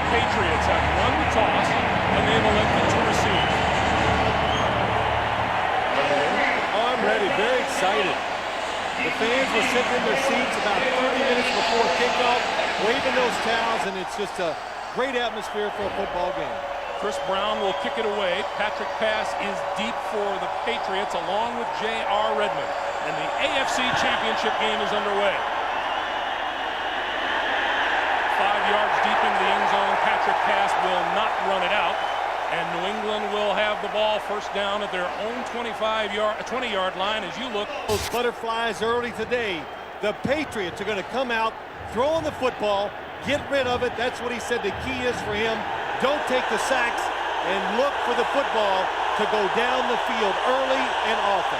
Patriots have won the toss, and they have elected to receive. Oh, I'm ready. Very excited. The fans were sitting in their seats about 30 minutes before kickoff, waving those towels, and it's just a great atmosphere for a football game. Chris Brown will kick it away. Patrick pass is deep for the Patriots, along with J.R. Redmond. And the AFC Championship game is underway. 5 yards deep into the end zone. Patrick pass will not run it out. And New England will have the ball first down at their own 20-yard line as you look. Those butterflies early today. The Patriots are going to come out, throwing the football, get rid of it. That's what he said the key is for him. Don't take the sacks and look for the football to go down the field early and often.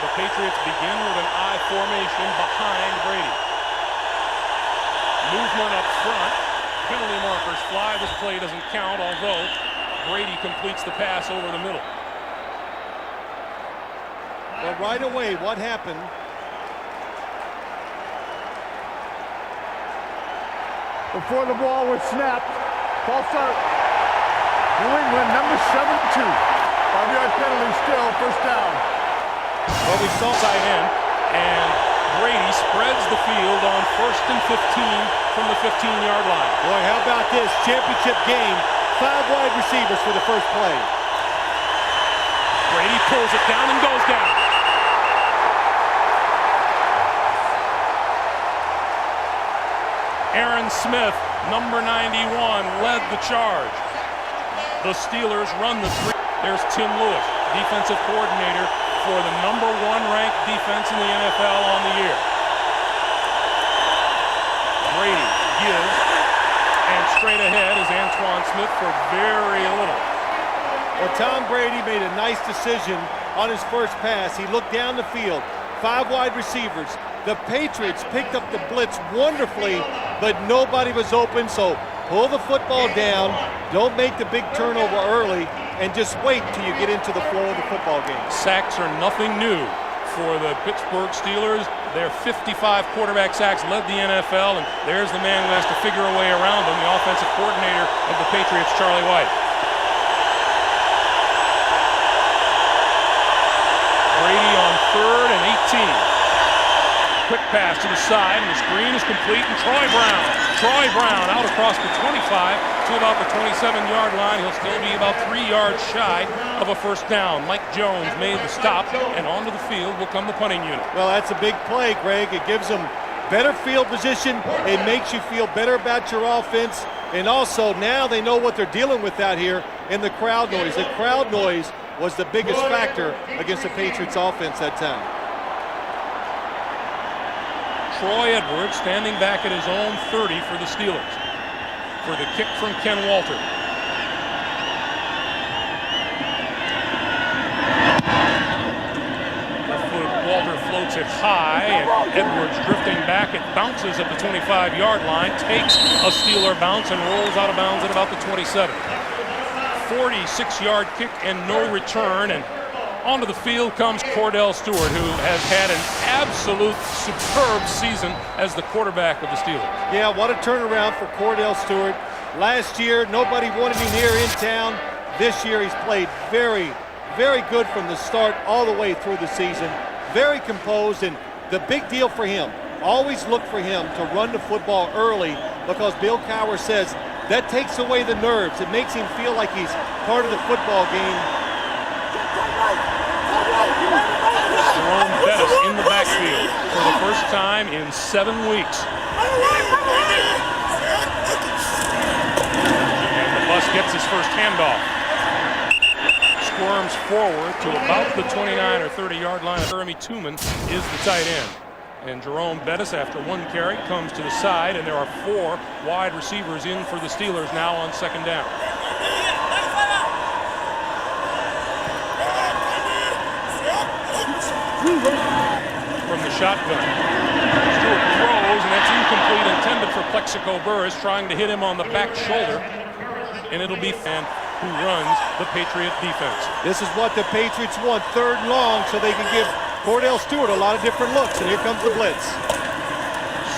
The Patriots begin with an I formation behind Brady. Movement up front. Penalty markers fly. This play doesn't count, although Brady completes the pass over the middle. But right away, what happened? Before the ball was snapped, false start. New England, number 72. 5-yard penalty still, first down. Well, we saw tight end, and Brady spreads the field on 1st and 15 from the 15-yard line. Boy, how about this championship game? 5 wide receivers for the first play. Brady pulls it down and goes down. Aaron Smith, number 91, led the charge. The Steelers run the three. There's Tim Lewis, defensive coordinator for the number 1 ranked defense in the NFL on the year. Brady gives, and straight ahead is Antoine Smith for very little. Well, Tom Brady made a nice decision on his first pass. He looked down the field, 5 wide receivers. The Patriots picked up the blitz wonderfully, but nobody was open, so pull the football down, don't make the big turnover early, and just wait till you get into the flow of the football game. Sacks are nothing new for the Pittsburgh Steelers. Their 55 quarterback sacks led the NFL, and there's the man who has to figure a way around them, the offensive coordinator of the Patriots, Charlie White. Brady on 3rd and 18. Quick pass to the side, and the screen is complete, and Troy Brown out across the 25 to about the 27-yard line. He'll still be about 3 yards shy of a first down. Mike Jones made the stop, and onto the field will come the punting unit. Well, that's a big play, Greg. It gives them better field position. It makes you feel better about your offense, and also now they know what they're dealing with out here in the crowd noise. The crowd noise was the biggest factor against the Patriots offense that time. Troy Edwards standing back at his own 30 for the Steelers for the kick from Ken Walter. Walter floats it high, and Edwards drifting back. It bounces at the 25-yard line, takes a Steeler bounce, and rolls out of bounds at about the 27. 46-yard kick and no return, and onto the field comes Cordell Stewart, who has had an absolute superb season as the quarterback of the Steelers. Yeah, what a turnaround for Cordell Stewart. Last year, nobody wanted him here in town. This year, he's played very, very good from the start all the way through the season. Very composed, and the big deal for him, always look for him to run the football early, because Bill Cowher says that takes away the nerves. It makes him feel like he's part of the football game. Jerome Bettis in the backfield for the first time in 7 weeks. And the bus gets his first handoff. Squirms forward to about the 29 or 30-yard line. Jeremy Tooman is the tight end. And Jerome Bettis, after 1 carry, comes to the side, and there are 4 wide receivers in for the Steelers now on 2nd down. From the shotgun, Stewart throws, and that's incomplete, intended for Plexico Burris, trying to hit him on the back shoulder, and it'll be Fan who runs the Patriot defense. This is what the Patriots want, 3rd and long, so they can give Cordell Stewart a lot of different looks, and here comes the blitz.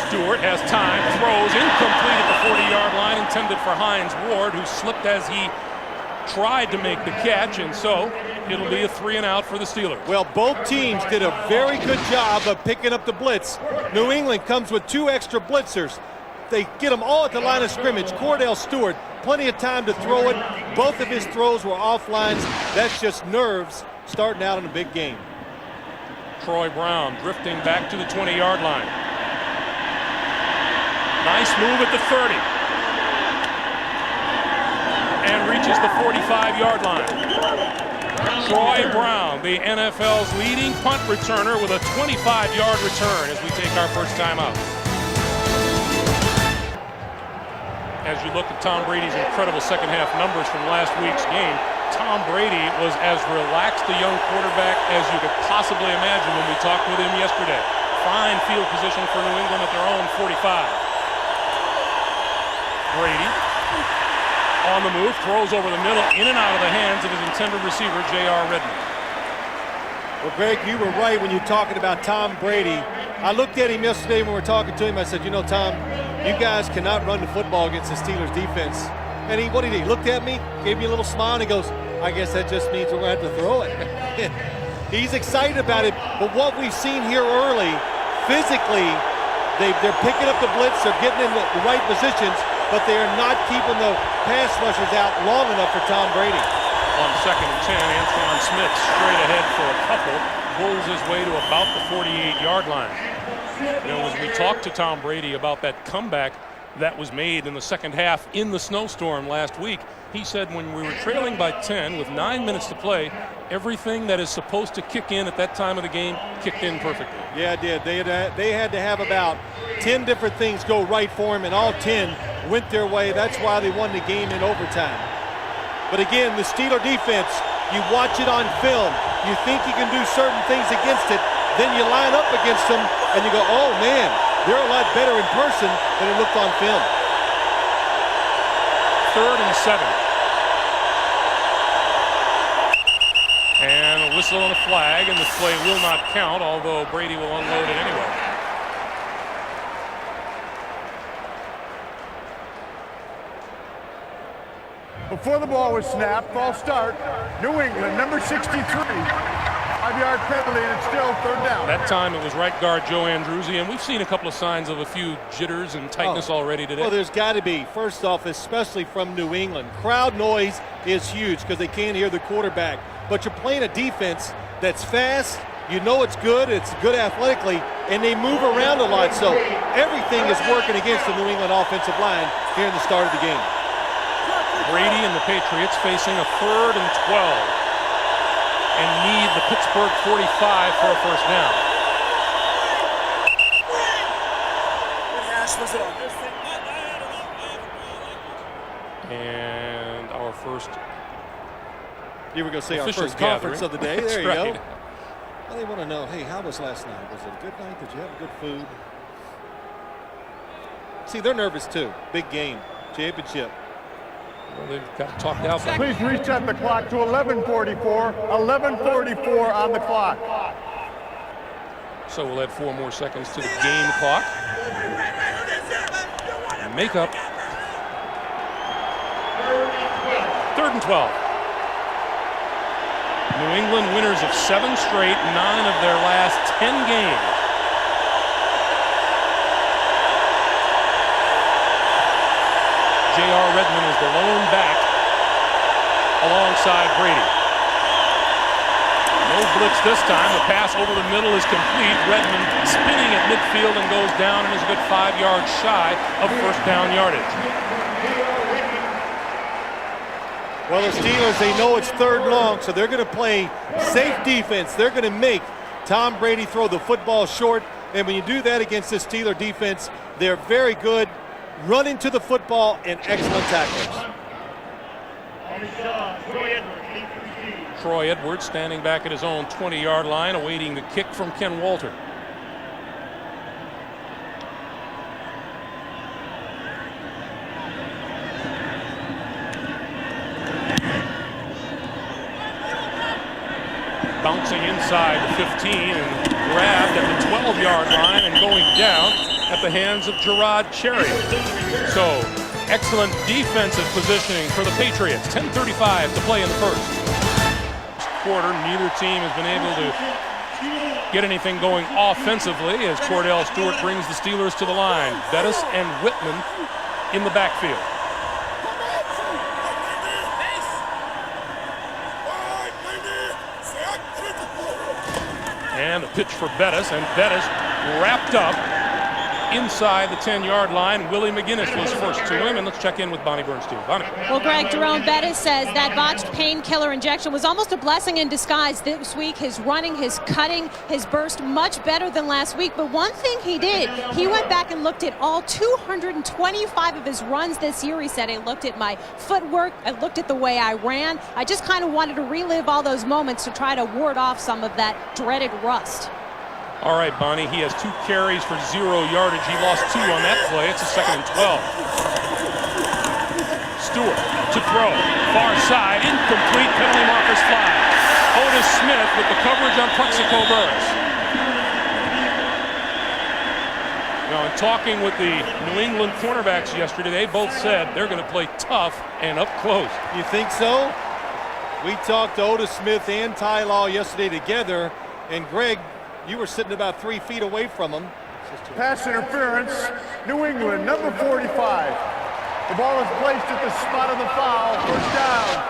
Stewart has time, throws incomplete at the 40-yard line, intended for Hines Ward, who slipped as he tried to make the catch, and so it'll be a 3 and out for the Steelers. Well, both teams did a very good job of picking up the blitz. New England comes with 2 extra blitzers. They get them all at the line of scrimmage. Cordell Stewart, plenty of time to throw it. Both of his throws were off lines. That's just nerves starting out in a big game. Troy Brown drifting back to the 20-yard line. Nice move at the 30. And reaches the 45-yard line. Troy Brown, the NFL's leading punt returner, with a 25-yard return as we take our first time out. As you look at Tom Brady's incredible second-half numbers from last week's game, Tom Brady was as relaxed a young quarterback as you could possibly imagine when we talked with him yesterday. Fine field position for New England at their own 45. Brady on the move, throws over the middle, in and out of the hands of his intended receiver, J.R. Redmond. Well, Greg, you were right when you're talking about Tom Brady. I looked at him yesterday when we were talking to him. I said, you know, Tom, you guys cannot run the football against the Steelers defense. And what did he do? He looked at me, gave me a little smile, and he goes, I guess that just means we're going to have to throw it. He's excited about it, but what we've seen here early, physically, they're picking up the blitz, they're getting in the right positions, but they are not keeping the pass rushers out long enough for Tom Brady. On 2nd and 10, Antoine Smith straight ahead for a couple, pulls his way to about the 48-yard line. You know, as we talked to Tom Brady about that comeback that was made in the second half in the snowstorm last week, he said when we were trailing by 10 with 9 minutes to play, everything that is supposed to kick in at that time of the game kicked in perfectly. Yeah, it did. They had to have about 10 different things go right for him, and all 10 went their way. That's why they won the game in overtime. But again, the Steeler defense, you watch it on film, you think you can do certain things against it, then you line up against them, and you go, oh man, they're a lot better in person than it looked on film. 3rd and 7. And a whistle and a flag, and this play will not count, although Brady will unload it anyway. Before the ball was snapped, false start. New England, number 63. 5-yard penalty, and it's still 3rd down. That time it was right guard Joe Andruzzi, and we've seen a couple of signs of a few jitters and tightness already today. Well, there's got to be. First off, especially from New England. Crowd noise is huge because they can't hear the quarterback. But you're playing a defense that's fast. You know it's good athletically, and they move around a lot. So everything is working against the New England offensive line here in the start of the game. Brady and the Patriots facing a 3rd and 12 and need the Pittsburgh 45 for a first down. And our first You were going to say our first gathering conference of the day. There you right. go. Well, they want to know, hey, how was last night? Was it a good night? Did you have good food? See, they're nervous too. Big game. Championship. Well, they've got talked out. Please reset the clock to 11:44. 11:44 on the clock. So we'll add 4 more seconds to the game clock. Make up. 3rd and 12. New England winners of 7 straight, 9 of their last 10 games. J.R. Redmond is the lone back alongside Brady. No blitz this time. The pass over the middle is complete. Redmond spinning at midfield and goes down and is a good 5 yards shy of first down yardage. Well, the Steelers, they know it's 3rd long, so they're going to play safe defense. They're going to make Tom Brady throw the football short. And when you do that against the Steeler defense, they're very good running to the football and excellent tacklers. Troy Edwards standing back at his own 20-yard line, awaiting the kick from Ken Walter. Bouncing inside the 15 and grabbed at the 12-yard line and going down at the hands of Gerard Cherry. So, excellent defensive positioning for the Patriots. 10:35 to play in the first quarter. Neither team has been able to get anything going offensively as Cordell Stewart brings the Steelers to the line. Bettis and Whitman in the backfield. And a pitch for Bettis, and Bettis wrapped up inside the 10-yard line. Willie McGinnis was first to him, and let's check in with Bonnie Bernstein. Bonnie. Well, Greg, Jerome Bettis says that botched painkiller injection was almost a blessing in disguise this week. His running, his cutting, his burst, much better than last week. But one thing he did, he went back and looked at all 225 of his runs this year. He said, I looked at my footwork, I looked at the way I ran. I just kind of wanted to relive all those moments to try to ward off some of that dreaded rust. All right, Bonnie, he has 2 carries for 0 yardage. He lost 2 on that play. It's a 2nd and 12. Stewart to throw. Far side, incomplete, penalty markers fly. Otis Smith with the coverage on Plexico Burris. Now, in talking with the New England cornerbacks yesterday, they both said they're going to play tough and up close. You think so? We talked to Otis Smith and Ty Law yesterday together, and Greg, you were sitting about 3 feet away from him. Pass interference, New England, number 45. The ball is placed at the spot of the foul, first down.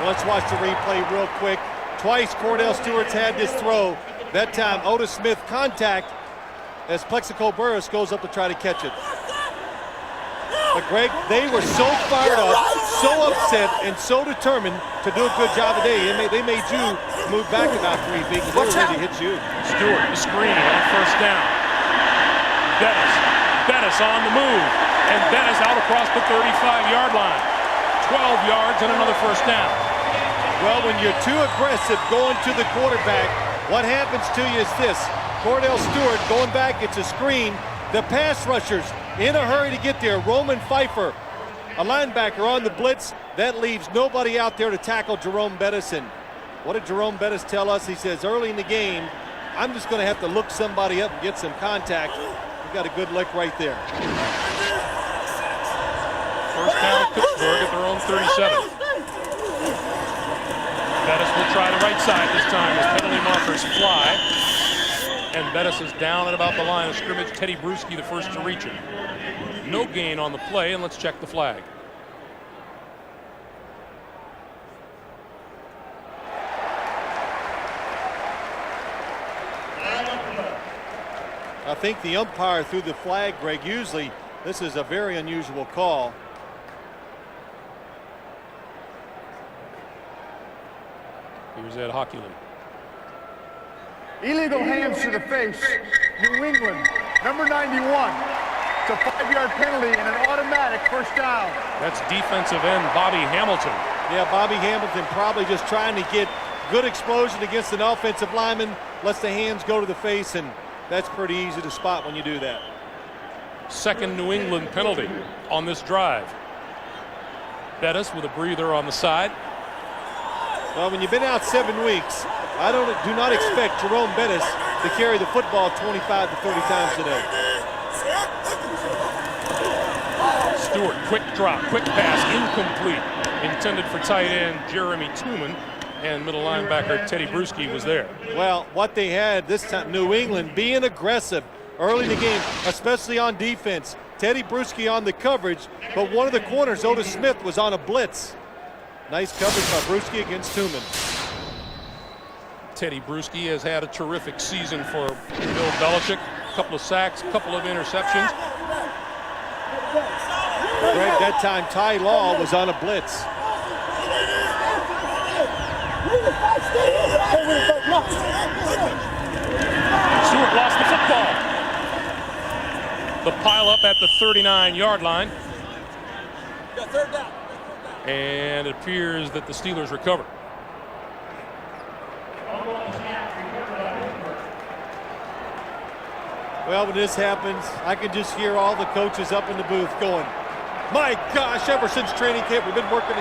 Well, let's watch the replay real quick. Twice Cordell Stewart's had this throw. That time Otis Smith contact as Plexico Burris goes up to try to catch it. But Greg, they were so fired up, so upset, and so determined to do a good job today. They made you move back about 3 feet because they were ready to hit you. Stewart, the screen on first down. Bettis on the move, and Bettis out across the 35-yard line. 12 yards and another first down. Well, when you're too aggressive going to the quarterback, what happens to you is this. Cordell Stewart going back, it's a screen. The pass rushers in a hurry to get there. Roman Pfeiffer, a linebacker on the blitz. That leaves nobody out there to tackle Jerome Bettis. And what did Jerome Bettis tell us? He says early in the game, I'm just going to have to look somebody up and get some contact. We got a good lick right there. First down, Pittsburgh at their own 37. Bettis will try the right side this time as penalty markers fly. And Bettis is down at about the line of scrimmage. Teddy Bruschi the first to reach him. No gain on the play, and let's check the flag. I think the umpire threw the flag, Greg. Usually this is a very unusual call. Here's Ed Hockley. Illegal hands to the face, New England, number 91. It's a 5-yard penalty and an automatic first down. That's defensive end Bobby Hamilton. Yeah, Bobby Hamilton probably just trying to get good explosion against an offensive lineman. Lets the hands go to the face, and that's pretty easy to spot when you do that. Second New England penalty on this drive. Bettis with a breather on the side. Well, when you've been out 7 weeks, I do not expect Jerome Bettis to carry the football 25 to 30 times today. Stewart, quick drop, quick pass, incomplete. Intended for tight end Jeremy Tooman, and middle linebacker Teddy Bruschi was there. Well, what they had this time, New England being aggressive early in the game, especially on defense. Teddy Bruschi on the coverage, but one of the corners, Otis Smith, was on a blitz. Nice coverage by Bruschi against Tooman. Teddy Bruschi has had a terrific season for Bill Belichick. A couple of sacks, a couple of interceptions. Greg, that time Ty Law was on a blitz. Stewart lost the football. The pile up at the 39-yard line. Third down. And it appears that the Steelers recover. Well, when this happens, I can just hear all the coaches up in the booth going, my gosh, ever since training camp, we've been working,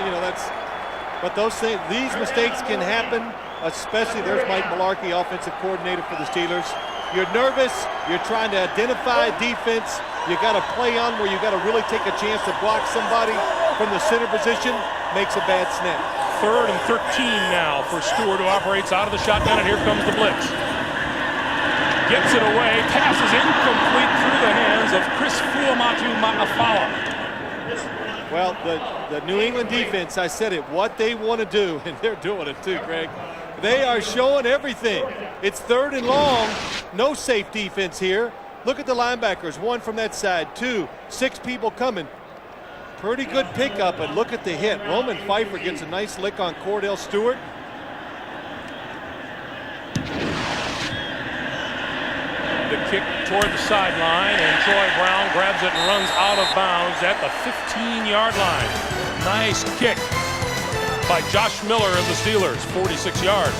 but those things, these mistakes can happen, especially there's Mike Mularkey, offensive coordinator for the Steelers. You're nervous. You're trying to identify defense. You got to play on where you got to really take a chance to block somebody from the center position. Makes a bad snap. 3rd and 13 now for Stewart, who operates out of the shotgun, and here comes the blitz. Gets it away, passes incomplete through the hands of Chris Fuamatu Ma'afala. Well, the New England defense, I said it, what they want to do, and they're doing it too, Greg. They are showing everything. It's 3rd and long, no safe defense here. Look at the linebackers, 1 from that side, 2, 6 people coming. Pretty good pickup, and look at the hit. Roman Pfeiffer gets a nice lick on Cordell Stewart. The kick toward the sideline, and Troy Brown grabs it and runs out of bounds at the 15-yard line. Nice kick by Josh Miller of the Steelers, 46 yards.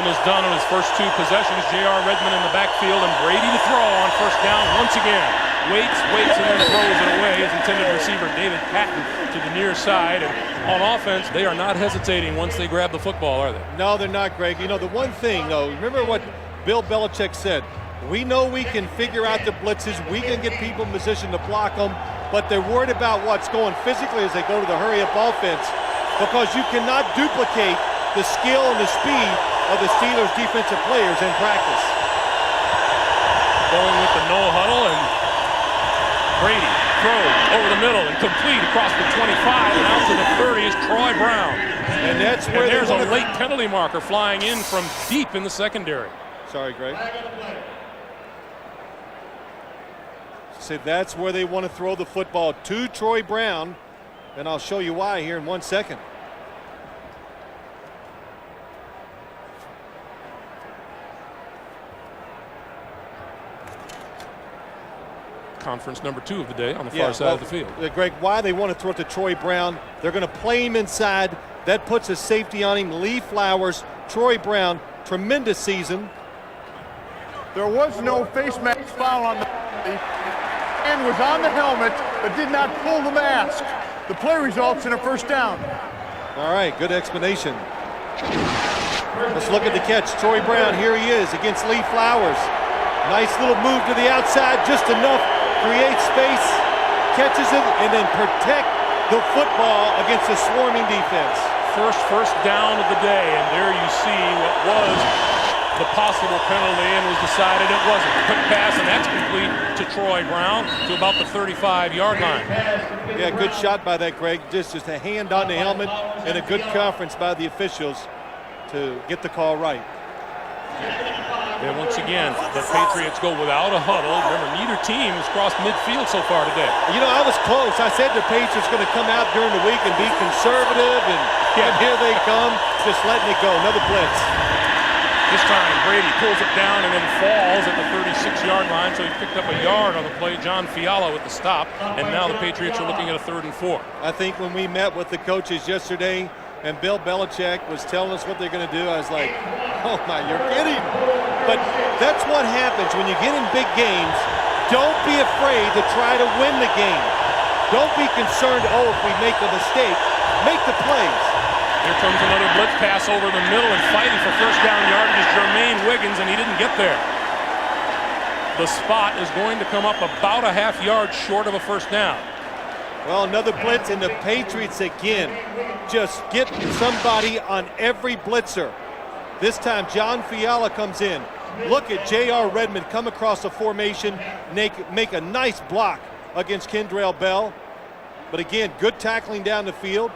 Is done on his first 2 possessions. J.R. Redmond in the backfield, and Brady to throw on first down once again. Waits, and then throws it away. His intended receiver, David Patton, to the near side. And on offense, they are not hesitating once they grab the football, are they? No, they're not, Greg. You know, the one thing, though, remember what Bill Belichick said. We know we can figure out the blitzes. We can get people in position to block them. But they're worried about what's going physically as they go to the hurry-up offense, because you cannot duplicate the skill and the speed of the Steelers' defensive players in practice. Going with the no huddle, and Brady throws over the middle and complete across the 25 and out to the 30 is Troy Brown. And that's where there's a late penalty marker flying in from deep in the secondary. Sorry, Greg. So that's where they want to throw the football to Troy Brown, and I'll show you why here in 1 second. Conference number 2 of the day on the far side of the field. Greg, why they want to throw it to Troy Brown. They're going to play him inside. That puts a safety on him. Lee Flowers, Troy Brown, tremendous season. There was no face mask foul on the and was on the helmet but did not pull the mask. The play results in a first down. All right, good explanation. Let's look at the catch. Troy Brown, here he is against Lee Flowers. Nice little move to the outside, just enough. Create space, catches it, and then protect the football against a swarming defense. First down of the day, and there you see what was the possible penalty and was decided it wasn't. Quick pass, and that's complete to Troy Brown to about the 35-yard line. Yeah, good shot by that, Greg. Just a hand on the helmet and a good conference by the officials to get the call right. And once again, the Patriots go without a huddle. Remember, neither team has crossed midfield so far today. You know, I was close. I said the Patriots going to come out during the week and be conservative, and here they come, just letting it go. Another blitz. This time, Brady pulls it down and then falls at the 36-yard line, so he picked up a yard on the play. John Fiala with the stop, and now the Patriots are looking at a 3rd and 4. I think when we met with the coaches yesterday and Bill Belichick was telling us what they're going to do, I was like, oh my, you're kidding. But that's what happens when you get in big games. Don't be afraid to try to win the game. Don't be concerned, oh, if we make a mistake, make the plays. Here comes another blitz pass over the middle, and fighting for first down yardage is Jermaine Wiggins, and he didn't get there. The spot is going to come up about a half yard short of a first down. Well, another blitz, and the Patriots again just get somebody on every blitzer. This time, John Fiala comes in. Look at J.R. Redmond come across the formation, make a nice block against Kendrell Bell. But again, good tackling down the field.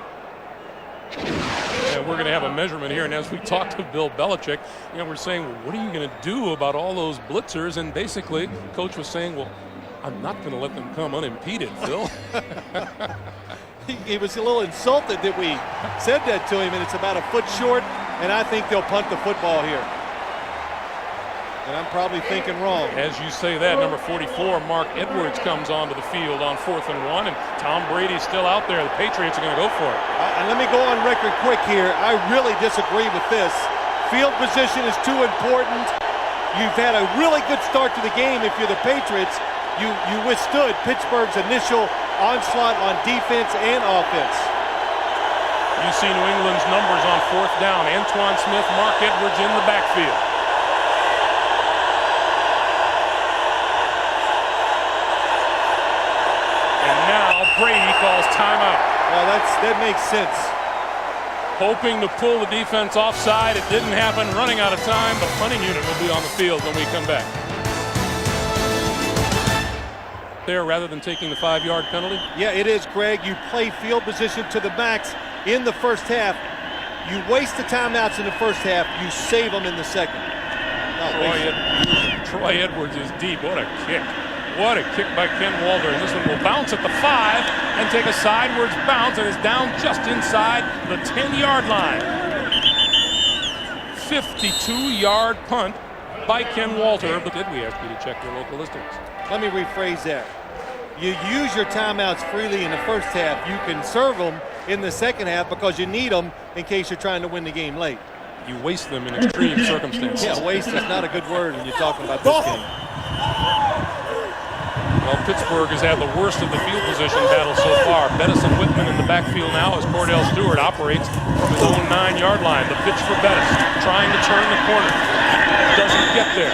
And we're going to have a measurement here, and as we talk to Bill Belichick, you know, we're saying, well, what are you going to do about all those blitzers? And basically, Coach was saying, well, I'm not going to let them come unimpeded, Phil. He was a little insulted that we said that to him, and it's about a foot short, and I think they'll punt the football here. And I'm probably thinking wrong. As you say that, number 44, Mark Edwards, comes onto the field on 4th and 1, and Tom Brady's still out there. The Patriots are going to go for it. And let me go on record quick here. I really disagree with this. Field position is too important. You've had a really good start to the game if you're the Patriots. You withstood Pittsburgh's initial onslaught on defense and offense. You see New England's numbers on 4th down. Antoine Smith, Mark Edwards in the backfield. Brady calls timeout. Well, that makes sense. Hoping to pull the defense offside. It didn't happen. Running out of time. The punting unit will be on the field when we come back. There, rather than taking the 5-yard penalty? Yeah, it is, Greg. You play field position to the max in the first half. You waste the timeouts in the first half. You save them in the second. Troy Edwards is deep. What a kick. What a kick by Ken Walter. And this one will bounce at the 5 and take a sidewards bounce and is down just inside the 10-yard line. 52-yard punt by Ken Walter. But did we ask you to check your local listings? Let me rephrase that. You use your timeouts freely in the first half. You can serve them in the second half because you need them in case you're trying to win the game late. You waste them in extreme circumstances. Yeah, waste is not a good word when you're talking about this game. Well, Pittsburgh has had the worst of the field position battle so far. Bettis and Whitman in the backfield now as Cordell Stewart operates from his own 9-yard line. The pitch for Bettis, trying to turn the corner. Doesn't get there.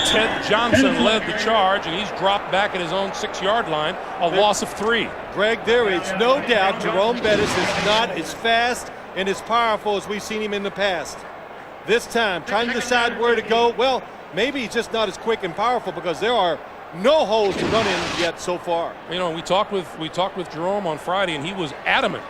Ted Johnson led the charge, and he's dropped back at his own 6-yard line, a loss of 3. Greg, there is no doubt Jerome Bettis is not as fast and as powerful as we've seen him in the past. This time, trying to decide where to go. Well, maybe he's just not as quick and powerful because there are no holes to run in yet so far. You know, we talked with Jerome on Friday, and he was adamant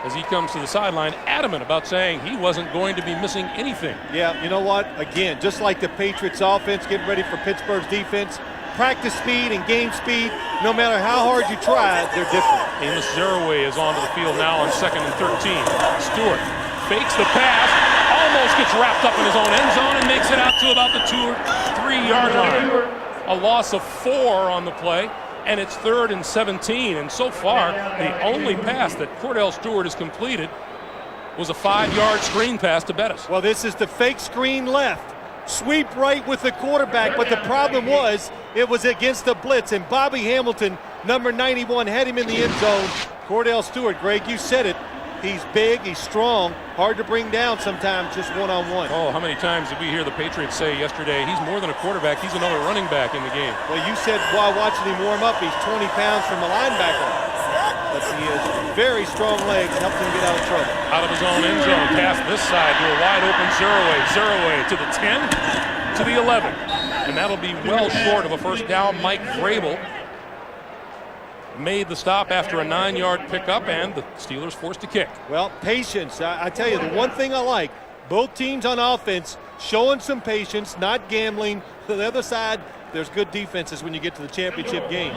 as he comes to the sideline, adamant about saying he wasn't going to be missing anything. Yeah, you know what? Again, just like the Patriots offense getting ready for Pittsburgh's defense, practice speed and game speed, no matter how hard you try, they're different. Amos Zeraway is onto the field now on 2nd and 13. Stewart fakes the pass, almost gets wrapped up in his own end zone and makes it out to about the 2 or 3-yard line. A loss of 4 on the play, and it's 3rd and 17. And so far, the only pass that Cordell Stewart has completed was a 5-yard screen pass to Bettis. Well, this is the fake screen left. Sweep right with the quarterback, but the problem was it was against the blitz, and Bobby Hamilton, number 91, had him in the end zone. Cordell Stewart, Greg, you said it. He's big, he's strong, hard to bring down sometimes just one-on-one. Oh, how many times did we hear the Patriots say yesterday, he's more than a quarterback, he's another running back in the game. Well, you said while watching him warm up, he's 20 pounds from a linebacker. But he has very strong legs, helped him get out of trouble. Out of his own end zone, pass this side to a wide-open Zeraway to the 10, to the 11. And that'll be well short of a first down. Mike Vrabel made the stop after a 9-yard pickup, and the Steelers forced a kick. Well, patience. I tell you, the one thing I like, both teams on offense showing some patience, not gambling. To the other side, there's good defenses when you get to the championship game.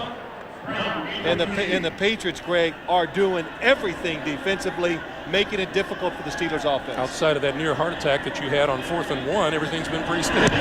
And the Patriots, Greg, are doing everything defensively, making it difficult for the Steelers offense. Outside of that near heart attack that you had on 4th and 1, everything's been pretty steady.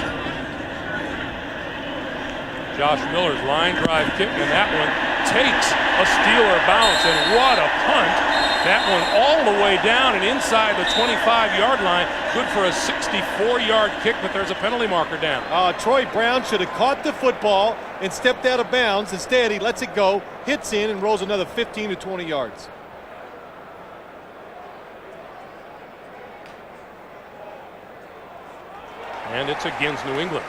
Josh Miller's line drive kick, and that one takes a Steeler bounce, and what a punt. That one all the way down and inside the 25-yard line. Good for a 64-yard kick, but there's a penalty marker down. Troy Brown should have caught the football and stepped out of bounds. Instead, he lets it go, hits in, and rolls another 15 to 20 yards. And it's against New England.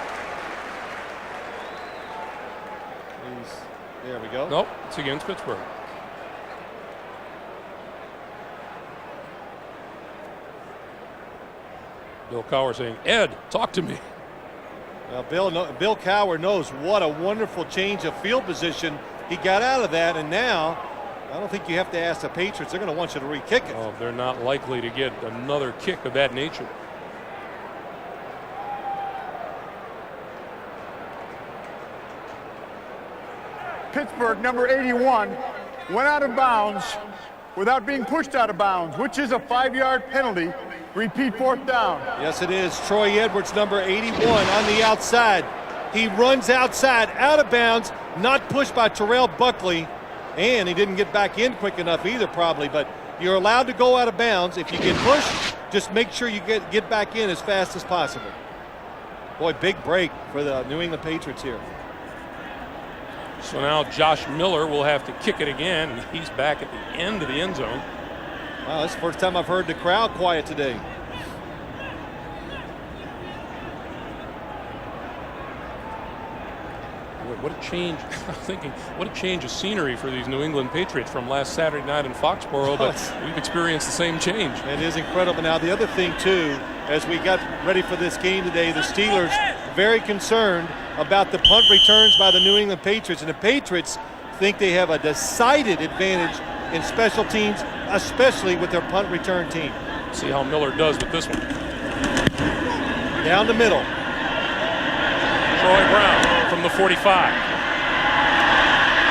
There we go. Nope, it's against Pittsburgh. Bill Cowher saying, Ed, talk to me. Well, Bill Cowher knows what a wonderful change of field position he got out of that, and now I don't think you have to ask the Patriots. They're going to want you to re-kick it. Oh, they're not likely to get another kick of that nature. Pittsburgh, number 81, went out of bounds without being pushed out of bounds, which is a 5-yard penalty. Repeat 4th down. Yes, it is. Troy Edwards, number 81, on the outside. He runs outside, out of bounds, not pushed by Terrell Buckley, and he didn't get back in quick enough either, probably. But you're allowed to go out of bounds. If you get pushed, just make sure you get back in as fast as possible. Boy, big break for the New England Patriots here. So now Josh Miller will have to kick it again. He's back at the end of the end zone. Wow, that's the first time I've heard the crowd quiet today. what a change. I'm thinking, what a change of scenery for these New England Patriots from last Saturday night in Foxborough, but we've experienced the same change. It is incredible. Now, the other thing, too, as we got ready for this game today, the Steelers very concerned about the punt returns by the New England Patriots, and the Patriots think they have a decided advantage in special teams, especially with their punt return team. See how Miller does with this one. Down the middle. Troy Brown from the 45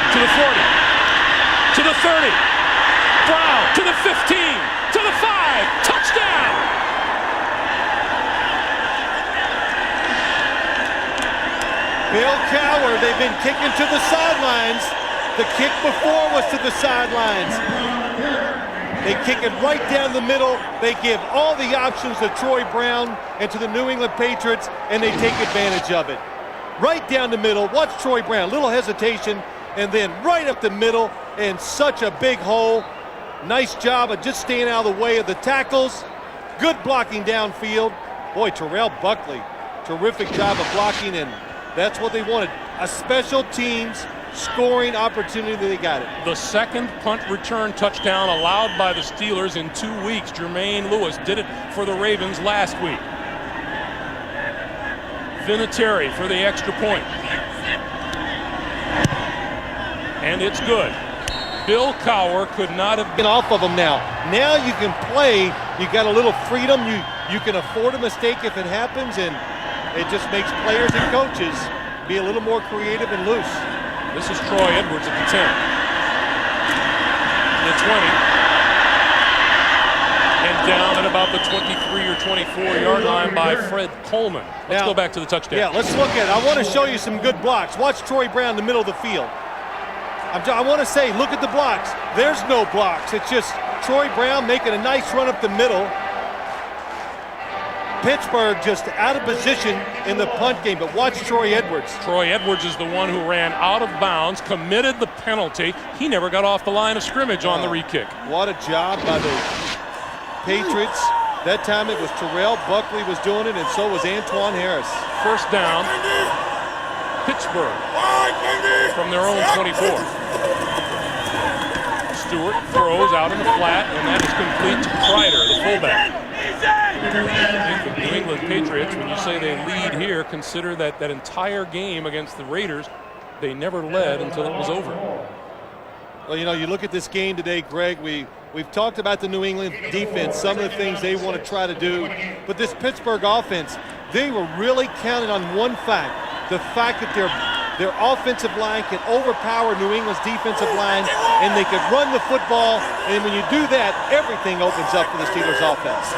to the 40 to the 30. Brown to the 15 to the 5. Touchdown! Bill Cowher, they've been kicking to the sidelines. The kick before was to the sidelines. They kick it right down the middle. They give all the options to Troy Brown and to the New England Patriots, and they take advantage of it. Right down the middle. Watch Troy Brown. Little hesitation, and then right up the middle, and such a big hole. Nice job of just staying out of the way of the tackles. Good blocking downfield. Boy, Terrell Buckley, terrific job of blocking, and that's what they wanted. A special teams scoring opportunity. They got it. The second punt return touchdown allowed by the Steelers in 2 weeks. Jermaine Lewis did it for the Ravens last week. Vinatieri for the extra point. And it's good. Bill Cowher could not have been off of them now. Now you can play. You got a little freedom. You can afford a mistake if it happens, and it just makes players and coaches be a little more creative and loose. This is Troy Edwards at the 10. The 20. And down at about the 23 or 24-yard line by Fred Coleman. Let's go back to the touchdown. Yeah, let's look at it. I want to show you some good blocks. Watch Troy Brown in the middle of the field. I want to say, look at the blocks. There's no blocks. It's just Troy Brown making a nice run up the middle. Pittsburgh just out of position in the punt game, but watch Troy Edwards. Troy Edwards is the one who ran out of bounds, committed the penalty. He never got off the line of scrimmage on the re-kick. What a job by the Patriots. That time it was Terrell Buckley was doing it, and so was Antoine Harris. First down, Pittsburgh from their own 24. Stewart throws out in the flat, and that is complete to Kreider, the fullback. The New England Patriots, when you say they lead here, consider that entire game against the Raiders, they never led until it was over. Well, you know, you look at this game today, Greg, we've talked about the New England defense, some of the things they want to try to do, but this Pittsburgh offense, they were really counting on one fact, the fact that their offensive line can overpower New England's defensive line, and they can run the football, and when you do that, everything opens up for the Steelers offense.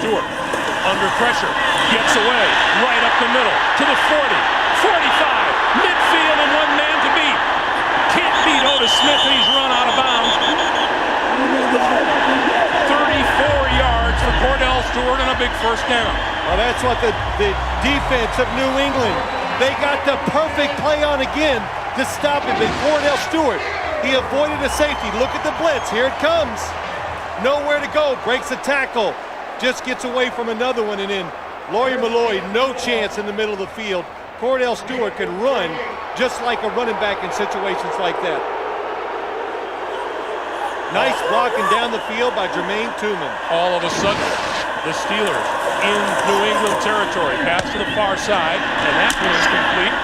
Stewart, under pressure, gets away, right up the middle, to the 40, 45, midfield, and one man to beat. Can't beat Otis Smith, and he's run out of bounds. 34 yards for Cordell Stewart and a big first down. Well, that's what the defense of New England, they got the perfect play on again to stop him. And Cordell Stewart, he avoided a safety. Look at the blitz. Here it comes. Nowhere to go. Breaks a tackle. Just gets away from another one. And then Lawyer Malloy, no chance in the middle of the field. Cordell Stewart can run just like a running back in situations like that. Nice blocking down the field by Jermaine Tooman. All of a sudden, the Steelers in New England territory. Pass to the far side, and that one is complete.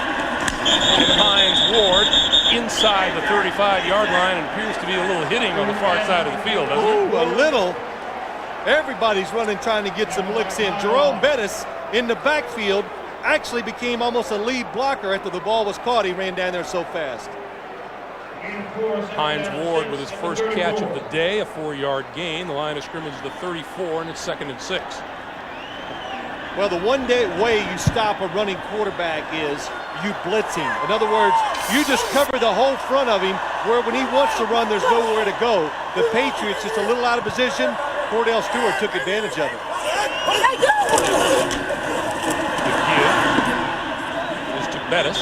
And Hines Ward inside the 35-yard line, and appears to be a little hitting on the far side of the field, doesn't it? Ooh, a little. Everybody's running, trying to get some licks in. Jerome Bettis in the backfield actually became almost a lead blocker after the ball was caught. He ran down there so fast. Hines Ward with his first catch of the day, a 4-yard gain. The line of scrimmage is the 34, and it's 2nd and 6. Well, the way you stop a running quarterback is you blitz him. In other words, you just cover the whole front of him, where when he wants to run, there's nowhere to go. The Patriots just a little out of position. Cordell Stewart took advantage of it. The give is to Bettis.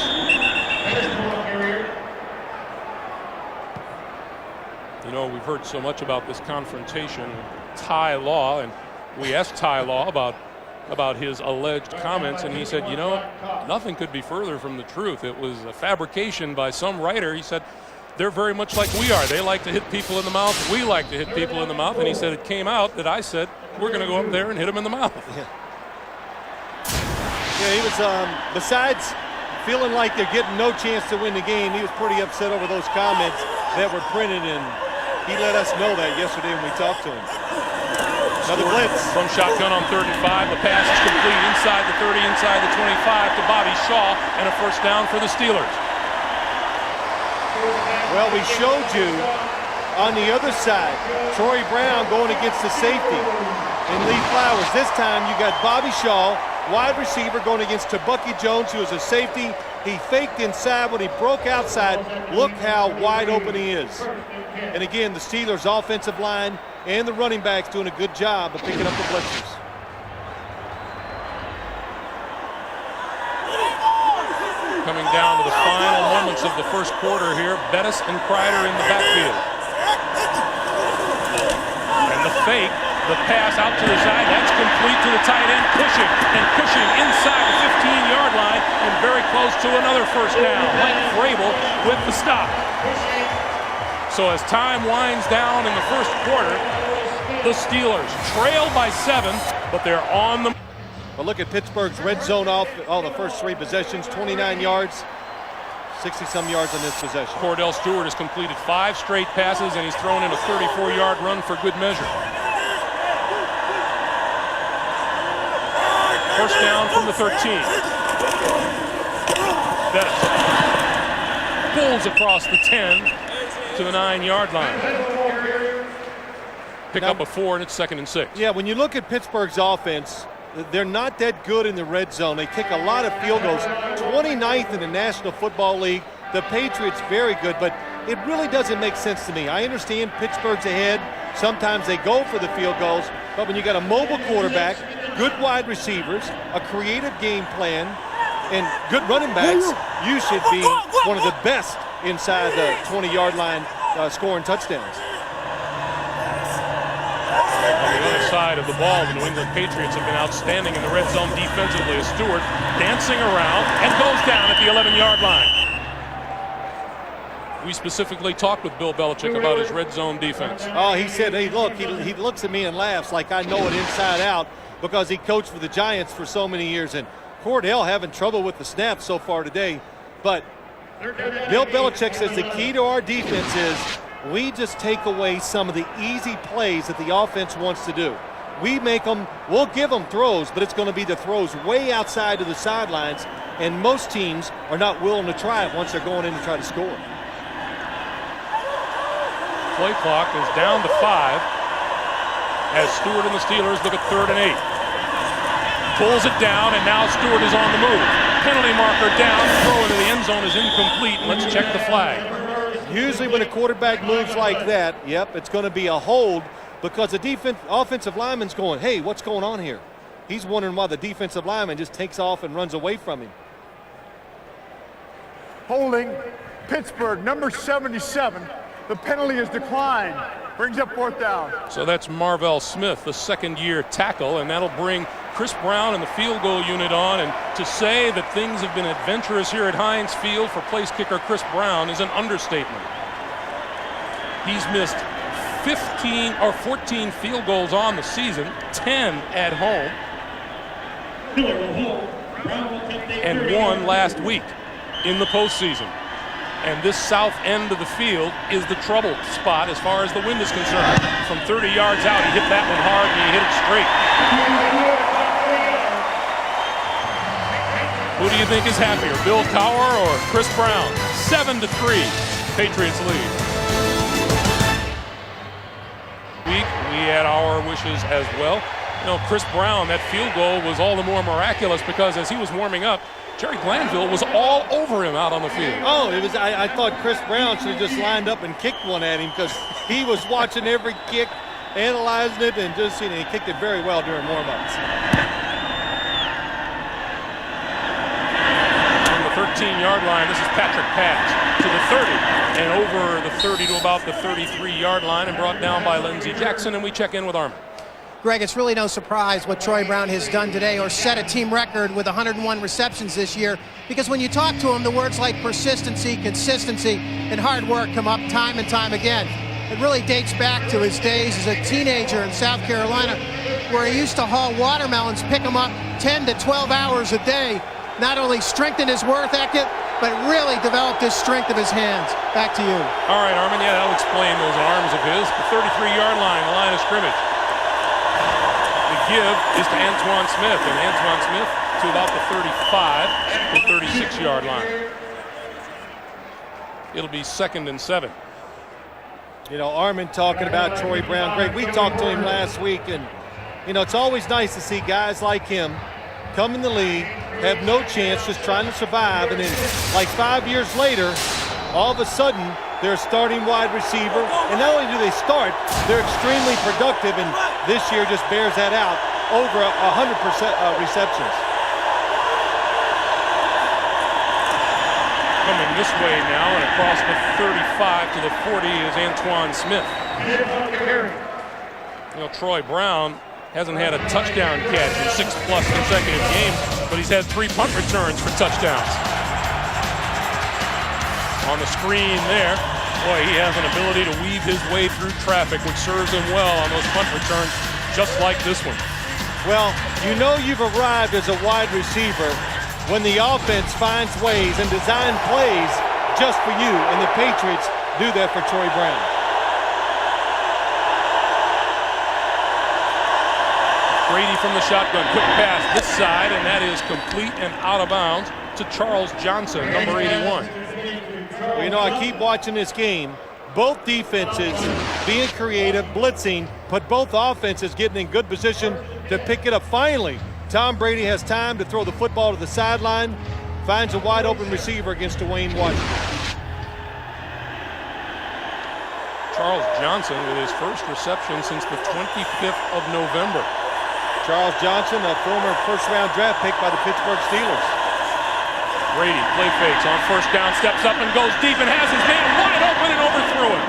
You know, we've heard so much about this confrontation, Ty Law, and we asked Ty Law about about his alleged comments, and he said, you know, nothing could be further from the truth. It was a fabrication by some writer. He said, they're very much like we are. They like to hit people in the mouth. We like to hit people in the mouth. And he said it came out that I said, we're going to go up there and hit him in the mouth. Yeah, he was, besides feeling like they're getting no chance to win the game, he was pretty upset over those comments that were printed, and he let us know that yesterday when we talked to him. Another blitz. From shotgun on 3rd and 5. The pass is complete inside the 30, inside the 25 to Bobby Shaw, and a first down for the Steelers. Well, we showed you on the other side, Troy Brown going against the safety and Lee Flowers. This time you got Bobby Shaw, wide receiver, going against Tabucky Jones, who is a safety. He faked inside when he broke outside. Look how wide open he is. And again, the Steelers' offensive line and the running backs doing a good job of picking up the blitzers. Coming down to the final moments of the first quarter here, Bettis and Kreider in the backfield. And the fake, the pass out to the side, that's complete to the tight end, Cushing. And Cushing inside the 15-yard line and very close to another first down. Mike Vrabel with the stop. So as time winds down in the first quarter, the Steelers trail by 7, but they're on the... But look at Pittsburgh's red zone off all the first 3 possessions, 29 yards, 60-some yards on this possession. Cordell Stewart has completed 5 straight passes, and he's thrown in a 34-yard run for good measure. First down from the 13. Bettis pulls across the 10 to the 9-yard line. Pick up a 4, and it's 2nd and 6. Yeah, when you look at Pittsburgh's offense, they're not that good in the red zone. They kick a lot of field goals. 29th in the National Football League. The Patriots very good, but it really doesn't make sense to me. I understand Pittsburgh's ahead. Sometimes they go for the field goals, but when you got a mobile quarterback, good wide receivers, a creative game plan, and good running backs, you should be one of the best inside the 20-yard line scoring touchdowns. On the other side of the ball, the New England Patriots have been outstanding in the red zone defensively as Stewart dancing around and goes down at the 11-yard line. We specifically talked with Bill Belichick about his red zone defense. Oh, he said, hey, look, he looks at me and laughs like I know it inside out because he coached for the Giants for so many years. And Cordell having trouble with the snaps so far today. But Bill Belichick says the key to our defense is we just take away some of the easy plays that the offense wants to do. We make them, we'll give them throws, but it's going to be the throws way outside of the sidelines, and most teams are not willing to try it once they're going in to try to score. Play clock is down to 5 as Stewart and the Steelers look at 3rd and 8. Pulls it down, and now Stewart is on the move. Penalty marker down, throw into the end zone is incomplete. Let's check the flag. Usually when a quarterback moves like that, yep, it's going to be a hold because the offensive lineman's going, hey, what's going on here? He's wondering why the defensive lineman just takes off and runs away from him. Holding Pittsburgh, number 77. The penalty is declined. Brings up 4th down. So that's Marvell Smith, the 2nd-year tackle, and that'll bring Chris Brown and the field goal unit on. And to say that things have been adventurous here at Heinz Field for place kicker Chris Brown is an understatement. He's missed 15 or 14 field goals on the season, 10 at home, and 1 last week in the postseason. And this south end of the field is the trouble spot as far as the wind is concerned. From 30 yards out, he hit that one hard and he hit it straight. Who do you think is happier, Bill Cowher or Chris Brown? 7-3, Patriots lead. We had our wishes as well. You know, Chris Brown, that field goal was all the more miraculous because as he was warming up, Jerry Glanville was all over him out on the field. Oh, it was. I thought Chris Brown should have just lined up and kicked one at him because he was watching every kick, analyzing it, and just, he kicked it very well during warm-ups. From the 13-yard line, this is Patrick Pass to the 30, and over the 30 to about the 33-yard line, and brought down by Lindsey Jackson, and we check in with Armin. Greg, it's really no surprise what Troy Brown has done today, or set a team record with 101 receptions this year, because when you talk to him, the words like persistency, consistency, and hard work come up time and time again. It really dates back to his days as a teenager in South Carolina, where he used to haul watermelons, pick them up 10 to 12 hours a day, not only strengthened his work ethic, but really developed his strength of his hands. Back to you. All right, Armin, yeah, that'll explain those arms of his. The 33-yard line, the line of scrimmage. The give is to Antoine Smith, and Antoine Smith to about the 35, the 36-yard line. It'll be 2nd and 7. You know, Armin talking about Troy Brown. Greg, we talked to him last week, and, you know, it's always nice to see guys like him come in the league, have no chance, just trying to survive, and then like 5 years later, all of a sudden, they're a starting wide receiver, and not only do they start, they're extremely productive, and this year just bears that out, over 100% receptions. Coming this way now, and across the 35 to the 40 is Antoine Smith. You know, Troy Brown hasn't had a touchdown catch in 6+ consecutive games, but he's had 3 punt returns for touchdowns. On the screen there, boy, he has an ability to weave his way through traffic, which serves him well on those punt returns, just like this one. Well, you know you've arrived as a wide receiver when the offense finds ways and design plays just for you, and the Patriots do that for Troy Brown. Brady from the shotgun, quick pass this side, and that is complete and out of bounds to Charles Johnson, number 81. Well, you know, I keep watching this game. Both defenses being creative, blitzing, but both offenses getting in good position to pick it up. Finally, Tom Brady has time to throw the football to the sideline, finds a wide open receiver against Dwayne Washington. Charles Johnson with his first reception since the 25th of November. Charles Johnson, a former first-round draft pick by the Pittsburgh Steelers. Brady play fakes on first down, steps up and goes deep and has his man wide open and overthrew him.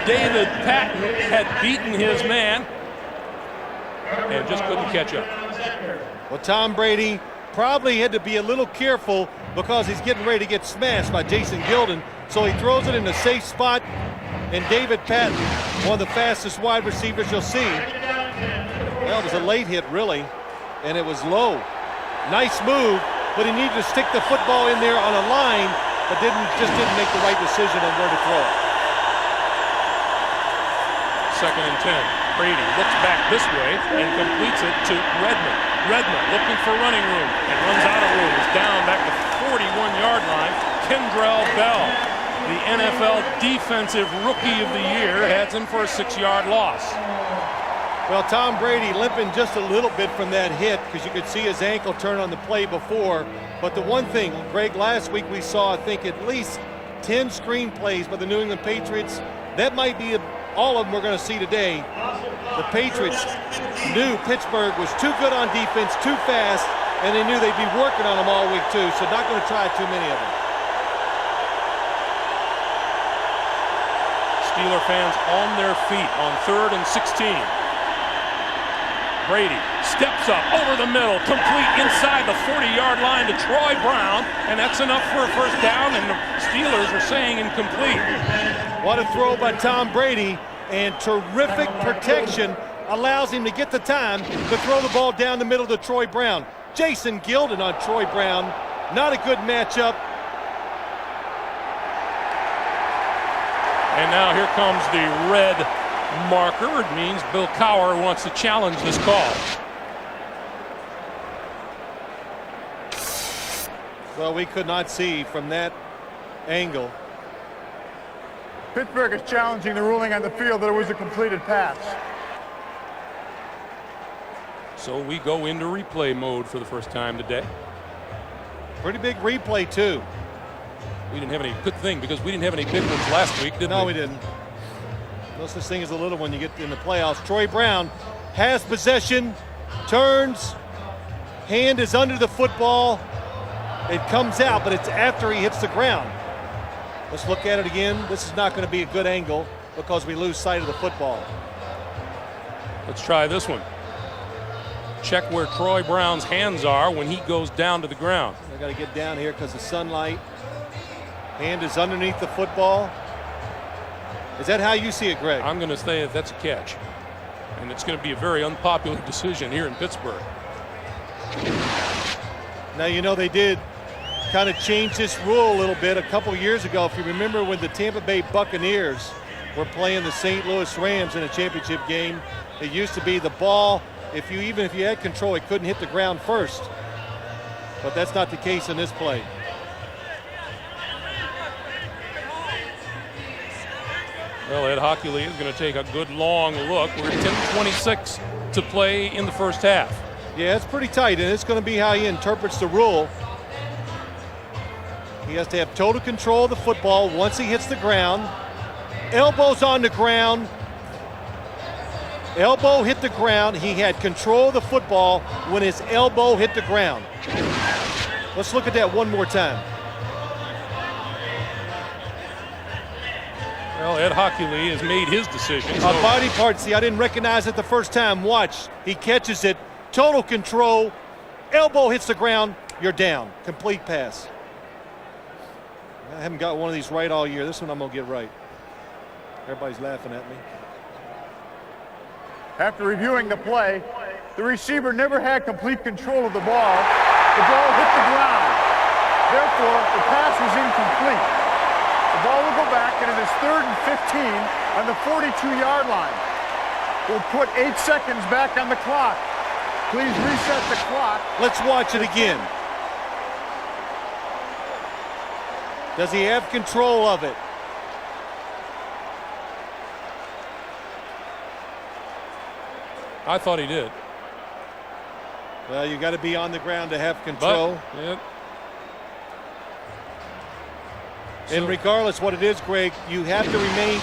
David Patton had beaten his man and just couldn't catch up. Well, Tom Brady probably had to be a little careful because he's getting ready to get smashed by Jason Gilden, so he throws it in a safe spot, and David Patton, one of the fastest wide receivers you'll see. Well, it was a late hit, really, and it was low. Nice move, but he needed to stick the football in there on a line, but just didn't make the right decision on where to throw it. 2nd and 10. Brady looks back this way and completes it to Redmond. Redmond looking for running room and runs out of room. He's down back to the 41-yard line. Kendrell Bell, the NFL Defensive Rookie of the Year, heads him for a 6-yard loss. Well, Tom Brady limping just a little bit from that hit because you could see his ankle turn on the play before. But the one thing, Greg, last week we saw, I think, at least 10 screen plays by the New England Patriots. That might be all of them we're going to see today. The Patriots knew Pittsburgh was too good on defense, too fast, and they knew they'd be working on them all week too, so not going to try too many of them. Steeler fans on their feet on 3rd and 16. Brady steps up over the middle, complete inside the 40-yard line to Troy Brown, and that's enough for a first down, and the Steelers are saying incomplete. What a throw by Tom Brady, and terrific protection allows him to get the time to throw the ball down the middle to Troy Brown. Jason Gilden on Troy Brown, not a good matchup. And now here comes the red marker. It means Bill Cowher wants to challenge this call. Well, we could not see from that angle. Pittsburgh is challenging the ruling on the field that it was a completed pass. So we go into replay mode for the first time today. Pretty big replay, too. We didn't have any good thing because we didn't have any big ones last week, did we? No, we didn't. No such thing as a little one you get in the playoffs. Troy Brown has possession, turns, hand is under the football. It comes out, but it's after he hits the ground. Let's look at it again. This is not going to be a good angle because we lose sight of the football. Let's try this one. Check where Troy Brown's hands are when he goes down to the ground. I got to get down here because of sunlight. Hand is underneath the football. Is that how you see it, Greg? I'm going to say that's a catch. And it's going to be a very unpopular decision here in Pittsburgh. Now, you know, they did kind of change this rule a little bit a couple years ago. If you remember when the Tampa Bay Buccaneers were playing the St. Louis Rams in a championship game, it used to be the ball, even if you had control, it couldn't hit the ground first. But that's not the case in this play. Well, Ed Hockley is going to take a good long look. We're at 10:26 to play in the first half. Yeah, it's pretty tight, and it's going to be how he interprets the rule. He has to have total control of the football once he hits the ground. Elbows on the ground. Elbow hit the ground. He had control of the football when his elbow hit the ground. Let's look at that one more time. Well, Ed Hockley has made his decision. A body part, see, I didn't recognize it the first time. Watch, he catches it, total control, elbow hits the ground, you're down. Complete pass. I haven't got one of these right all year. This one I'm going to get right. Everybody's laughing at me. After reviewing the play, the receiver never had complete control of the ball. The ball hit the ground. Therefore, the pass was incomplete. The ball will go back, and it is 3rd and 15 on the 42-yard line. We'll put 8 seconds back on the clock. Please reset the clock. Let's watch it again. Does he have control of it? I thought he did. Well, you got to be on the ground to have control. But, yeah. And regardless what it is, Greg, you have to remain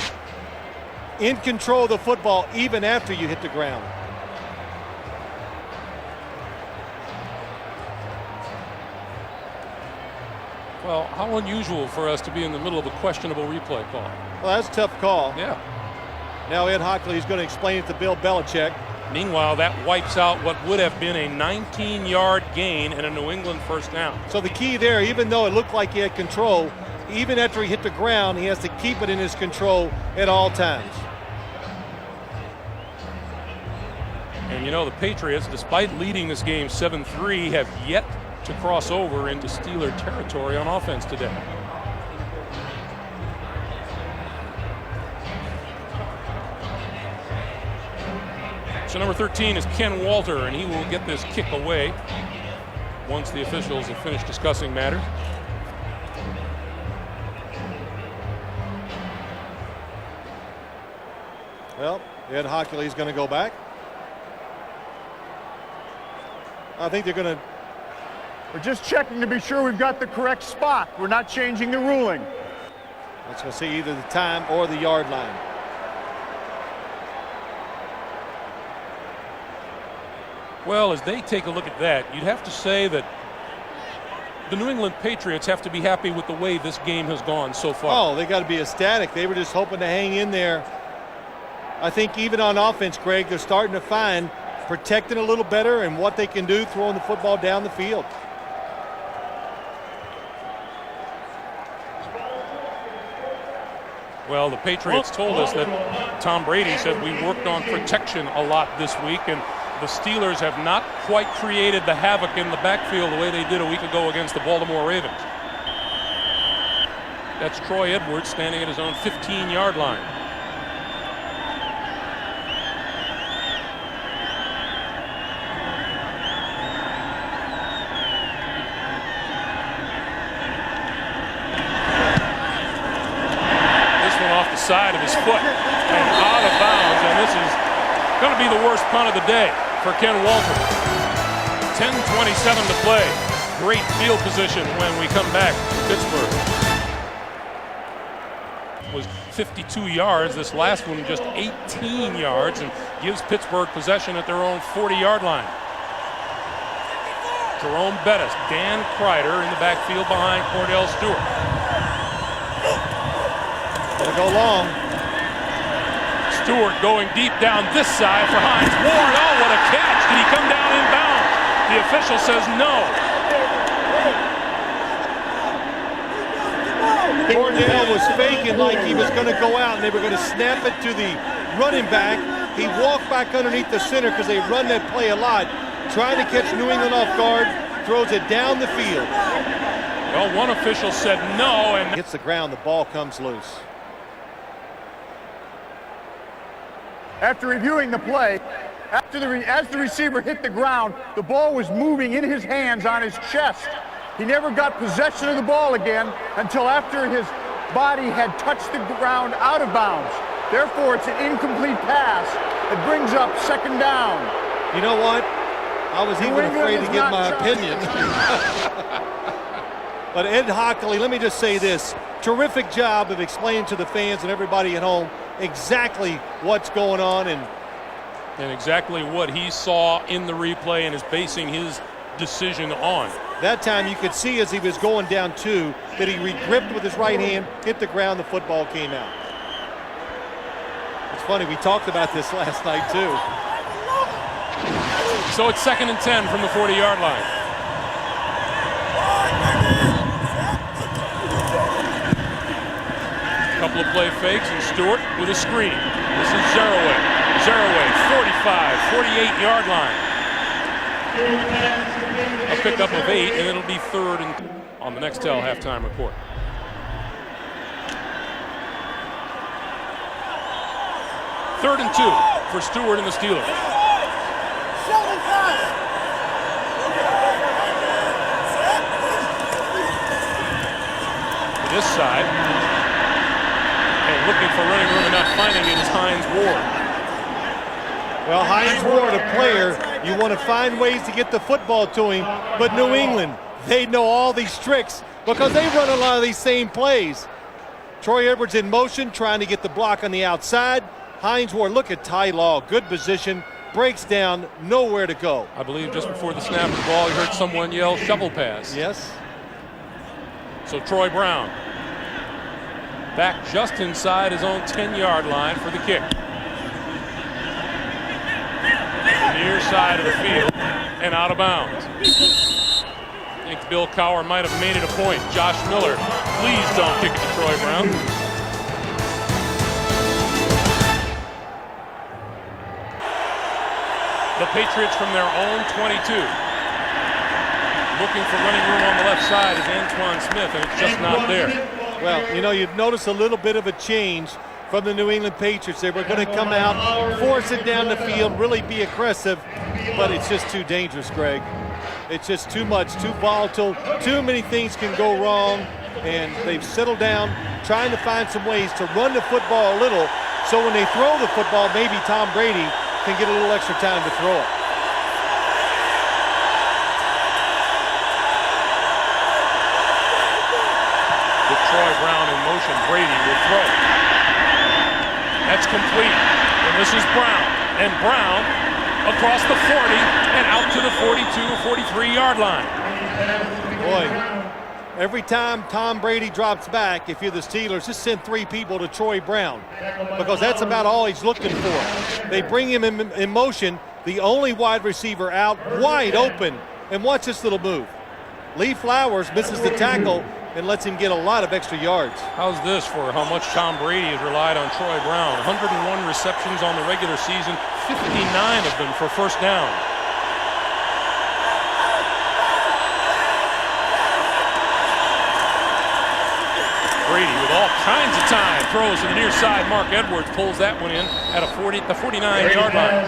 in control of the football even after you hit the ground. Well, how unusual for us to be in the middle of a questionable replay call. Well, that's a tough call. Yeah. Now Ed Hockley is going to explain it to Bill Belichick. Meanwhile, that wipes out what would have been a 19-yard gain and a New England first down. So the key there, even though it looked like he had control, even after he hit the ground, he has to keep it in his control at all times. And you know, the Patriots, despite leading this game 7-3, have yet to cross over into Steeler territory on offense today. So number 13 is Ken Walter, and he will get this kick away once the officials have finished discussing matters. Well, Ed Hockley is going to go back. I think they're going to. We're just checking to be sure we've got the correct spot. We're not changing the ruling. Let's go see either the time or the yard line. Well, as they take a look at that, you'd have to say that the New England Patriots have to be happy with the way this game has gone so far. Oh, they got to be ecstatic. They were just hoping to hang in there. I think even on offense, Greg, they're starting to find protecting a little better and what they can do throwing the football down the field. Well, the Patriots told us that Tom Brady said we worked on protection a lot this week, and the Steelers have not quite created the havoc in the backfield the way they did a week ago against the Baltimore Ravens. That's Troy Edwards standing at his own 15-yard line. Side of his foot and out of bounds, and this is going to be the worst punt of the day for Ken Walter. 10:27 to play. Great field position when we come back to Pittsburgh. It was 52 yards. This last one just 18 yards and gives Pittsburgh possession at their own 40-yard line. Jerome Bettis, Dan Kreider in the backfield behind Cordell Stewart. Gonna go long. Stewart going deep down this side for Hines Ward. Oh, what a catch. Did he come down inbounds? The official says no. Cordell was faking like he was going to go out and they were going to snap it to the running back. He walked back underneath the center because they run that play a lot. Trying to catch New England off guard, throws it down the field. Well, one official said no, and hits the ground, the ball comes loose. After reviewing the play, as the receiver hit the ground, the ball was moving in his hands on his chest. He never got possession of the ball again until after his body had touched the ground out of bounds. Therefore, it's an incomplete pass. It brings up second down. You know what? I was even afraid to give my opinion. But Ed Hockley, let me just say this. Terrific job of explaining to the fans and everybody at home exactly what's going on and exactly what he saw in the replay and is basing his decision on. That time you could see as he was going down two that he re-gripped with his right hand, hit the ground, the football came out. It's funny, we talked about this last night too. So it's 2nd and 10 from the 40-yard line. Couple of play fakes and Stewart with a screen. This is Zeraway. Zeraway, 45, 48-yard line. A pickup of 8, and it'll be 3rd and on the Nextel halftime report. Third and 2 for Stewart and the Steelers. This side, and looking for running room and not finding it is Hines Ward. Well, Hines Ward, a player, you want to find ways to get the football to him, but New England, they know all these tricks because they run a lot of these same plays. Troy Edwards in motion, trying to get the block on the outside. Hines Ward, look at Ty Law, good position, breaks down, nowhere to go. I believe just before the snap of the ball, you heard someone yell shovel pass. Yes. So Troy Brown back just inside his own 10-yard line for the kick. Near side of the field and out of bounds. I think Bill Cowher might have made it a point. Josh Miller, please don't kick it to Troy Brown. The Patriots from their own 22. Looking for running room on the left side is Antoine Smith, and it's just not there. Well, you know, you've noticed a little bit of a change from the New England Patriots. They were going to come out, force it down the field, really be aggressive, but it's just too dangerous, Greg. It's just too much, too volatile, too many things can go wrong, and they've settled down trying to find some ways to run the football a little so when they throw the football, maybe Tom Brady can get a little extra time to throw it. With Troy Brown in motion, Brady will throw. That's complete. And this is Brown. And Brown across the 40 and out to the 42 or 43-yard line. Boy, every time Tom Brady drops back, if you're the Steelers, just send 3 people to Troy Brown because that's about all he's looking for. They bring him in motion, the only wide receiver out, wide open. And watch this little move. Lee Flowers misses the tackle and lets him get a lot of extra yards. How's this for how much Tom Brady has relied on Troy Brown? 101 receptions on the regular season, 59 of them for first down. Brady with all kinds of time throws to the near side. Mark Edwards pulls that one in at the 49-yard line.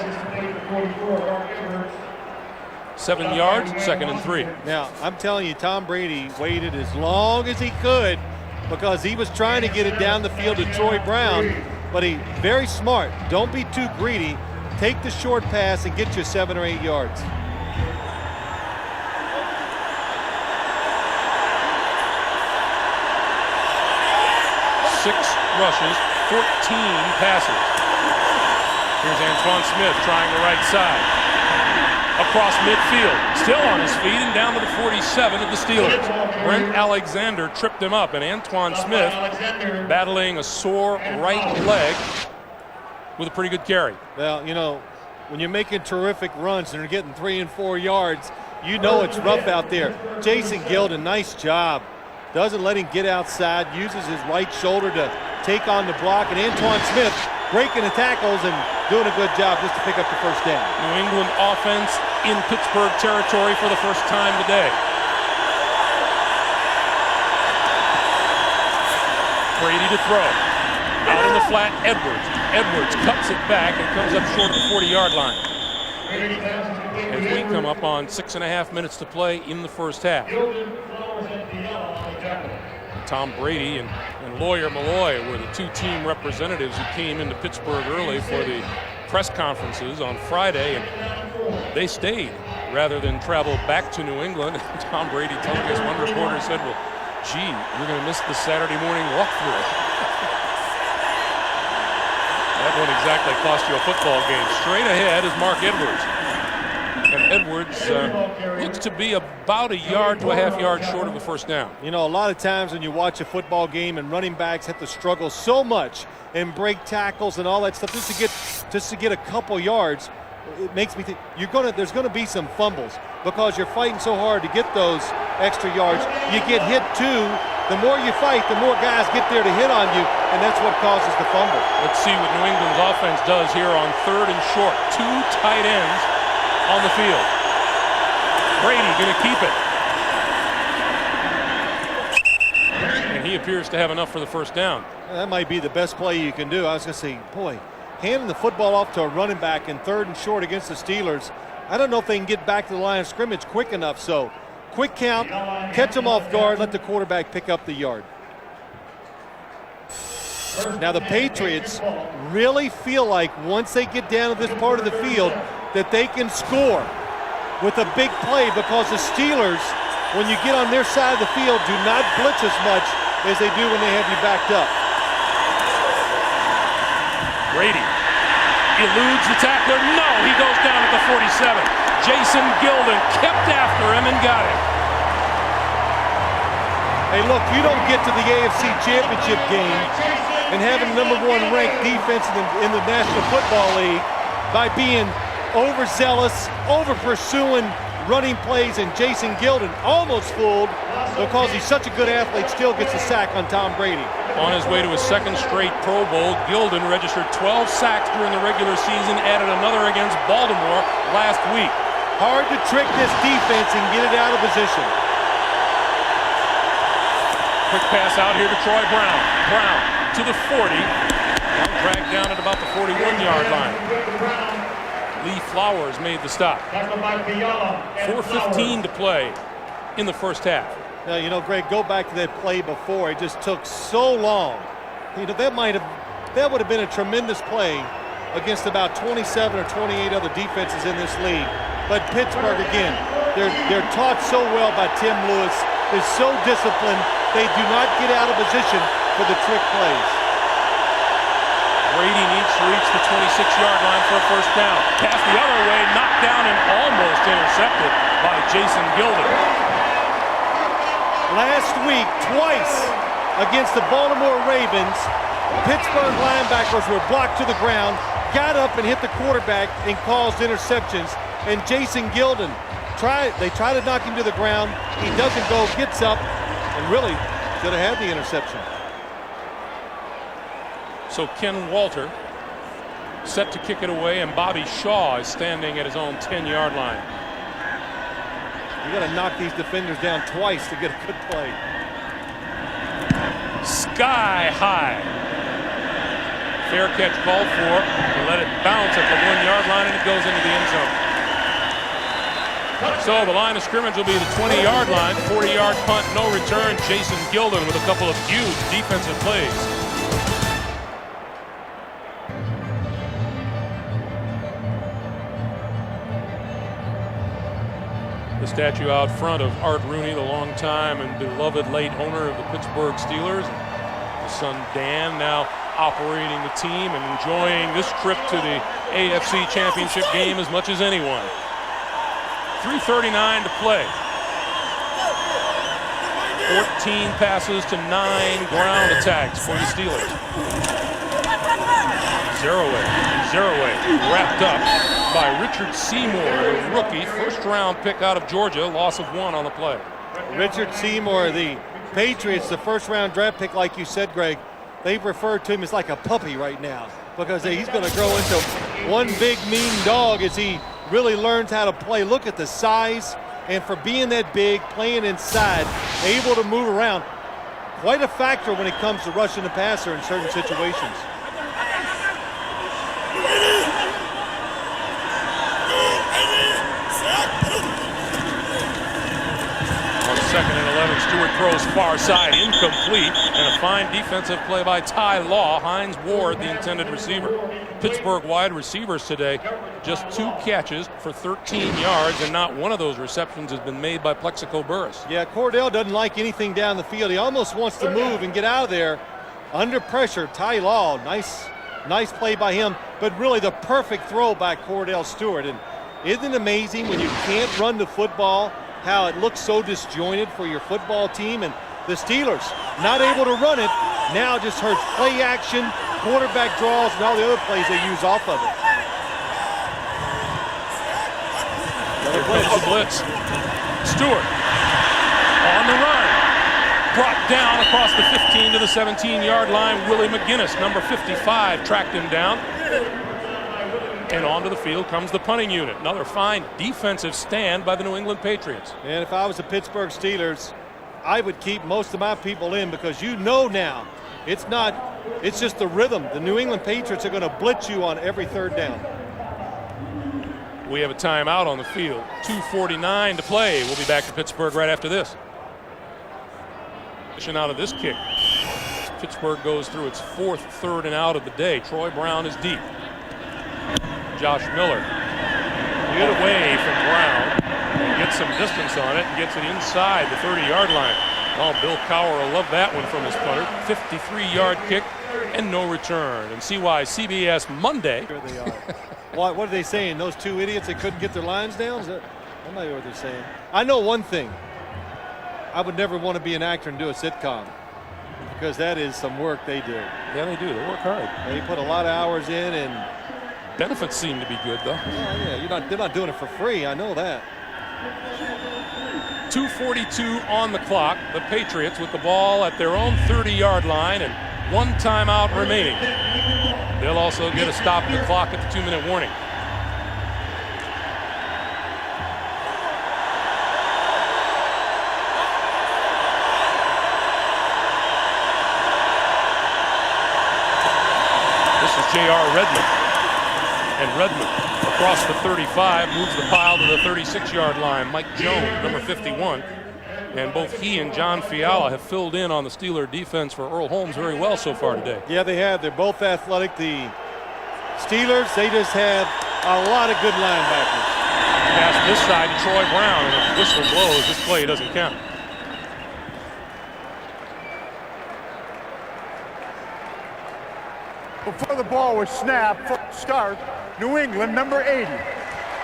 7 yards, 2nd and 3. Now, I'm telling you, Tom Brady waited as long as he could because he was trying to get it down the field to Troy Brown, but he very smart. Don't be too greedy. Take the short pass and get you 7 or 8 yards. Six rushes, 14 passes. Here's Antoine Smith trying the right side. Across midfield, still on his feet and down to the 47 of the Steelers. Brent Alexander tripped him up, and Antoine Smith battling a sore right leg with a pretty good carry. Well, you know, when you're making terrific runs and you're getting 3 and 4 yards, you know it's rough out there. Jason Gilden, nice job. Doesn't let him get outside, uses his right shoulder to take on the block, and Antoine Smith breaking the tackles and doing a good job just to pick up the first down. New England offense in Pittsburgh territory for the first time today. Brady to throw. Out in the flat, Edwards. Edwards cuts it back and comes up short of the 40-yard line. As we come up on 6.5 minutes to play in the first half. Tom Brady and Lawyer Malloy were the two team representatives who came into Pittsburgh early for the press conferences on Friday, and they stayed rather than travel back to New England. Tom Brady telling us, one reporter said, well, gee, you're going to miss the Saturday morning walkthrough. That won't exactly cost you a football game. Straight ahead is Mark Edwards. And Edwards looks to be about a yard to a half yard short of the first down. You know, a lot of times when you watch a football game and running backs have to struggle so much and break tackles and all that stuff just to get a couple yards, it makes me think there's gonna be some fumbles because you're fighting so hard to get those extra yards. You get hit too. The more you fight, the more guys get there to hit on you, and that's what causes the fumble. Let's see what New England's offense does here on 3rd and short. 2 tight ends on the field. Brady going to keep it. And he appears to have enough for the first down. That might be the best play you can do. I was going to say, boy, handing the football off to a running back in 3rd and short against the Steelers, I don't know if they can get back to the line of scrimmage quick enough. So quick count, catch them off guard, let the quarterback pick up the yard. Now the Patriots really feel like once they get down to this part of the field that they can score with a big play, because the Steelers, when you get on their side of the field, do not blitz as much as they do when they have you backed up. Brady eludes the tackler. No, he goes down at the 47. Jason Gilden kept after him and got him. Hey, look, you don't get to the AFC Championship game and having the #1 ranked defense in the National Football League by being overzealous, over-pursuing running plays, and Jason Gilden almost fooled because he's such a good athlete, still gets a sack on Tom Brady. On his way to his 2nd straight Pro Bowl, Gilden registered 12 sacks during the regular season, added another against Baltimore last week. Hard to trick this defense and get it out of position. Quick pass out here to Troy Brown. Brown to the 40. Dragged down at about the 41-yard line. Lee Flowers made the stop. 4:15 to play in the first half. Now, you know, Greg, go back to that play before. It just took so long. You know, that would have been a tremendous play against about 27 or 28 other defenses in this league. But Pittsburgh, again, they're taught so well by Tim Lewis. They're so disciplined. They do not get out of position for the trick plays. Brady needs to reach the 26-yard line for a first down. Pass the other way, knocked down and almost intercepted by Jason Gilden. Last week, twice against the Baltimore Ravens, Pittsburgh linebackers were blocked to the ground, got up and hit the quarterback and caused interceptions. And Jason Gilden, they try to knock him to the ground. He doesn't go, gets up, and really should have had the interception. So Ken Walter set to kick it away, and Bobby Shaw is standing at his own 10-yard line. You got to knock these defenders down twice to get a good play. Sky high. Fair catch called for. They let it bounce at the 1-yard line, and it goes into the end zone. So the line of scrimmage will be the 20-yard line. 40-yard punt, no return. Jason Gilden with a couple of huge defensive plays. The statue out front of Art Rooney, the longtime and beloved late owner of the Pittsburgh Steelers. His son Dan now operating the team and enjoying this trip to the AFC Championship game as much as anyone. 3:39 to play. 14 passes to 9 ground attacks for the Steelers. Zeraway wrapped up by Richard Seymour, the rookie, first-round pick out of Georgia, loss of 1 on the play. Richard Seymour, the Patriots, the first-round draft pick, like you said, Greg, they've referred to him as like a puppy right now because he's going to grow into one big mean dog as he really learns how to play. Look at the size, and for being that big, playing inside, able to move around, quite a factor when it comes to rushing the passer in certain situations. On 2nd and 11, Stewart throws far side, incomplete, and a fine defensive play by Ty Law. Hines Ward, the intended receiver. Pittsburgh wide receivers today, just 2 catches for 13 yards, and not one of those receptions has been made by Plexico Burress. Yeah, Cordell doesn't like anything down the field. He almost wants to move and get out of there under pressure. Ty Law, nice play by him, but really the perfect throw by Cordell Stewart. And isn't it amazing when you can't run the football, how it looks so disjointed for your football team? And the Steelers not able to run it now just hurts play action, quarterback draws, and all the other plays they use off of it. Here comes the blitz. Stewart on the run. Brought down across the 15 to the 17-yard line. Willie McGinnis, number 55, tracked him down. And onto the field comes the punting unit. Another fine defensive stand by the New England Patriots. And if I was the Pittsburgh Steelers, I would keep most of my people in because you know now it's just the rhythm. The New England Patriots are going to blitz you on every 3rd down. We have a timeout on the field. 2:49 to play. We'll be back to Pittsburgh right after this. Out of this kick. Pittsburgh goes through its 4th 3rd and out of the day. Troy Brown is deep. Josh Miller get away from Brown and gets some distance on it and gets it inside the 30-yard line. Oh, Bill Cowher will love that one from his punter. 53-yard kick and no return. And see why CBS Monday. Sure they are. What are they saying? Those 2 idiots that couldn't get their lines down? That might be what they're saying. I know one thing. I would never want to be an actor and do a sitcom because that is some work they do. Yeah, they do. They work hard. They put a lot of hours in, and benefits seem to be good, though. Oh, yeah, they're not doing it for free. I know that. 2:42 on the clock. The Patriots with the ball at their own 30-yard line and 1 timeout remaining. They'll also get a stop at the clock at the 2-minute warning. J.R. Redmond. And Redmond across the 35 moves the pile to the 36-yard line. Mike Jones, number 51. And both he and John Fiala have filled in on the Steeler defense for Earl Holmes very well so far today. Yeah, they have. They're both athletic. The Steelers, they just have a lot of good linebackers. Pass this side to Troy Brown, and if the whistle blows, this play doesn't count. Before the ball was snapped, start, New England, number 80.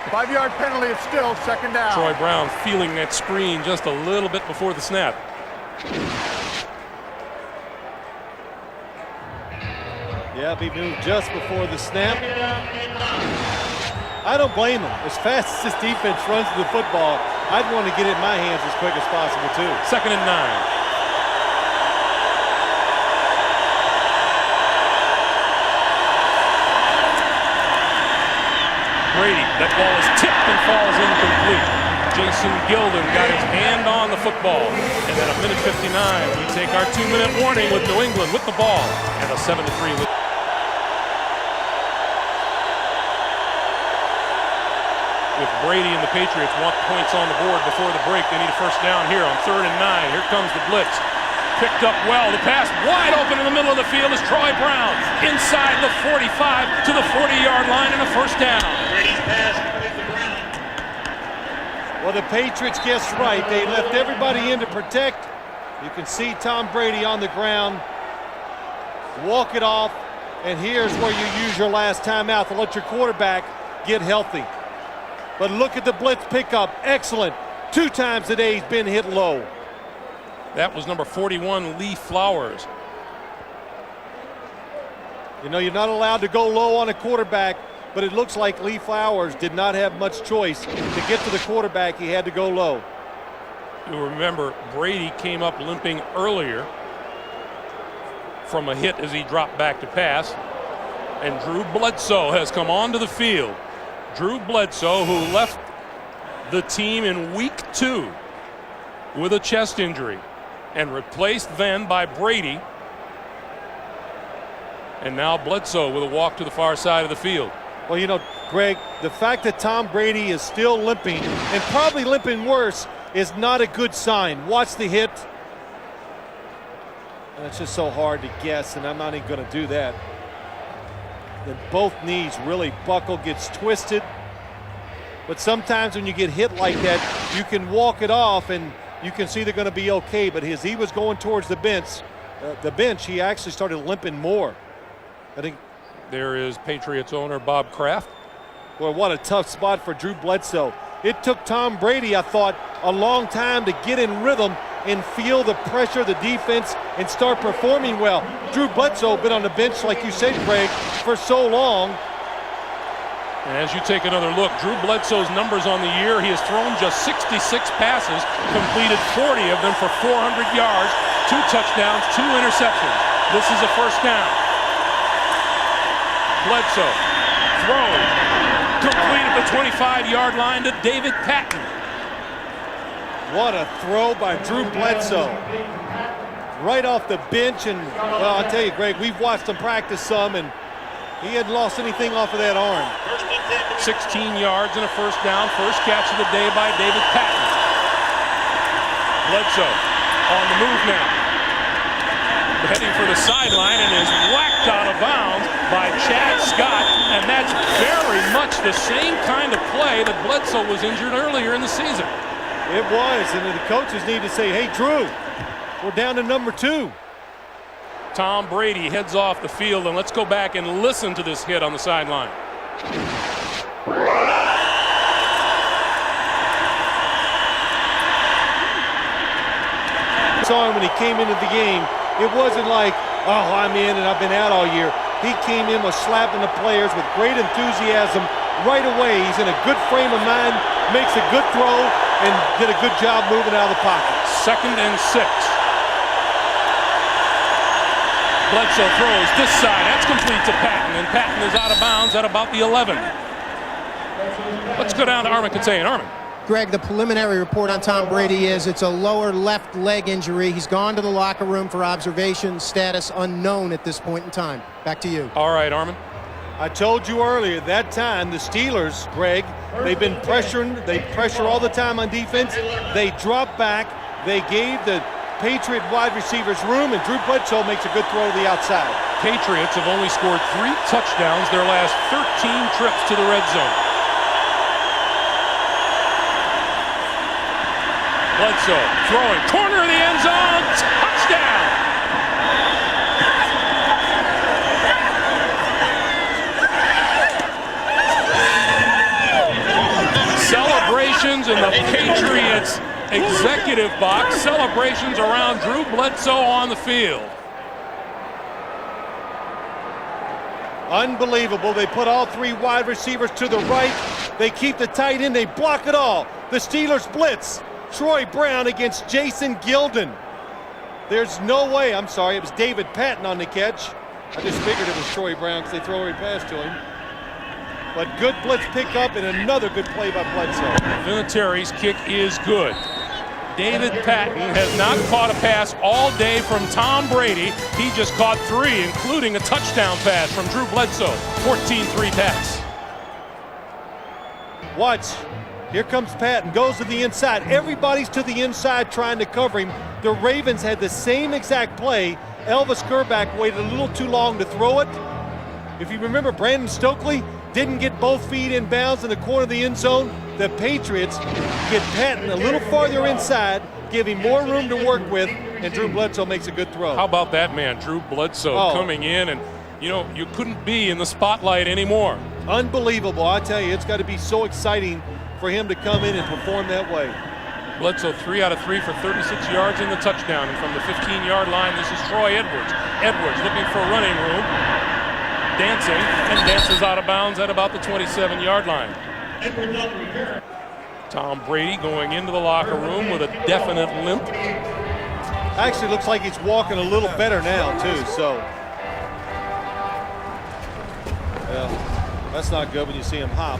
5-yard penalty is still 2nd down. Troy Brown feeling that screen just a little bit before the snap. Yeah, he moved just before the snap. I don't blame him. As fast as this defense runs to the football, I'd want to get it in my hands as quick as possible, too. 2nd and 9. Brady, that ball is tipped and falls incomplete. Jason Gilden got his hand on the football. And at 1:59, we take our 2-minute warning with New England with the ball. And a 7-3 lead. If Brady and the Patriots want points on the board before the break, they need a 1st down here on 3rd and 9. Here comes the blitz. Picked up well. The pass wide open in the middle of the field is Troy Brown. Inside the 45 to the 40-yard line and a 1st down. Well, the Patriots guessed right. They left everybody in to protect. You can see Tom Brady on the ground. Walk it off. And here's where you use your last timeout to let your quarterback get healthy. But look at the blitz pickup. Excellent. 2 times today he's been hit low. That was number 41, Lee Flowers. You know, you're not allowed to go low on a quarterback, but it looks like Lee Flowers did not have much choice. To get to the quarterback, he had to go low. You'll remember Brady came up limping earlier from a hit as he dropped back to pass. And Drew Bledsoe has come onto the field. Drew Bledsoe, who left the team in week 2 with a chest injury and replaced then by Brady. And now Bledsoe with a walk to the far side of the field. Well, you know, Greg, the fact that Tom Brady is still limping, and probably limping worse, is not a good sign. Watch the hit. And it's just so hard to guess, and I'm not even going to do that. Then both knees really buckle, gets twisted. But sometimes when you get hit like that, you can walk it off, and you can see they're going to be okay. But as he was going towards the bench, he actually started limping more. I think there is Patriots owner Bob Kraft. Boy, what a tough spot for Drew Bledsoe. It took Tom Brady, I thought, a long time to get in rhythm and feel the pressure of the defense and start performing well. Drew Bledsoe been on the bench, like you said, Greg, for so long. And as you take another look, Drew Bledsoe's numbers on the year, he has thrown just 66 passes, completed 40 of them for 400 yards, 2 touchdowns, 2 interceptions. This is a first down. Bledsoe throws, complete at the 25-yard line to David Patton. What a throw by Drew Bledsoe. Right off the bench, and well, I'll tell you, Greg, we've watched him practice some, and he hadn't lost anything off of that arm. 16 yards and a first down, first catch of the day by David Patton. Bledsoe on the move now. Heading for the sideline and is whacked out of bounds by Chad Scott, and that's very much the same kind of play that Bledsoe was injured earlier in the season. It was, and the coaches need to say, hey, Drew, we're down to number 2. Tom Brady heads off the field, and let's go back and listen to this hit on the sideline. Saw him when he came into the game. It wasn't like, oh, I'm in and I've been out all year. He came in, was slapping the players with great enthusiasm right away. He's in a good frame of mind, makes a good throw, and did a good job moving out of the pocket. 2nd and 6. Bledsoe throws this side. That's complete to Patton, and Patton is out of bounds at about the 11. Let's go down to Armin Katayan. Armin. Greg, the preliminary report on Tom Brady is it's a lower left leg injury. He's gone to the locker room for observation, status unknown at this point in time. Back to you. All right, Armin. I told you earlier, that time the Steelers, Greg, they've been pressuring. They pressure all the time on defense. They drop back. They gave the Patriot wide receivers room, and Drew Bledsoe makes a good throw to the outside. Patriots have only scored 3 touchdowns their last 13 trips to the red zone. Bledsoe throwing, corner of the end zone, touchdown! Celebrations in the Patriots executive box, celebrations around Drew Bledsoe on the field. Unbelievable. They put all 3 wide receivers to the right. They keep the tight end. They block it all. The Steelers blitz. Troy Brown against Jason Gilden. There's no way. I'm sorry, it was David Patton on the catch. I just figured it was Troy Brown because they throw right past to him. But good blitz pickup and another good play by Bledsoe. Vinatieri's kick is good. David Patton has not caught a pass all day from Tom Brady. He just caught 3, including a touchdown pass from Drew Bledsoe. 14-3 pass. Watch. Here comes Patton, goes to the inside. Everybody's to the inside trying to cover him. The Ravens had the same exact play. Elvis Gerback waited a little too long to throw it. If you remember, Brandon Stokely didn't get both feet in bounds in the corner of the end zone. The Patriots get Patton a little farther inside, give him more room to work with, and Drew Bledsoe makes a good throw. How about that man, Drew Bledsoe, coming in, and you know, you couldn't be in the spotlight anymore. Unbelievable. I tell you, it's got to be so exciting for him to come in and perform that way. Bledsoe 3 out of 3 for 36 yards in the touchdown. And from the 15-yard line, this is Troy Edwards. Edwards looking for running room. dancing and dances out of bounds at about the 27-yard line. Tom Brady going into the locker room with a definite limp. Actually looks like he's walking a little better now too, so. Yeah, that's not good when you see him hop.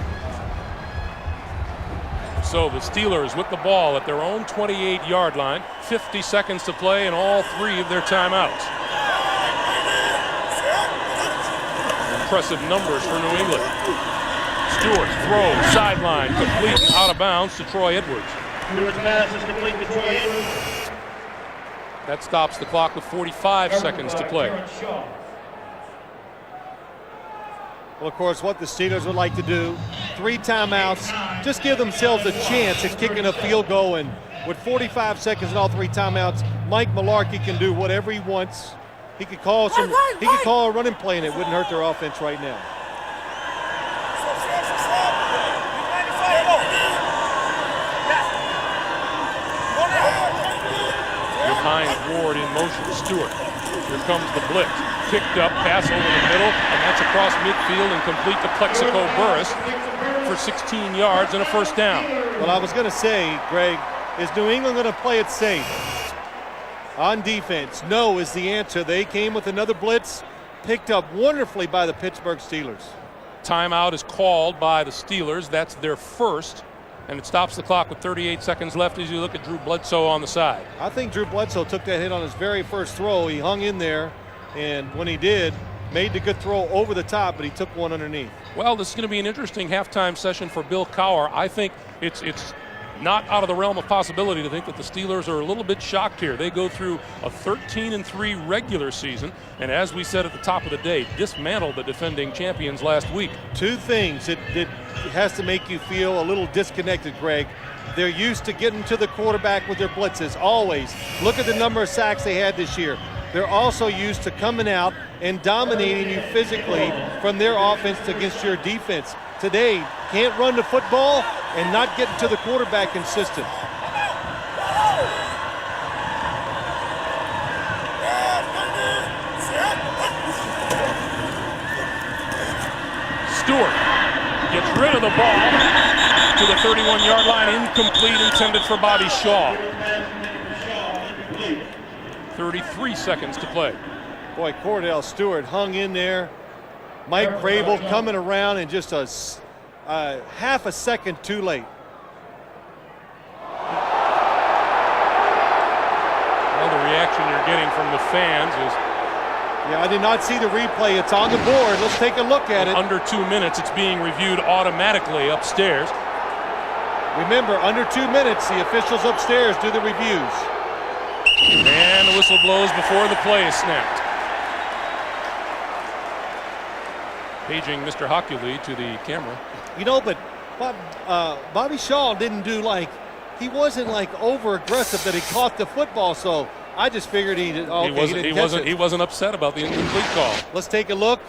So the Steelers with the ball at their own 28-yard line, 50 seconds to play and all 3 of their timeouts. Impressive numbers for New England. Stewart throws, sideline, complete and out of bounds to Troy Edwards. Stewart's pass is complete to Troy Edwards. That stops the clock with 45 seconds to play. Well, of course, what the Steelers would like to do, 3 timeouts, just give themselves a chance at kicking a field goal. And with 45 seconds and all 3 timeouts, Mike Mularkey can do whatever he wants. He could call a running play, and it wouldn't hurt their offense right now. Behind Ward in motion, Stewart. Here comes the blitz. Picked up, pass over the middle, and that's across midfield and complete to Plexico Burris for 16 yards and a first down. Well, I was going to say, Greg, is New England going to play it safe? On defense, no is the answer. They came with another blitz, picked up wonderfully by the Pittsburgh Steelers. Timeout is called by the Steelers. That's their first, and it stops the clock with 38 seconds left as you look at Drew Bledsoe on the side. I think Drew Bledsoe took that hit on his very first throw. He hung in there, and when he did, made the good throw over the top, but he took one underneath. Well, this is going to be an interesting halftime session for Bill Cowher. I think it's not out of the realm of possibility to think that the Steelers are a little bit shocked here. They go through a 13-3 regular season, and as we said at the top of the day, dismantled the defending champions last week. 2 things it has to make you feel a little disconnected, Greg. They're used to getting to the quarterback with their blitzes, always. Look at the number of sacks they had this year. They're also used to coming out and dominating you physically from their offense against your defense. Today, can't run the football and not getting to the quarterback consistent. Stewart gets rid of the ball to the 31-yard line, incomplete, intended for Bobby Shaw. 33 seconds to play. Boy, Cordell Stewart hung in there. Mike Vrabel coming around and just a half a second too late. Well, the reaction you're getting from the fans is... Yeah, I did not see the replay. It's on the board. Let's take a look at it. Under 2 minutes, it's being reviewed automatically upstairs. Remember, under 2 minutes, the officials upstairs do the reviews. And the whistle blows before the play is snapped. Paging Mr. Hockley to the camera. You know, but Bobby Shaw didn't do he wasn't over aggressive that he caught the football, so I just figured he wasn't upset about the incomplete call. Let's take a look.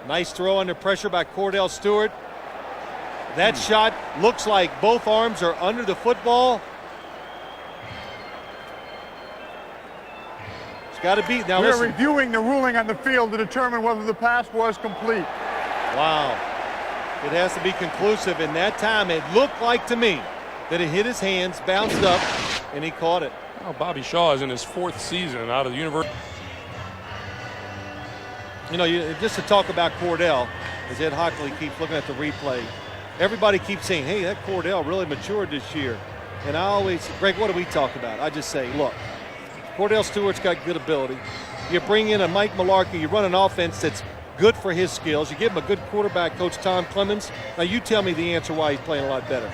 Nice throw under pressure by Cordell Stewart. That shot looks like both arms are under the football. It's got to be. Now we're reviewing the ruling on the field to determine whether the pass was complete. Wow. It has to be conclusive. In that time, it looked like to me that it hit his hands, bounced up, and he caught it. Well, Bobby Shaw is in his 4th season out of the university. You know, just to talk about Cordell, as Ed Hockley keeps looking at the replay, everybody keeps saying, hey, that Cordell really matured this year. And I always, Greg, what do we talk about? I just say, look, Cordell Stewart's got good ability. You bring in a Mike Mularkey, you run an offense that's good for his skills. You give him a good quarterback coach, Tom Clemens. Now you tell me the answer why he's playing a lot better.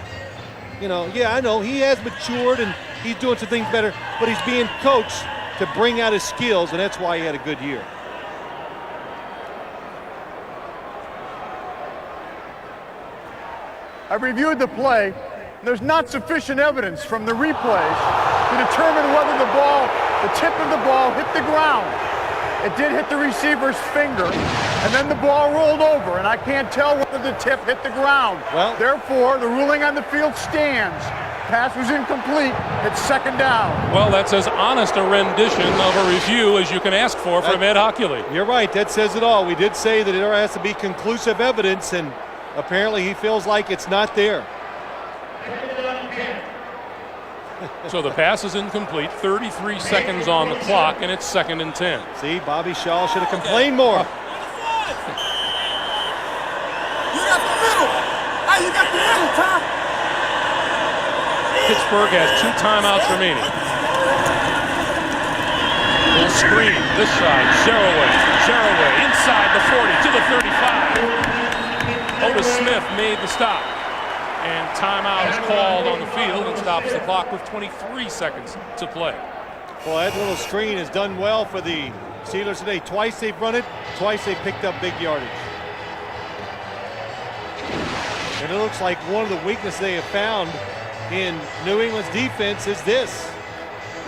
You know, yeah, I know he has matured and he's doing some things better, but he's being coached to bring out his skills, and that's why he had a good year. I've reviewed the play. There's not sufficient evidence from the replays to determine whether the tip of the ball hit the ground. It did hit the receiver's finger, and then the ball rolled over, and I can't tell whether the tip hit the ground. Well, therefore, the ruling on the field stands. pass was incomplete. It's second down. Well, that's as honest a rendition of a review as you can ask for from Ed Hockley. You're right. That says it all. We did say that there has to be conclusive evidence, and apparently he feels like it's not there. So the pass is incomplete, 33 seconds on the clock, and it's 2nd and 10. See, Bobby Shaw should have complained more. You got the middle. Hey, you got the middle, Tom. Pittsburgh has 2 timeouts remaining. Little screen this side, Zeraway inside the 40 to the 35. Otis Smith made the stop. And timeout is called on the field and stops the clock with 23 seconds to play. Well, that little screen has done well for the Steelers today. Twice they've run it, twice they've picked up big yardage. And it looks like one of the weaknesses they have found in New England's defense is this.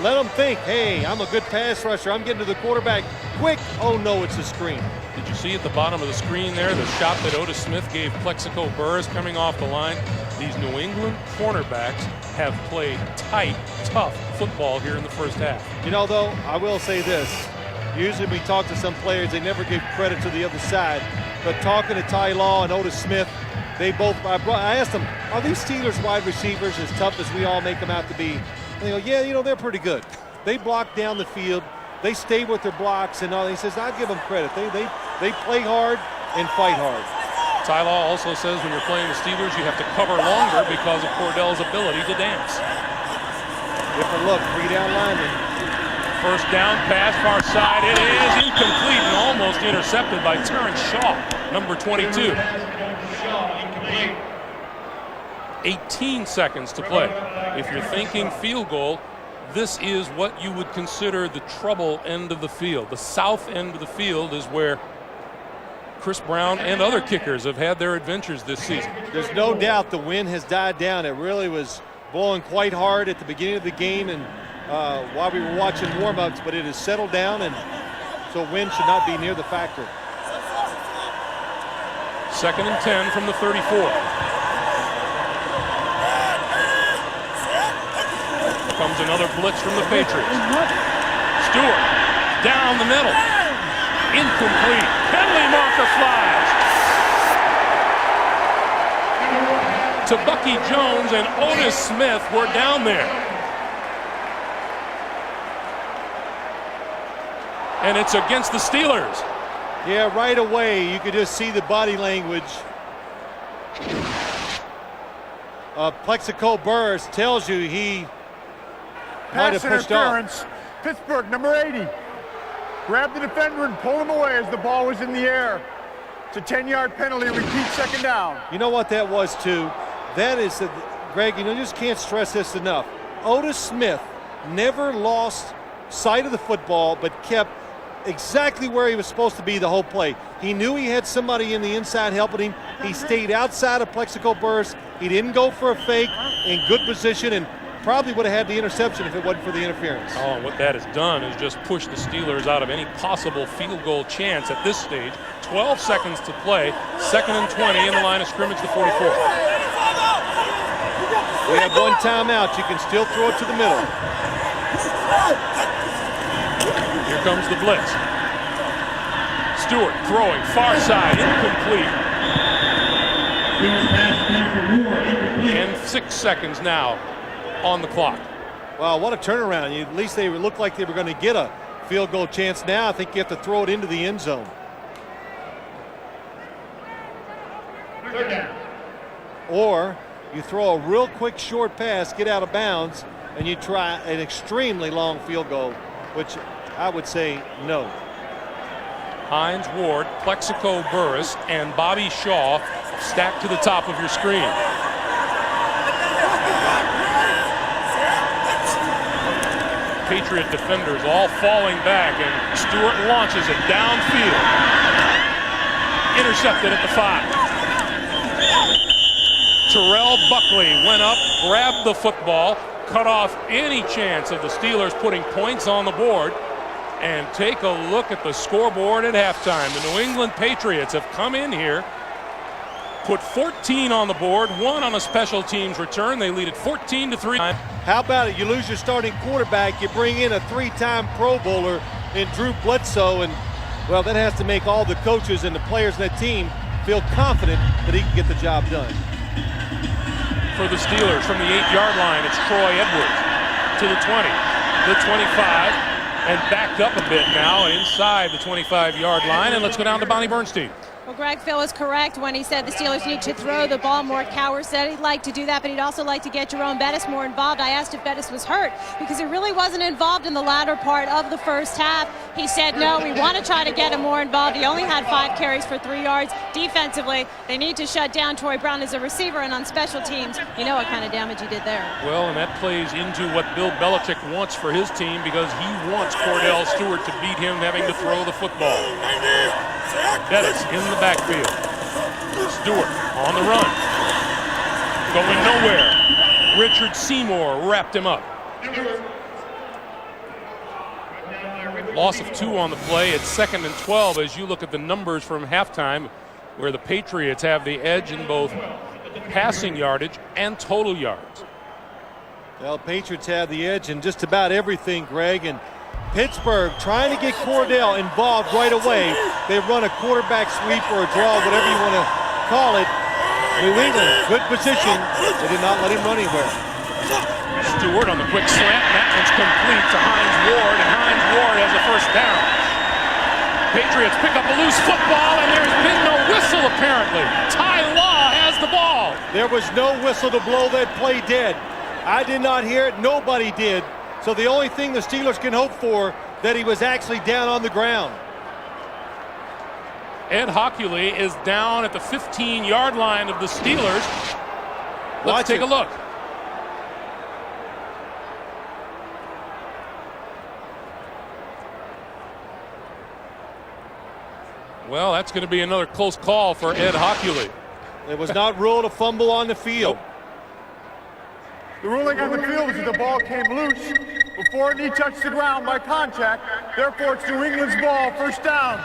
Let them think, hey, I'm a good pass rusher. I'm getting to the quarterback quick. Oh, no, it's a screen. Did you see at the bottom of the screen there the shot that Otis Smith gave Plexico Burress coming off the line? These New England cornerbacks have played tight, tough football here in the first half. You know, though, I will say this. Usually we talk to some players, they never give credit to the other side. But talking to Ty Law and Otis Smith, they both, I asked them, are these Steelers wide receivers as tough as we all make them out to be? And they go, yeah, you know, they're pretty good. They block down the field. They stay with their blocks and all. He says, I give them credit. They play hard and fight hard. Ty Law also says when you're playing the Steelers, you have to cover longer because of Cordell's ability to dance. Different look, 3 down linemen. First down pass, far side. It is incomplete and almost intercepted by Terrence Shaw, number 22. 18 seconds to play. If you're thinking field goal, this is what you would consider the trouble end of the field. The south end of the field is where Chris Brown and other kickers have had their adventures this season. There's no doubt the wind has died down. It really was blowing quite hard at the beginning of the game and while we were watching warm-ups, but it has settled down, and so wind should not be near the factor. 2nd and 10 from the 34. Comes another blitz from the Patriots. Stewart down the middle. Incomplete. Penalty marker flies to Bucky Jones, and Otis Smith were down there. And it's against the Steelers. Yeah, right away you could just see the body language. Plexico Burress tells you he might have pushed off. Pittsburgh, number 80. Grabbed the defender and pulled him away as the ball was in the air. It's a 10-yard penalty. Repeat, second down. You know what that was, too? That is, Greg, you just can't stress this enough. Otis Smith never lost sight of the football, but kept exactly where he was supposed to be the whole play. He knew he had somebody in the inside helping him. He stayed outside of Plexico Burress. He didn't go for a fake, in good position, and probably would have had the interception if it wasn't for the interference. Oh, and what that has done is just push the Steelers out of any possible field goal chance at this stage. 12 seconds to play, 2nd and 20 in the line of scrimmage, the 44. We have one timeout. You can still throw it to the middle. Here comes the blitz. Stewart throwing, far side, incomplete. And 6 seconds now on the clock. Wow, what a turnaround. At least they looked like they were going to get a field goal chance. Now I think you have to throw it into the end zone. Or you throw a real quick short pass, get out of bounds, and you try an extremely long field goal, which I would say no. Hines Ward, Plexico Burress, and Bobby Shaw stacked to the top of your screen. Patriot defenders all falling back, and Stewart launches it downfield. Intercepted at the 5. Terrell Buckley went up, grabbed the football, cut off any chance of the Steelers putting points on the board. And take a look at the scoreboard at halftime. The New England Patriots have come in here put 14 on the board, 1 on a special teams return. They lead it 14-3. How about it? You lose your starting quarterback, you bring in a 3-time Pro Bowler in Drew Bledsoe, and, well, that has to make all the coaches and the players in that team feel confident that he can get the job done. For the Steelers, from the 8-yard line, it's Troy Edwards to the 20, the 25, and backed up a bit now inside the 25-yard line. And let's go down to Bonnie Bernstein. Well, Greg Phil was correct when he said the Steelers need to throw the ball more. Cowher said he'd like to do that, but he'd also like to get Jerome Bettis more involved. I asked if Bettis was hurt because he really wasn't involved in the latter part of the first half. He said, no, we want to try to get him more involved. He only had 5 carries for 3 yards. Defensively, they need to shut down Troy Brown as a receiver, and on special teams, you know what kind of damage he did there. Well, and that plays into what Bill Belichick wants for his team, because he wants Cordell Stewart to beat him having to throw the football. Bettis in the backfield. Stewart on the run. Going nowhere. Richard Seymour wrapped him up. Loss of 2 on the play. It's 2nd and 12 as you look at the numbers from halftime, where the Patriots have the edge in both passing yardage and total yards. Well, Patriots have the edge in just about everything, Greg, and Pittsburgh trying to get Cordell involved right away. They run a quarterback sweep or a draw, whatever you want to call it. New England, good position. They did not let him run anywhere. Stewart on the quick slant. That one's complete to Hines Ward, and Hines Ward has a first down. Patriots pick up a loose football, and there's been no whistle apparently. Ty Law has the ball. There was no whistle to blow that play dead. I did not hear it. Nobody did. So the only thing the Steelers can hope for, that he was actually down on the ground. Ed Hockley is down at the 15-yard line of the Steelers. Let's take a look. Well, that's going to be another close call for Ed Hockley. It was not ruled a fumble on the field. Nope. The ruling on the field is that the ball came loose before a knee touched the ground by contact. Therefore, it's New England's ball, first down.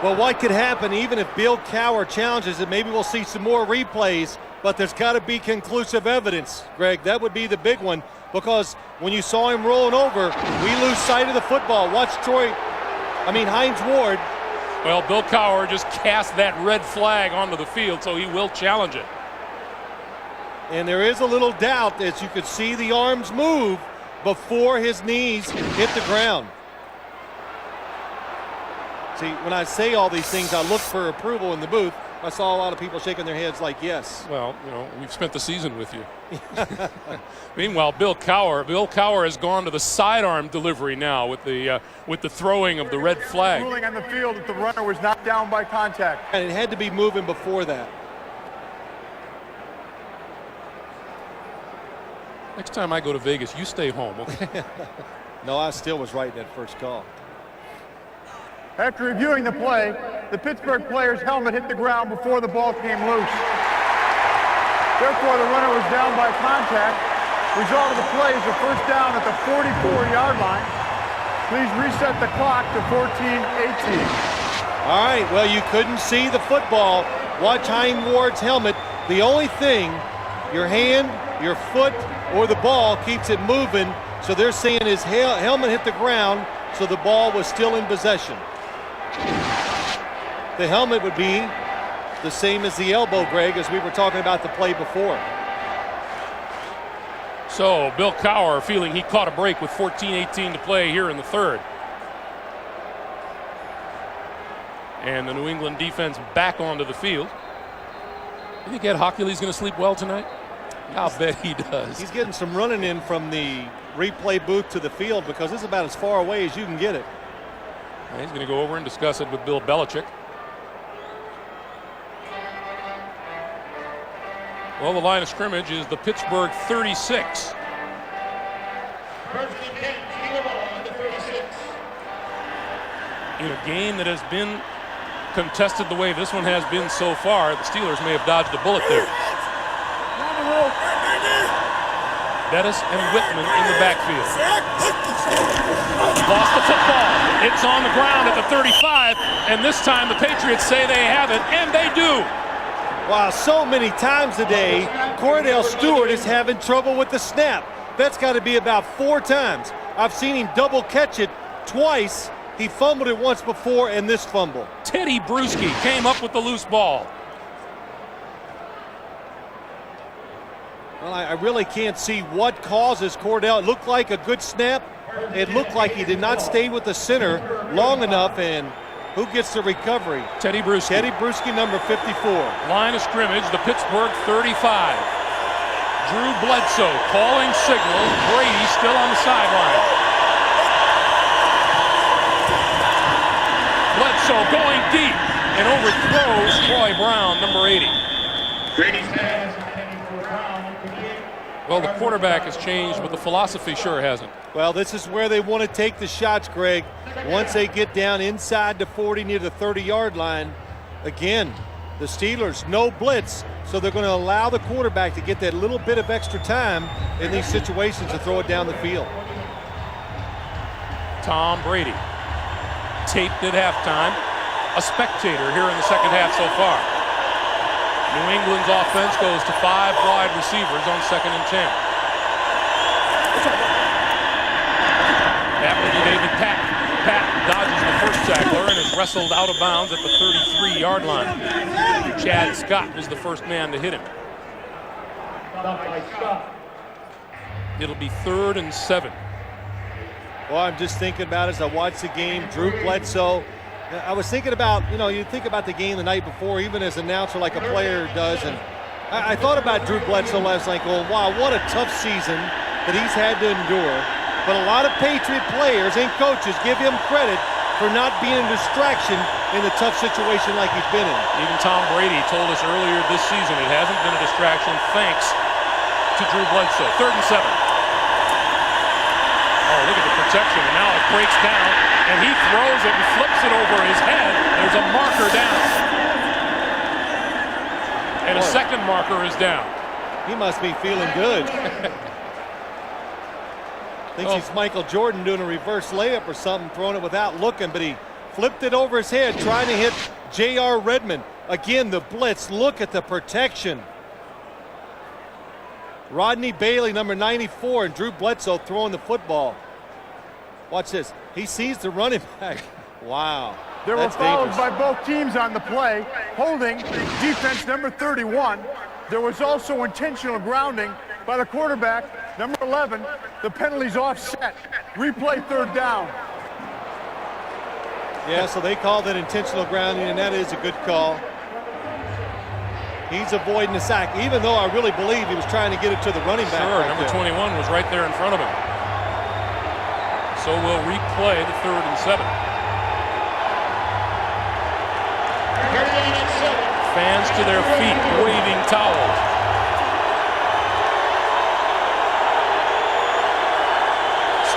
Well, what could happen, even if Bill Cowher challenges it, maybe we'll see some more replays, but there's got to be conclusive evidence, Greg. That would be the big one, because when you saw him rolling over, we lose sight of the football. Watch Hines Ward. Well, Bill Cowher just cast that red flag onto the field, so he will challenge it. And there is a little doubt as you could see the arms move before his knees hit the ground. See, when I say all these things, I look for approval in the booth. I saw a lot of people shaking their heads like, yes. Well, we've spent the season with you. Meanwhile, Bill Cowher has gone to the sidearm delivery now with the throwing of the red flag. Ruling on the field that the runner was not down by contact. And it had to be moving before that. Next time I go to Vegas, you stay home, okay? No, I still was right in that first call. After reviewing the play, the Pittsburgh player's helmet hit the ground before the ball came loose. Therefore, the runner was down by contact. Result of the play is a first down at the 44-yard line. Please reset the clock to 14:18. All right, well, you couldn't see the football. Watch Hines Ward's helmet. The only thing, your hand, your foot, or the ball keeps it moving. So they're saying his helmet hit the ground, so the ball was still in possession. The helmet would be the same as the elbow, Greg, as we were talking about the play before. So Bill Cowher feeling he caught a break with 14:18 to play here in the third. And the New England defense back onto the field. You think Ed Hockley's going to sleep well tonight? I'll bet he does. He's getting some running in from the replay booth to the field, because it's about as far away as you can get it. And he's going to go over and discuss it with Bill Belichick. Well, the line of scrimmage is the Pittsburgh 36. In a game that has been contested the way this one has been so far, the Steelers may have dodged a bullet there. Bettis and Whitman in the backfield. Lost the football. It's on the ground at the 35, and this time the Patriots say they have it, and they do. Wow, so many times today, Cordell Stewart is having trouble with the snap. That's got to be about 4 times. I've seen him double catch it twice. He fumbled it once before, and this fumble. Teddy Bruschi came up with the loose ball. Well, I really can't see what causes Cordell. It looked like a good snap. It looked like he did not stay with the center long enough, and who gets the recovery? Teddy Bruschi. Teddy Bruschi, number 54. Line of scrimmage, the Pittsburgh 35. Drew Bledsoe calling signals. Brady still on the sideline. Bledsoe going deep and overthrows Troy Brown, number 80. Brady's pass intended for Brown, 58. Well, the quarterback has changed, but the philosophy sure hasn't. Well, this is where they want to take the shots, Greg. Once they get down inside the 40 near the 30-yard line, again, the Steelers, no blitz, so they're going to allow the quarterback to get that little bit of extra time in these situations to throw it down the field. Tom Brady, taped at halftime, a spectator here in the second half so far. New England's offense goes to 5 wide receivers on 2nd and 10. That will be David Pack. Pack dodges the first tackler and is wrestled out of bounds at the 33-yard line. Chad Scott was the first man to hit him. It'll be 3rd and 7. Well, I'm just thinking about as I watch the game, Drew Bledsoe. I was thinking about, you think about the game the night before, even as an announcer like a player does, and I thought about Drew Bledsoe last night going, wow, what a tough season that he's had to endure. But a lot of Patriot players and coaches give him credit for not being a distraction in the tough situation like he's been in. Even Tom Brady told us earlier this season it hasn't been a distraction thanks to Drew Bledsoe. 3rd and 7. Oh, look at the protection, and now it breaks down, and he throws it and flips it over his head. There's a marker down. And a second marker is down. He must be feeling good. Thinks he's Michael Jordan doing a reverse layup or something, throwing it without looking, but he flipped it over his head, trying to hit J.R. Redmond. Again, the blitz. Look at the protection. Rodney Bailey, number 94, and Drew Bledsoe throwing the football. Watch this. He sees the running back. Wow. There were fouls by both teams on the play, holding defense number 31. There was also intentional grounding by the quarterback, number 11. The penalty's offset. Replay 3rd down. Yeah, so they called it intentional grounding, and that is a good call. He's avoiding the sack, even though I really believe he was trying to get it to the running back. Sure, right number there. 21 was right there in front of him. So we'll replay the 3rd and 7. Fans to their feet, waving towels.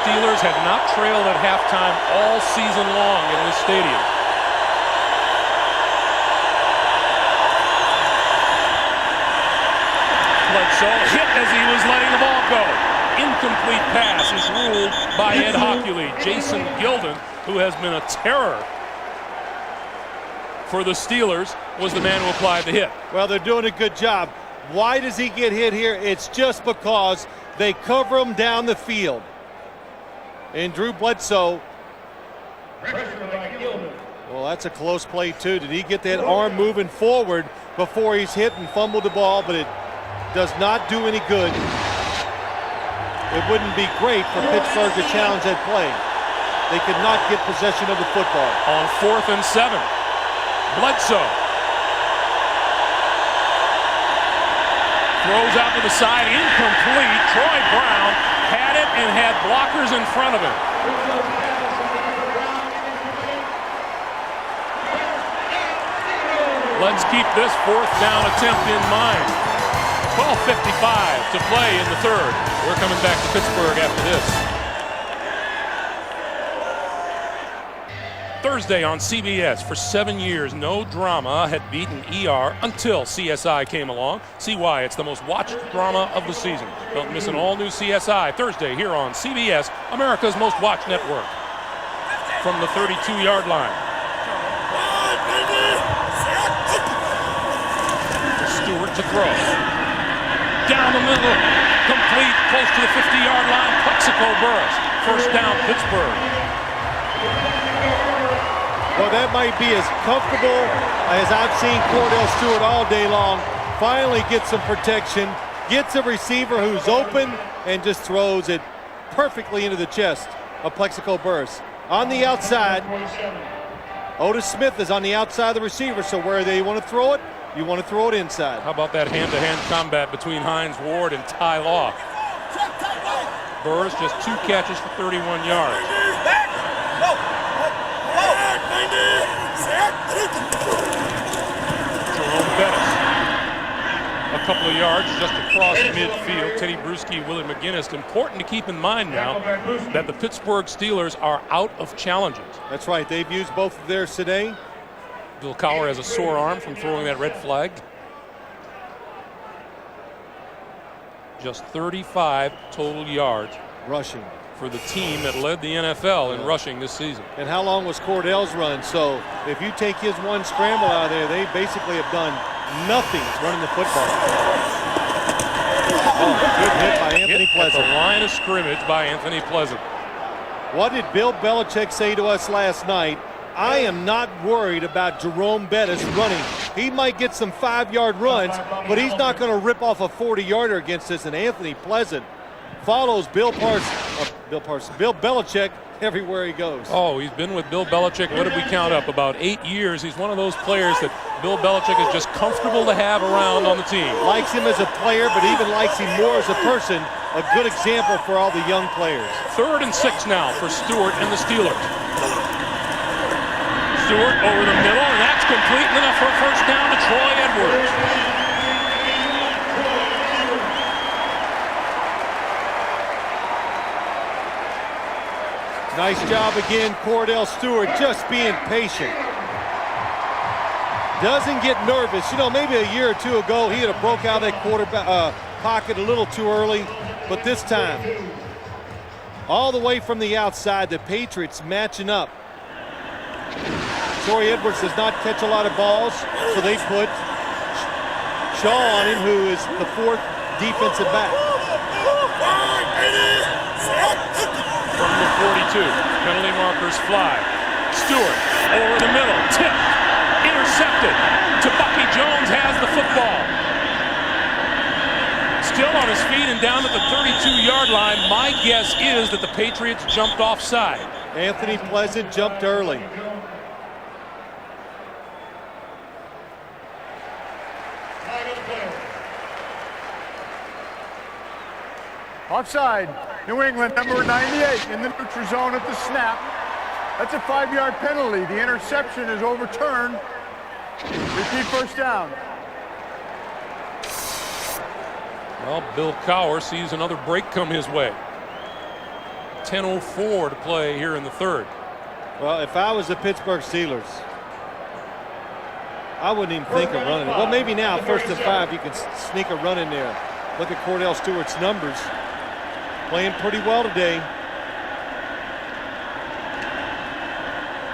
Steelers have not trailed at halftime all season long in this stadium. Bledsoe hit as he was letting the ball go. Incomplete pass is ruled by Ed Hockley. Jason Gilden, who has been a terror for the Steelers, was the man who applied the hit. Well, they're doing a good job. Why does he get hit here? It's just because they cover him down the field. And Drew Bledsoe, well, that's a close play too. Did he get that arm moving forward before he's hit and fumbled the ball? But it does not do any good. It wouldn't be great for Pittsburgh to challenge that play. They could not get possession of the football. On 4th and 7, Bledsoe throws out to the side, incomplete. Troy Brown had it and had blockers in front of him. Let's keep this 4th down attempt in mind. 12:55 to play in the 3rd. We're coming back to Pittsburgh after this. Thursday on CBS. For 7 years, no drama had beaten ER until CSI came along. See why it's the most watched drama of the season. Don't miss an all-new CSI Thursday here on CBS, America's most watched network. From the 32-yard line. Stewart to throw. Down the middle, complete, close to the 50-yard line. Plexico Burress. First down, Pittsburgh. Well, that might be as comfortable as I've seen Cordell Stewart all day long. Finally gets some protection, gets a receiver who's open, and just throws it perfectly into the chest of Plexico Burress. On the outside, Otis Smith is on the outside of the receiver, so where they want to throw it, you want to throw it inside. How about that hand-to-hand combat between Hines Ward and Ty Law? Burress just 2 catches for 31 yards. Jerome Bettis, a couple of yards just across midfield. Teddy Bruschi, Willie McGinnis. Important to keep in mind now that the Pittsburgh Steelers are out of challenges. That's right. They've used both of theirs today. Bill Cowher has a sore arm from throwing that red flag. Just 35 total yards rushing for the team that led the NFL in rushing this season. And how long was Cordell's run? So if you take his one scramble out of there, they basically have done nothing running the football. Oh, good hit by Anthony Pleasant. At the line of scrimmage by Anthony Pleasant. What did Bill Belichick say to us last night? I am not worried about Jerome Bettis running. He might get some 5-yard runs, but he's not going to rip off a 40-yarder against us. And Anthony Pleasant follows Bill Belichick everywhere he goes. Oh, he's been with Bill Belichick, what did we count up? About 8 years. He's one of those players that Bill Belichick is just comfortable to have around on the team. Likes him as a player, but even likes him more as a person. A good example for all the young players. 3rd and 6 now for Stewart and the Steelers. Stewart over the middle, and that's complete, and enough for a first down to Troy Edwards. Nice job again, Cordell Stewart, just being patient. Doesn't get nervous. You know, maybe a year or two ago, he would have broke out that quarterback pocket a little too early, but this time, all the way from the outside, the Patriots matching up. Troy Edwards does not catch a lot of balls, so they put Shaw on him, who is the 4th defensive back. From the 42, penalty markers fly. Stewart over the middle, tipped, intercepted. Bucky Jones has the football. Still on his feet and down at the 32-yard line. My guess is that the Patriots jumped offside. Anthony Pleasant jumped early. Offside. New England, number 98 in the neutral zone at the snap. That's a 5-yard penalty. The interception is overturned. Repeat first down. Well, Bill Cowher sees another break come his way. 10:04 to play here in the 3rd. Well, if I was the Pittsburgh Steelers, I wouldn't even think of running it. Well, maybe now, 1st and 5, you can sneak a run in there. Look at Cordell Stewart's numbers. Playing pretty well today.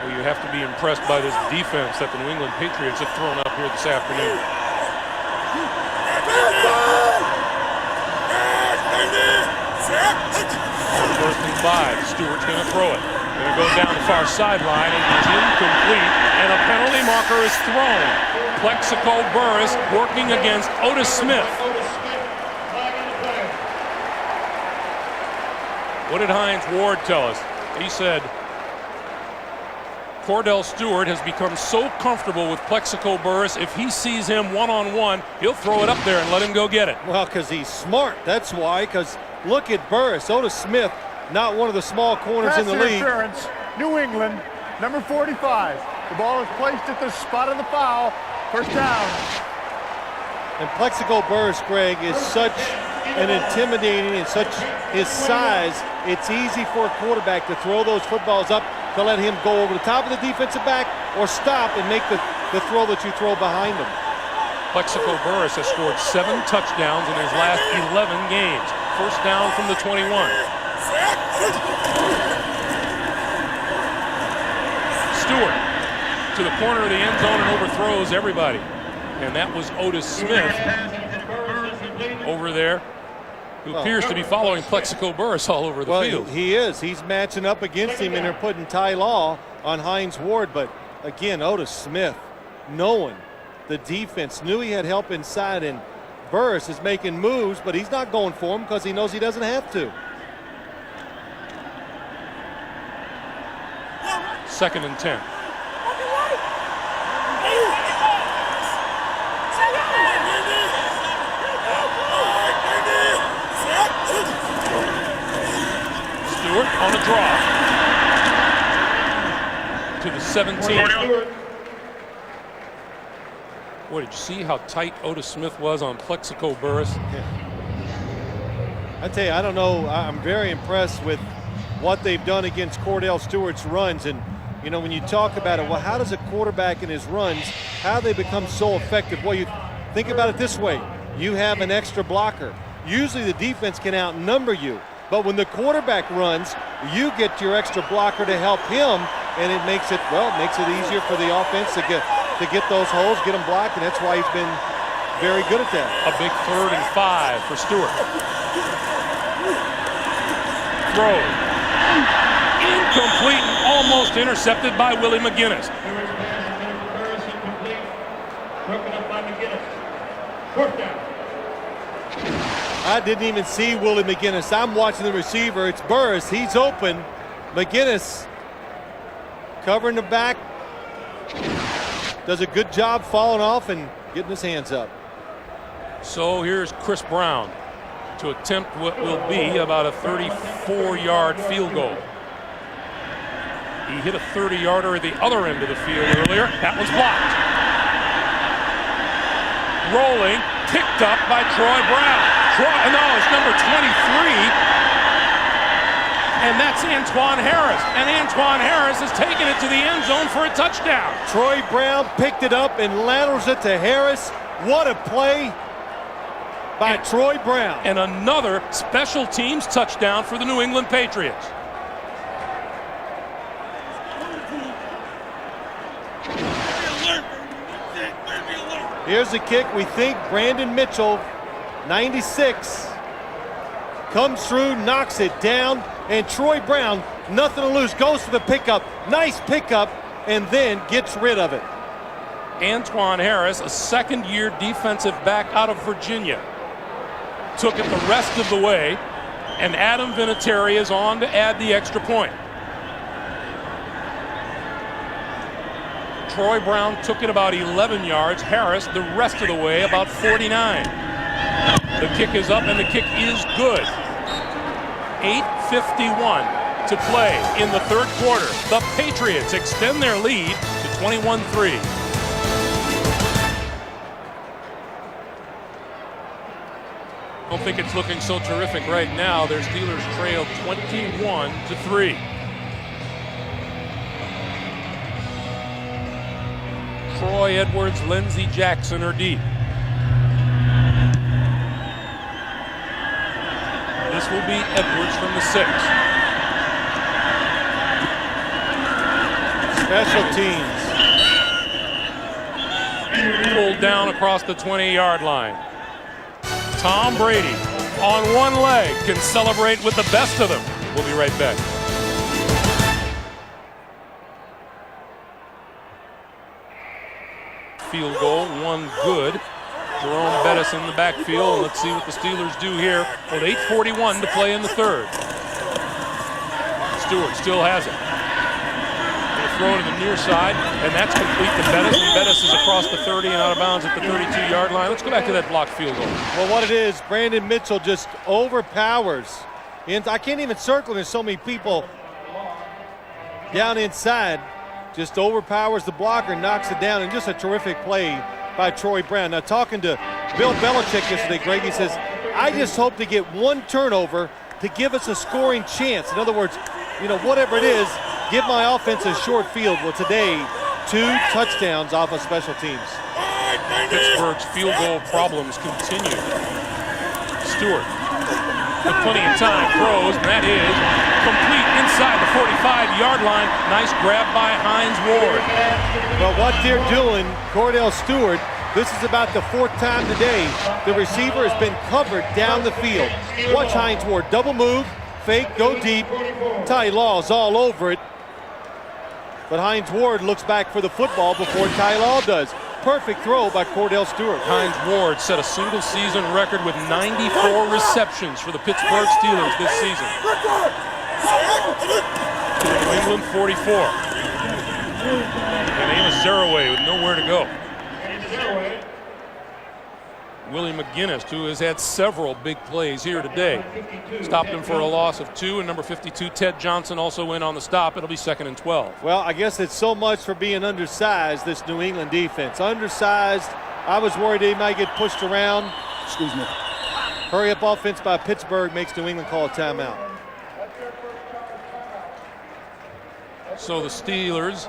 Well, you have to be impressed by this defense that the New England Patriots have thrown up here this afternoon. 1st and 5. Stewart's going to throw it. Going to go down the far sideline, and it's incomplete, and a penalty marker is thrown. Plexico Burress working against Otis Smith. What did Hines Ward tell us? He said Cordell Stewart has become so comfortable with Plexico Burress, if he sees him one-on-one, he'll throw it up there and let him go get it. Well, because he's smart. That's why, because look at Burress. Otis Smith, not one of the small corners in the league. Interference, New England, number 45. The ball is placed at the spot of the foul. First down. And Plexico Burress, Greg, is such an intimidating and such his size. It's easy for a quarterback to throw those footballs up to let him go over the top of the defensive back or stop and make the throw that you throw behind him. Plexico Burress has scored 7 touchdowns in his last 11 games. First down from the 21. Stewart to the corner of the end zone and overthrows everybody. And that was Otis Smith over there, who appears to be following Plexico Burress all over the field. He is. He's matching up against him, and they're putting Ty Law on Hines Ward. But again, Otis Smith, knowing the defense, knew he had help inside, and Burress is making moves, but he's not going for him because he knows he doesn't have to. 2nd and 10. Stewart on a draw to the 17. Boy, did you see how tight Otis Smith was on Plexico Burress? I tell you, I don't know. I'm very impressed with what they've done against Cordell Stewart's runs. And, you know, when you talk about it, well, how does a quarterback in his runs, how they become so effective? Well, you think about it this way. You have an extra blocker. Usually the defense can outnumber you. But when the quarterback runs, you get your extra blocker to help him, and it makes it easier for the offense to get those holes, get them blocked, and that's why he's been very good at that. A big 3rd and 5 for Stewart. Throw. Incomplete and almost intercepted by Willie McGinnis. Broken up by McGinnis. 4th down. I didn't even see Willie McGinnis. I'm watching the receiver. It's Burress. He's open. McGinnis covering the back. Does a good job falling off and getting his hands up. So here's Chris Brown to attempt what will be about a 34-yard field goal. He hit a 30-yarder at the other end of the field earlier. That was blocked. Rolling, picked up by Troy Brown. It's number 23. And that's Antoine Harris. And Antoine Harris has taken it to the end zone for a touchdown. Troy Brown picked it up and laterals it to Harris. What a play by Troy Brown. And another special teams touchdown for the New England Patriots. Here's the kick. We think Brandon Mitchell, 96, comes through, knocks it down, and Troy Brown, nothing to lose, goes for the pickup. Nice pickup, and then gets rid of it. Antoine Harris, a 2nd-year defensive back out of Virginia, took it the rest of the way, and Adam Vinatieri is on to add the extra point. Troy Brown took it about 11 yards. Harris the rest of the way about 49. The kick is up and the kick is good. 8:51 to play in the 3rd quarter. The Patriots extend their lead to 21-3. Don't think it's looking so terrific right now. Their Steelers trail 21-3. Troy Edwards, Lindsey Jackson are deep. This will be Edwards from the 6. Special teams. Pulled down across the 20-yard line. Tom Brady on one leg can celebrate with the best of them. We'll be right back. Field goal, one good. Jerome Bettis in the backfield. Let's see what the Steelers do here with 8:41 to play in the 3rd. Stewart still has it. Going to throw to the near side, and that's complete to Bettis, and Bettis is across the 30 and out of bounds at the 32-yard line. Let's go back to that blocked field goal. Well, what it is, Brandon Mitchell just overpowers. And I can't even circle. There's so many people down inside. Just overpowers the blocker, knocks it down, and just a terrific play by Troy Brown. Now, talking to Bill Belichick yesterday, Greg, he says, I just hope to get one turnover to give us a scoring chance. In other words, you know, whatever it is, give my offense a short field. Well, today, 2 touchdowns off of special teams. Pittsburgh's field goal problems continue. Stewart with plenty of time throws, and that is complete inside the 45-yard line. Nice grab by Hines Ward. Well, what they're doing, Cordell Stewart, this is about the 4th time today. The receiver has been covered down the field. Watch Hines Ward, double move, fake, go deep. Ty Law's all over it. But Hines Ward looks back for the football before Ty Law does. Perfect throw by Cordell Stewart. Hines Ward set a single-season record with 94 receptions for the Pittsburgh Steelers this season. To the New England 44. And Amos Zaraway with nowhere to go. Willie McGinnis, who has had several big plays here today, stopped him for a loss of 2, and number 52, Ted Johnson, also in on the stop. It'll be 2nd and 12. Well, I guess it's so much for being undersized, this New England defense. Undersized. I was worried they might get pushed around. Excuse me. Hurry up offense by Pittsburgh makes New England call a timeout. So the Steelers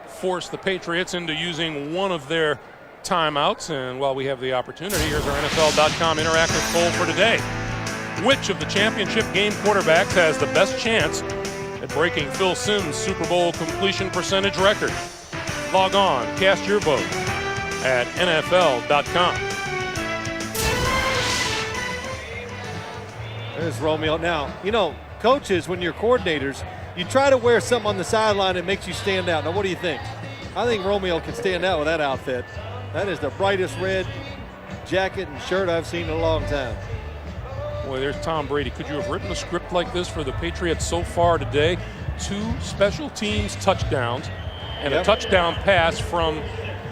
force the Patriots into using one of their timeouts, and while we have the opportunity, here's our NFL.com interactive poll for today. Which of the championship game quarterbacks has the best chance at breaking Phil Simms' Super Bowl completion percentage record? Log on, cast your vote at NFL.com. There's Romeo. Now, you know, coaches, when you're coordinators, you try to wear something on the sideline that makes you stand out. Now, what do you think? I think Romeo can stand out with that outfit. That is the brightest red jacket and shirt I've seen in a long time. Boy, there's Tom Brady. Could you have written a script like this for the Patriots so far today? 2 special teams touchdowns and a touchdown pass from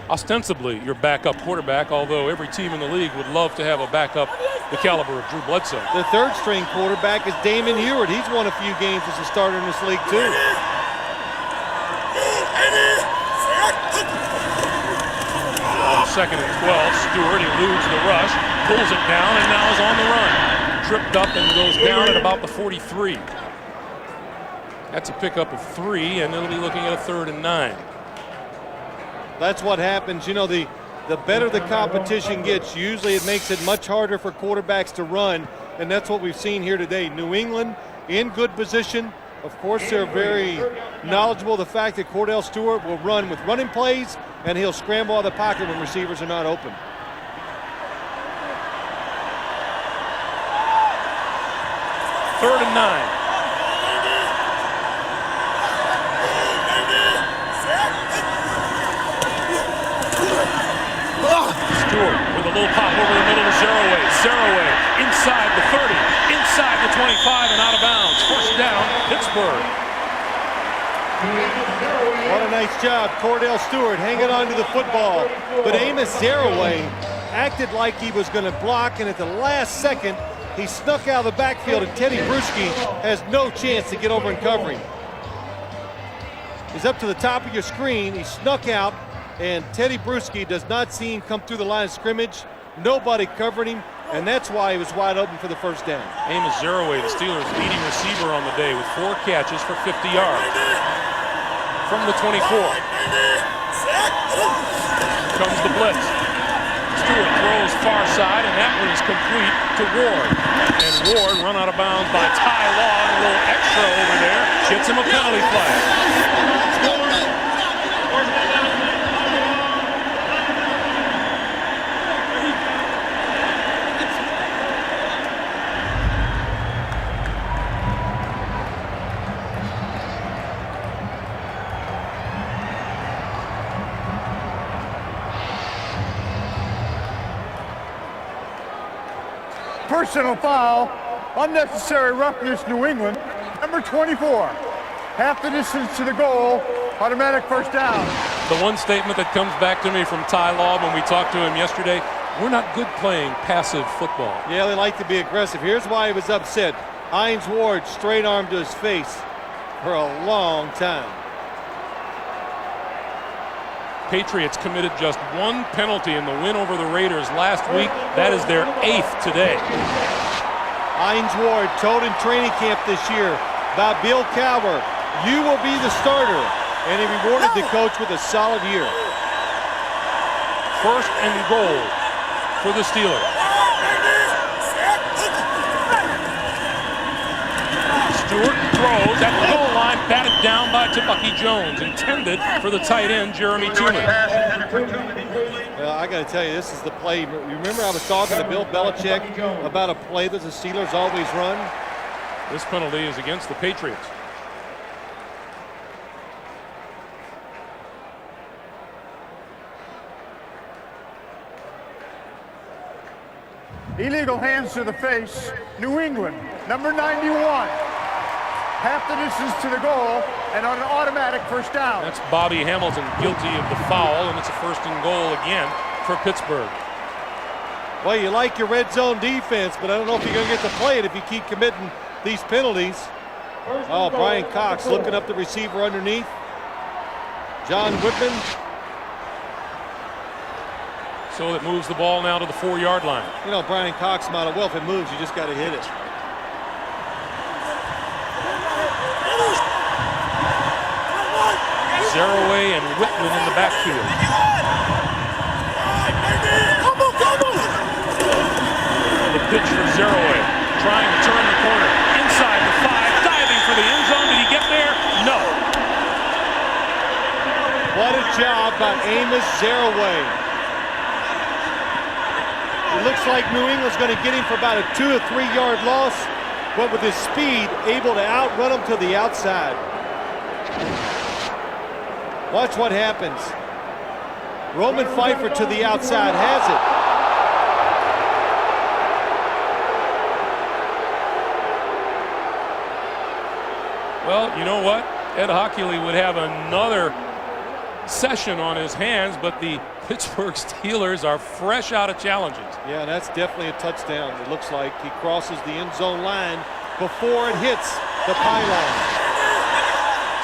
ostensibly your backup quarterback, although every team in the league would love to have a backup the caliber of Drew Bledsoe. The 3rd-string quarterback is Damon Heward. He's won a few games as a starter in this league, too. On 2nd and 12, Stewart eludes the rush, pulls it down, and now is on the run. Tripped up and goes down at about the 43. That's a pickup of 3, and it'll be looking at a 3rd and 9. That's what happens. You know, the better the competition gets, usually it makes it much harder for quarterbacks to run, and that's what we've seen here today. New England in good position. Of course, they're very knowledgeable of the fact that Cordell Stewart will run with running plays, and he'll scramble out of the pocket when receivers are not open. Third and 9. Stewart with a little pop over the middle to Zaraway. Zaraway inside the 30, inside the 25, and out of bounds. First down, Pittsburgh. What a nice job. Cordell Stewart hanging on to the football. But Amos Zaraway acted like he was going to block, and at the last second, he snuck out of the backfield, and Teddy Bruschi has no chance to get over and cover him. He's up to the top of your screen. He snuck out, and Teddy Bruschi does not see him come through the line of scrimmage. Nobody covered him, and that's why he was wide open for the first down. Amos Zaraway, the Steelers' leading receiver on the day with 4 catches for 50 yards. From the 24. Comes the blitz. Stewart throws far side, and that one is complete to Ward. And Ward run out of bounds by Ty Law, and a little extra over there. Gets him a penalty flag. Personal foul, unnecessary roughness, New England. Number 24, half the distance to the goal, automatic first down. The one statement that comes back to me from Ty Law when we talked to him yesterday, we're not good playing passive football. Yeah, they like to be aggressive. Here's why he was upset. Hines Ward straight arm to his face for a long time. Patriots committed just 1 penalty in the win over the Raiders last week. That is their 8th today. Hines Ward told in training camp this year by Bill Cowher, You will be the starter. And he rewarded the coach with a solid year. First and goal for the Steelers. Stewart throws at the goal line, batted down by Tebucky Jones, intended for the tight end, Jeremy Tooman. Well, I got to tell you, this is the play. You remember I was talking to Bill Belichick about a play that the Steelers always run? This penalty is against the Patriots. Illegal hands to the face. New England, number 91. Half the distance to the goal and on an automatic first down. That's Bobby Hamilton guilty of the foul, and it's a first and goal again for Pittsburgh. Well, you like your red zone defense, but I don't know if you're going to get to play it if you keep committing these penalties. Oh, Brian Cox looking up the receiver underneath. John Whitman. So it moves the ball now to the 4-yard line. You know, Brian Cox might have, well, if it moves, you just got to hit it. Zaraway and Whitman in the backfield. The pitch for Zaraway, trying to turn the corner. Inside the 5, diving for the end zone. Did he get there? No. What a job by Amos Zaraway. It looks like New England's going to get him for about a 2 or 3 yard loss, but with his speed, able to outrun him to the outside. Watch what happens. Roman Pfeiffer to the outside has it. Well, you know what? Ed Hockley would have another session on his hands, but the Pittsburgh Steelers are fresh out of challenges. Yeah, that's definitely a touchdown. It looks like he crosses the end zone line before it hits the pylon.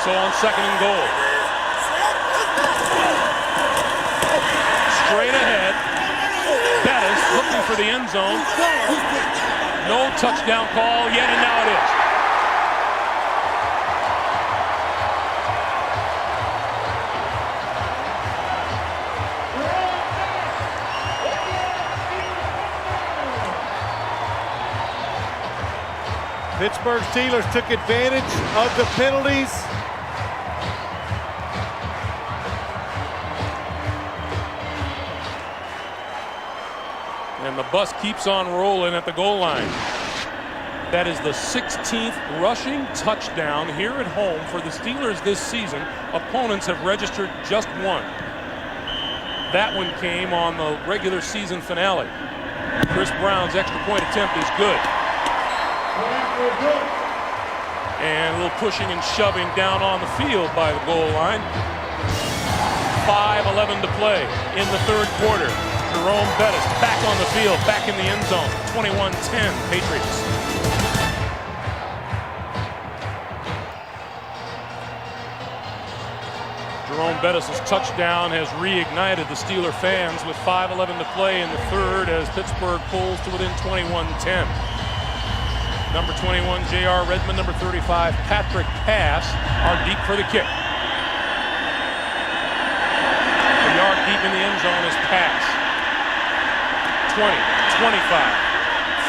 So on second and goal. Straight ahead. Bettis looking for the end zone. No touchdown call yet, and now it is. Pittsburgh Steelers took advantage of the penalties. And the bus keeps on rolling at the goal line. That is the 16th rushing touchdown here at home for the Steelers this season. Opponents have registered just one. That one came on the regular season finale. Chris Brown's extra point attempt is good. And a little pushing and shoving down on the field by the goal line. 5:11 to play in the third quarter. Jerome Bettis back on the field, back in the end zone. 21-10 Patriots. Jerome Bettis' touchdown has reignited the Steeler fans with 5:11 to play in the third as Pittsburgh pulls to within 21-10. Number 21, J.R. Redmond. Number 35, Patrick Pass are deep for the kick. A yard deep in the end zone is Pass. 20, 25,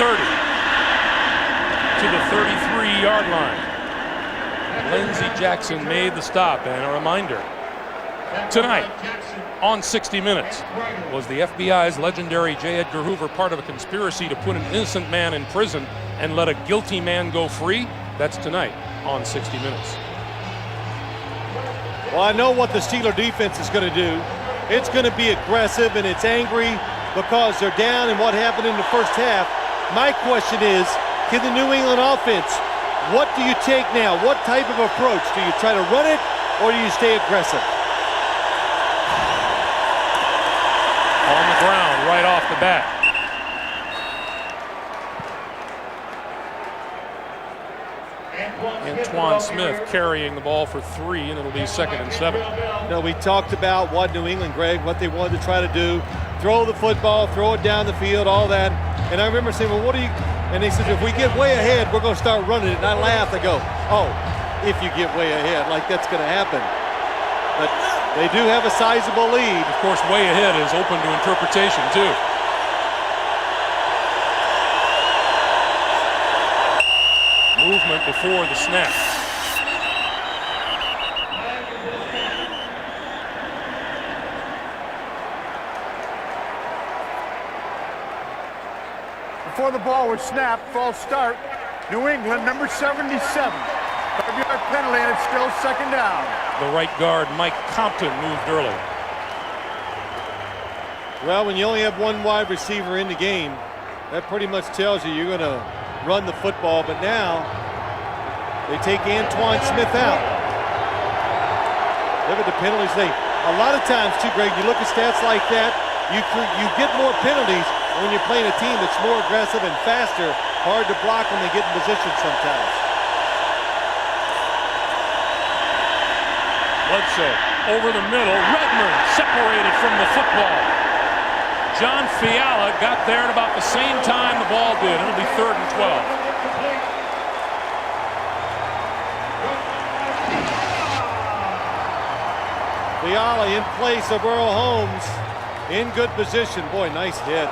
30 to the 33-yard line. Lindsey Jackson made the stop, and a reminder, tonight on 60 Minutes, was the FBI's legendary J. Edgar Hoover part of a conspiracy to put an innocent man in prison and let a guilty man go free? That's tonight on 60 Minutes. Well, I know what the Steeler defense is going to do. It's going to be aggressive and it's angry because they're down in what happened in the first half. My question is, can the New England offense, what do you take now? What type of approach? Do you try to run it or do you stay aggressive? On the ground right off the bat. Antoine Smith carrying the ball for 3, and it'll be 2nd and 7. You know, we talked about what New England, Greg, what they wanted to try to do. Throw the football, throw it down the field, all that. And I remember saying, well, what do you... And they said, if we get way ahead, we're going to start running it. And I laughed. I go, oh, if you get way ahead, like that's going to happen. But they do have a sizable lead. Of course, way ahead is open to interpretation, too. Movement before the snap. Before the ball was snapped, false start, New England, number 77. 5-yard penalty, and it's still second down. The right guard, Mike Compton, moved early. Well, when you only have one wide receiver in the game, that pretty much tells you you're going to run the football. But now they take Antoine Smith out. Look at the penalties. A lot of times, too, Greg, you look at stats like that, you get more penalties when you're playing a team that's more aggressive and faster. Hard to block when they get in position sometimes. Bledsoe over the middle. Redmond separated from the football. John Fiala got there at about the same time the ball did. It'll be 3rd and 12. Fiala in place of Earl Holmes. In good position. Boy, nice hit.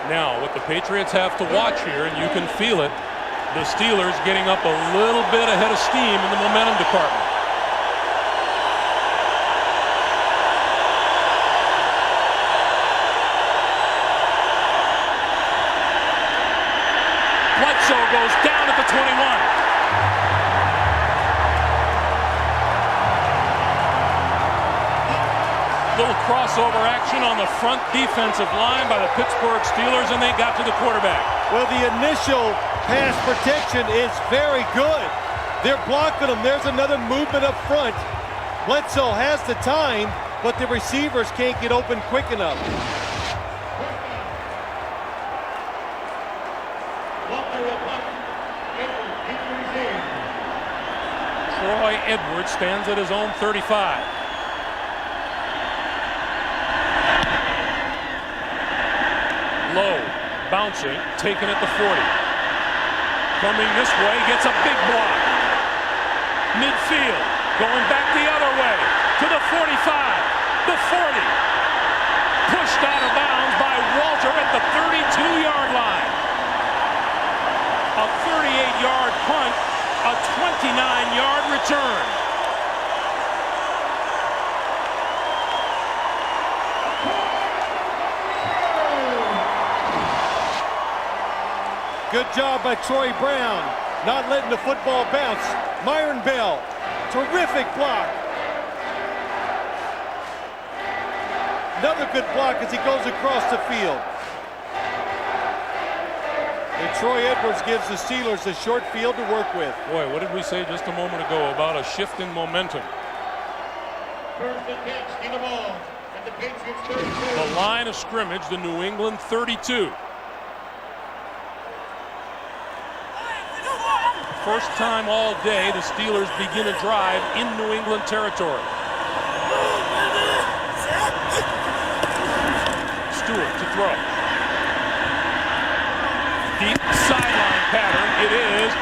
Now, what the Patriots have to watch here, and you can feel it, the Steelers getting up a little bit ahead of steam in the momentum department. Bledsoe goes down at the 21. Little crossover action on the front defensive line by the Pittsburgh Steelers, and they got to the quarterback. Well, the initial pass protection is very good. They're blocking them. There's another movement up front. Bledsoe has the time, but the receivers can't get open quick enough. Troy Edwards stands at his own 35. Low, bouncing, taken at the 40. Coming this way, gets a big block. Midfield, going back the other way, to the 45, the 40. Pushed out of bounds by Walter at the 32-yard line. A 38-yard punt, a 29-yard return. Good job by Troy Brown, not letting the football bounce. Myron Bell, terrific block. Another good block as he goes across the field. And Troy Edwards gives the Steelers a short field to work with. Boy, what did we say just a moment ago about a shift in momentum? First and 10, Steeler ball at the Patriots 32. The line of scrimmage, the New England 32. First time all day the Steelers begin a drive in New England territory. Stewart to throw. Deep sideline pattern. It is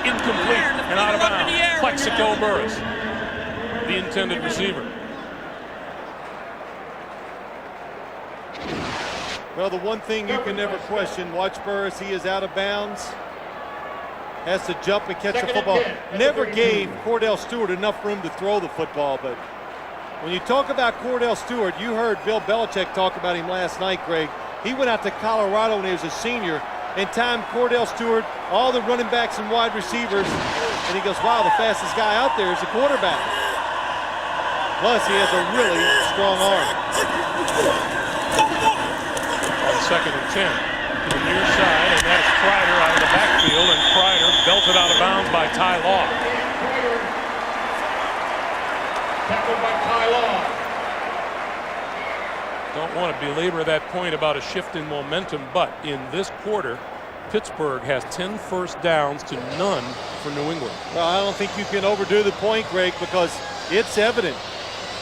incomplete and out of bounds. Plexico Burris, the intended receiver. Well, the one thing you can never question, watch Burris, he is out of bounds. Has to jump and catch the football. Never gave Cordell Stewart enough room to throw the football, but when you talk about Cordell Stewart, you heard Bill Belichick talk about him last night, Greg. He went out to Colorado when he was a senior and timed Cordell Stewart, all the running backs and wide receivers, and he goes, wow, the fastest guy out there is the quarterback. Plus, he has a really strong arm. On 2nd and 10. To the near side, and that's Kreider out of the backfield, and Kreider belted out of bounds by Ty Law. Tackled by Ty Law. Don't want to belabor that point about a shift in momentum, but in this quarter, Pittsburgh has 10 first downs to none for New England. Well, I don't think you can overdo the point, Greg, because it's evident.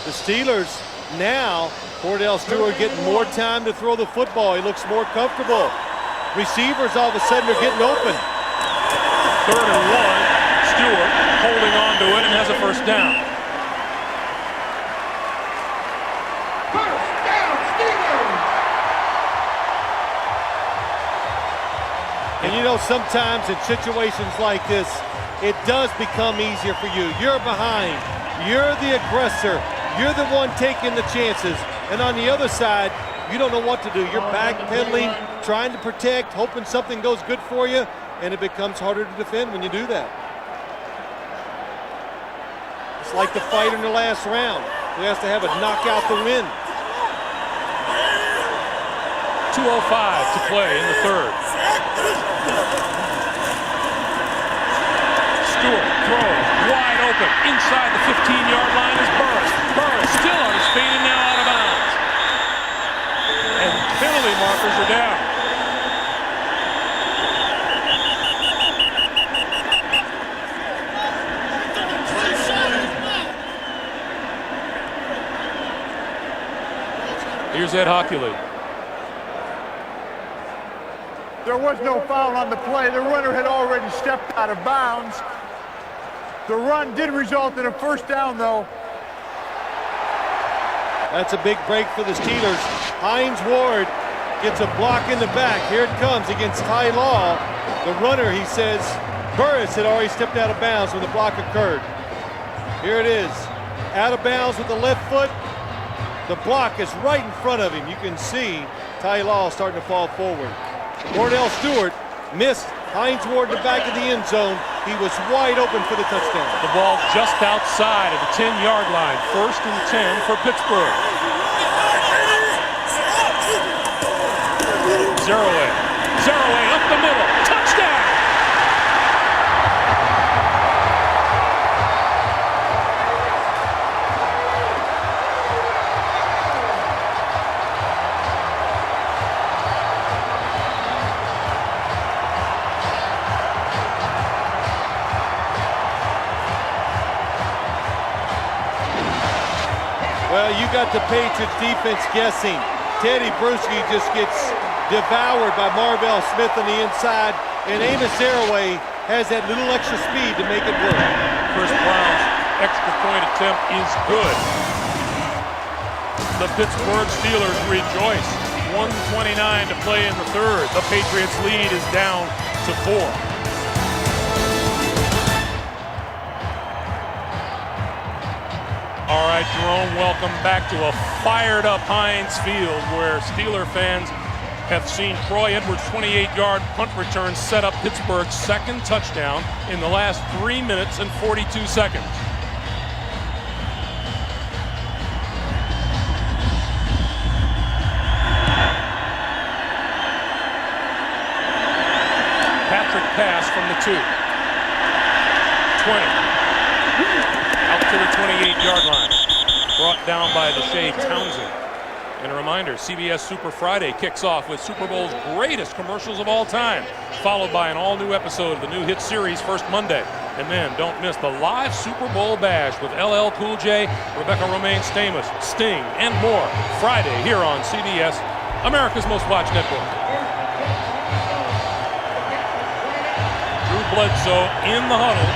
The Steelers now, Cordell Stewart getting more time to throw the football. He looks more comfortable. Receivers all of a sudden are getting open. 3rd and 1. down. First down, Steelers. And you know, sometimes in situations like this, it does become easier for you. You're behind. You're the aggressor. You're the one taking the chances. And on the other side, you don't know what to do. You're backpedaling, trying to protect, hoping something goes good for you, and it becomes harder to defend when you do that. It's like the fight in the last round. He has to have a knockout to win. 2:05 to play in the third. Stewart throws wide open. Inside the 15-yard line is Burris. Burris still on his feet and now out of bounds. And penalty markers are down. Here's Ed Hockley. There was no foul on the play. The runner had already stepped out of bounds. The run did result in a first down, though. That's a big break for the Steelers. Hines Ward gets a block in the back. Here it comes against Ty Law. The runner, he says, Burris had already stepped out of bounds when the block occurred. Here it is. Out of bounds with the left foot. The block is right in front of him. You can see Ty Law starting to fall forward. Cordell Stewart missed Hines Ward in the back of the end zone. He was wide open for the touchdown. The ball just outside of the 10-yard line. 1st and 10 for Pittsburgh. Zerouay. Zerouay up the middle. Touchdown! Well, you got the Patriots defense guessing. Teddy Bruschi just gets devoured by Marvell Smith on the inside, and Amos Zerouay has that little extra speed to make it work. Chris Brown's extra point attempt is good. The Pittsburgh Steelers rejoice. 1:29 to play in the third. The Patriots lead is down to 4. All right, Jerome, welcome back to a fired-up Heinz Field where Steeler fans have seen Troy Edwards' 28-yard punt return set up Pittsburgh's second touchdown in the last 3 minutes and 42 seconds. Patrick pass from the 2. 20. Out to the 28-yard line. Brought down by Deshae Townsend. And a reminder, CBS Super Friday kicks off with Super Bowl's greatest commercials of all time, followed by an all-new episode of the new hit series First Monday. And then don't miss the live Super Bowl bash with LL Cool J, Rebecca Romaine Stamos, Sting, and more Friday here on CBS, America's Most Watched Network. Drew Bledsoe in the huddle,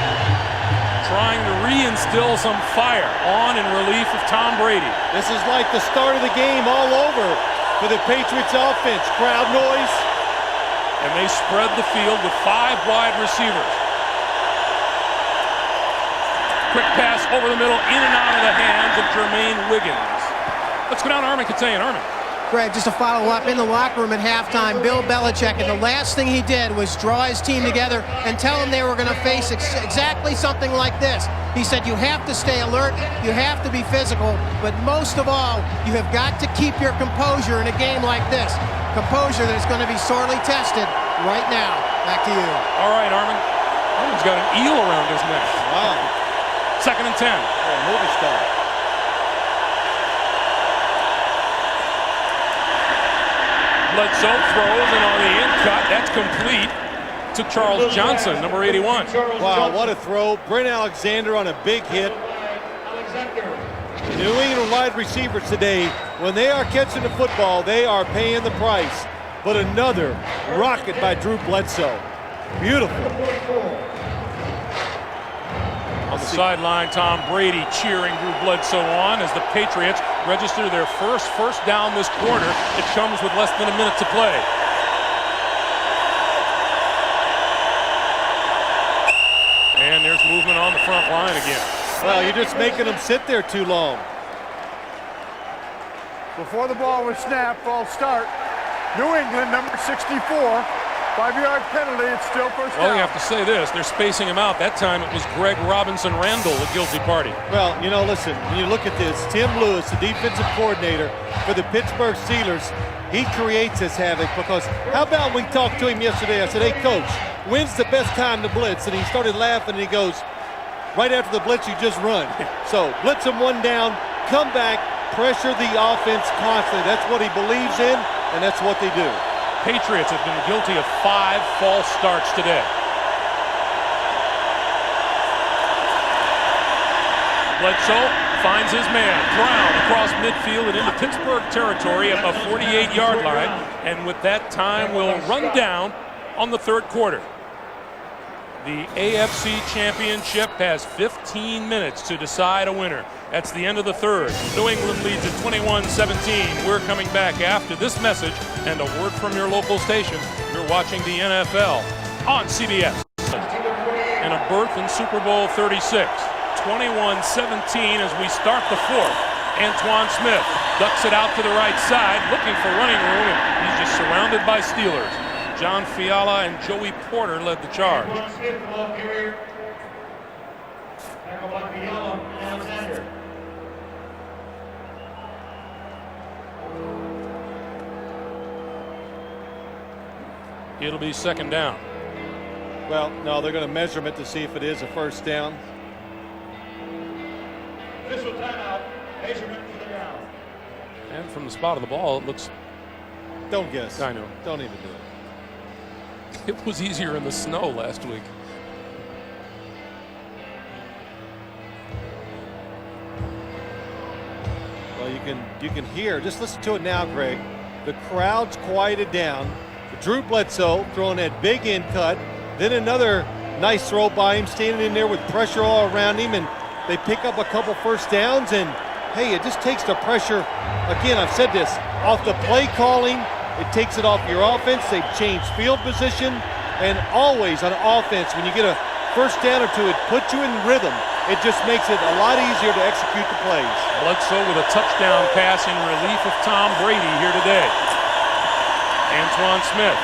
trying to reinstill some fire on in relief of Tom Brady. This is like the start of the game all over for the Patriots offense. Crowd noise. And they spread the field with 5 wide receivers. Quick pass over the middle, in and out of the hands of Jermaine Wiggins. Let's go down to Armin Katayan. Armin. Greg, just to follow up, in the locker room at halftime, Bill Belichick, and the last thing he did was draw his team together and tell them they were going to face exactly something like this. He said, you have to stay alert, you have to be physical, but most of all, you have got to keep your composure in a game like this. Composure that is going to be sorely tested right now. Back to you. All right, Armin. Armin's got an eel around his neck. Wow. 2nd and 10. Movie star. Bledsoe throws, and on the in cut, that's complete to Charles Johnson, number 81. Wow, what a throw. Brent Alexander on a big hit. New England wide receivers today, when they are catching the football, they are paying the price. But another rocket by Drew Bledsoe. Beautiful. On the sideline, Tom Brady cheering Drew Bledsoe on as the Patriots register their first down this quarter. It comes with less than a minute to play. And there's movement on the front line again. Well, you're just making them sit there too long. Before the ball was snapped, false start. New England, number 64. 5-yard penalty, it's still first down. Well, you have to say this. They're spacing him out. That time it was Greg Robinson Randall, the guilty party. Well, you know, listen, when you look at this, Tim Lewis, the defensive coordinator for the Pittsburgh Steelers, he creates this havoc because how about we talked to him yesterday? I said, hey, Coach, when's the best time to blitz? And he started laughing and he goes, right after the blitz, you just run. So blitz him one down, come back, pressure the offense constantly. That's what he believes in, and that's what they do. Patriots have been guilty of 5 false starts today. Bledsoe finds his man. Brown across midfield and into Pittsburgh territory at the 48-yard line. And with that time, will run down on the third quarter. The AFC Championship has 15 minutes to decide a winner. That's the end of the third. New England leads at 21-17. We're coming back after this message and a word from your local station. You're watching the NFL on CBS. And a berth in Super Bowl 36. 21-17 as we start the fourth. Antoine Smith ducks it out to the right side, looking for running room, and he's just surrounded by Steelers. John Fiala and Joey Porter led the charge. It'll be second down. Well, no, they're going to measure him to see if it is a first down. Official timeout. Measurement for the down. And from the spot of the ball, it looks... Don't guess. I know. Don't even do it. It was easier in the snow last week. Well, you can hear, just listen to it now, Greg. The crowd's quieted down. Drew Bledsoe throwing that big in cut. Then another nice throw by him, standing in there with pressure all around him, and they pick up a couple first downs, and hey, it just takes the pressure, again, I've said this, off the play calling. It takes it off your offense. They've changed field position, and always on offense, when you get a first down or two, it puts you in rhythm. It just makes it a lot easier to execute the plays. Bledsoe with a touchdown pass in relief of Tom Brady here today. Antoine Smith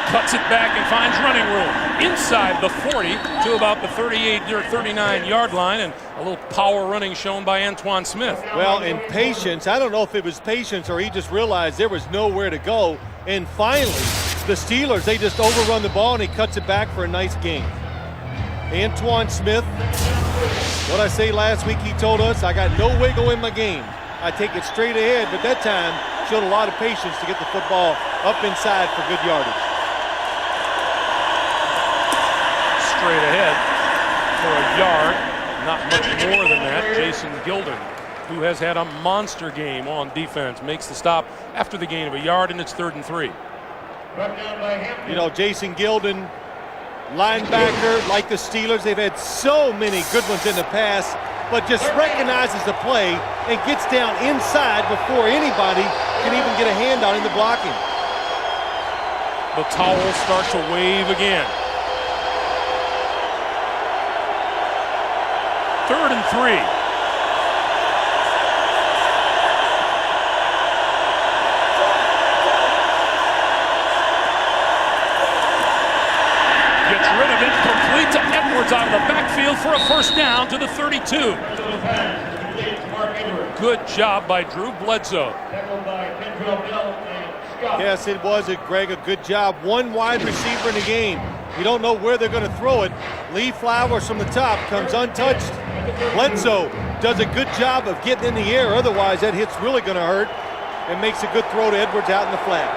cuts it back and finds running room inside the 40 to about the 38 or 39-yard line, and a little power running shown by Antoine Smith. Well, and patience. I don't know if it was patience or he just realized there was nowhere to go. And finally, the Steelers, they just overrun the ball and he cuts it back for a nice gain. Antoine Smith, what I say last week, he told us, I got no wiggle in my game. I take it straight ahead, but that time showed a lot of patience to get the football up inside for good yardage. Straight ahead for a yard, not much more than that. Jason Gilden, who has had a monster game on defense, makes the stop after the gain of a yard, and it's 3rd and 3. You know, Jason Gilden, linebacker like the Steelers, they've had so many good ones in the past, but just recognizes the play and gets down inside before anybody can even get a hand on him to block him. The towels start to wave again. 3rd and 3. Gets rid of it, complete to Edwards out of the backfield for a first down to the 32. Good job by Drew Bledsoe. Yes, it was, Greg, a good job. One wide receiver in the game. You don't know where they're going to throw it. Lee Flowers from the top comes untouched. Bledsoe does a good job of getting in the air. Otherwise, that hit's really going to hurt, and makes a good throw to Edwards out in the flat.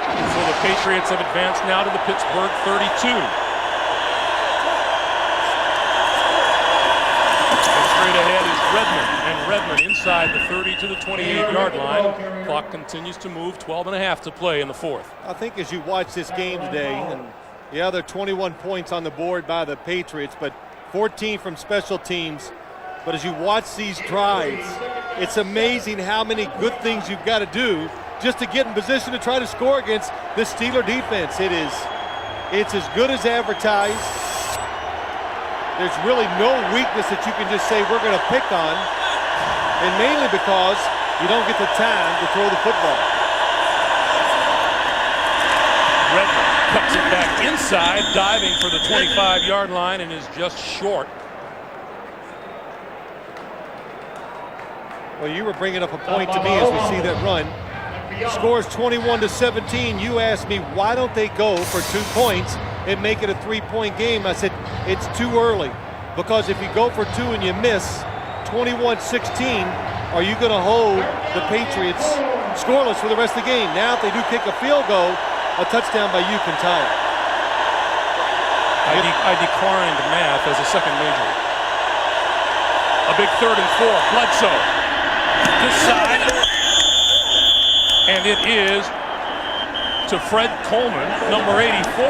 So the Patriots have advanced now to the Pittsburgh 32. And straight ahead is Redmond, and Redmond inside the 30 to the 28-yard line. Clock continues to move, 12.5 to play in the fourth. I think as you watch this game today, and yeah, there are 21 points on the board by the Patriots, but 14 from special teams. But as you watch these drives, it's amazing how many good things you've got to do just to get in position to try to score against this Steeler defense. It's as good as advertised. There's really no weakness that you can just say we're going to pick on, and mainly because you don't get the time to throw the football. Redmond cuts it back inside, diving for the 25-yard line, and is just short. Well, you were bringing up a point to me as we see that run. Scores 21-17. You asked me, why don't they go for 2 points and make it a 3-point game? I said, it's too early. Because if you go for 2 and you miss 21-16, are you going to hold the Patriots scoreless for the rest of the game? Now, if they do kick a field goal, a touchdown by you can tie it. I declined math as a second major. A big 3rd and 4. Bledsoe. This side, and it is to Fred Coleman, number 84,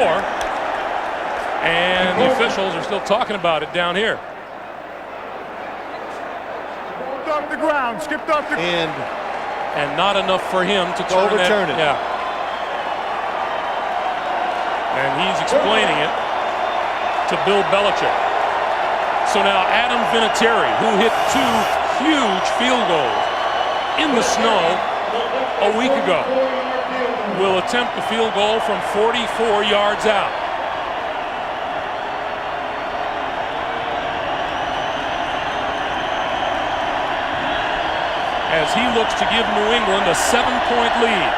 and the officials are still talking about it down here. Skipped off the ground, skipped off the ground. And not enough for him to overturn it. Yeah. And he's explaining it to Bill Belichick. So now Adam Vinatieri, who hit 2 huge field goals in the snow a week ago, will attempt a field goal from 44 yards out. As he looks to give New England a 7-point lead.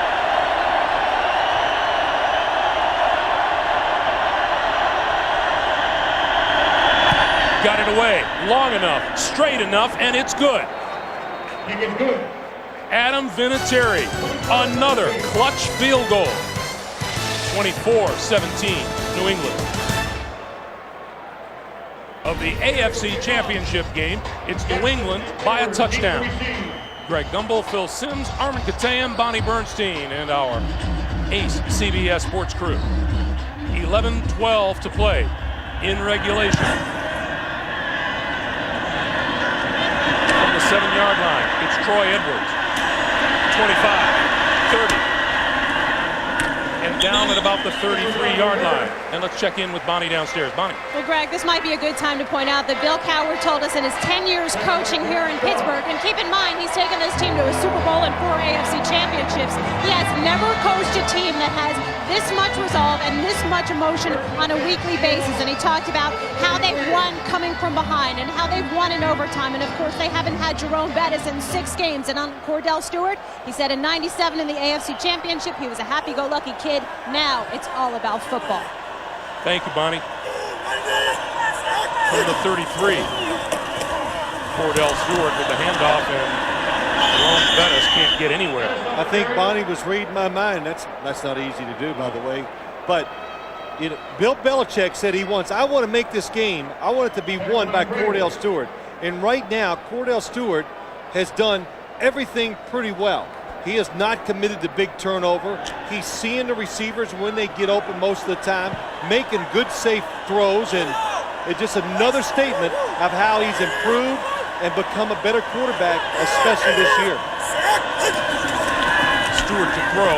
Got it away long enough, straight enough, and it's good. Adam Vinatieri, another clutch field goal. 24-17, New England. Of the AFC Championship game, it's New England by a touchdown. Greg Gumbel, Phil Simms, Armin Katayan, Bonnie Bernstein, and our ace CBS Sports crew. 11-12 to play in regulation. From the 7-yard line, it's Troy Edwards. 25, 30, and down at about the 33-yard line. And let's check in with Bonnie downstairs. Bonnie. Well, Greg, this might be a good time to point out that Bill Cowher told us in his 10 years coaching here in Pittsburgh, and keep in mind he's taken this team to a Super Bowl and 4 AFC championships. He has never coached a team that has this much resolve and this much emotion on a weekly basis. And he talked about how they've won coming from behind and how they've won in overtime. And of course, they haven't had Jerome Bettis in 6 games. And on Cordell Stewart, he said in '97 in the AFC Championship, he was a happy-go-lucky kid. Now it's all about football. Thank you, Bonnie. From the 33, Cordell Stewart with the handoff, and Jerome Bettis can't get anywhere. I think Bonnie was reading my mind. That's not easy to do, by the way. But you know, Bill Belichick said I want to make this game, I want it to be won by Cordell Stewart. And right now, Cordell Stewart has done everything pretty well. He is not committed to big turnover. He's seeing the receivers when they get open most of the time, making good, safe throws, and it's just another statement of how he's improved and become a better quarterback, especially this year. Stewart to throw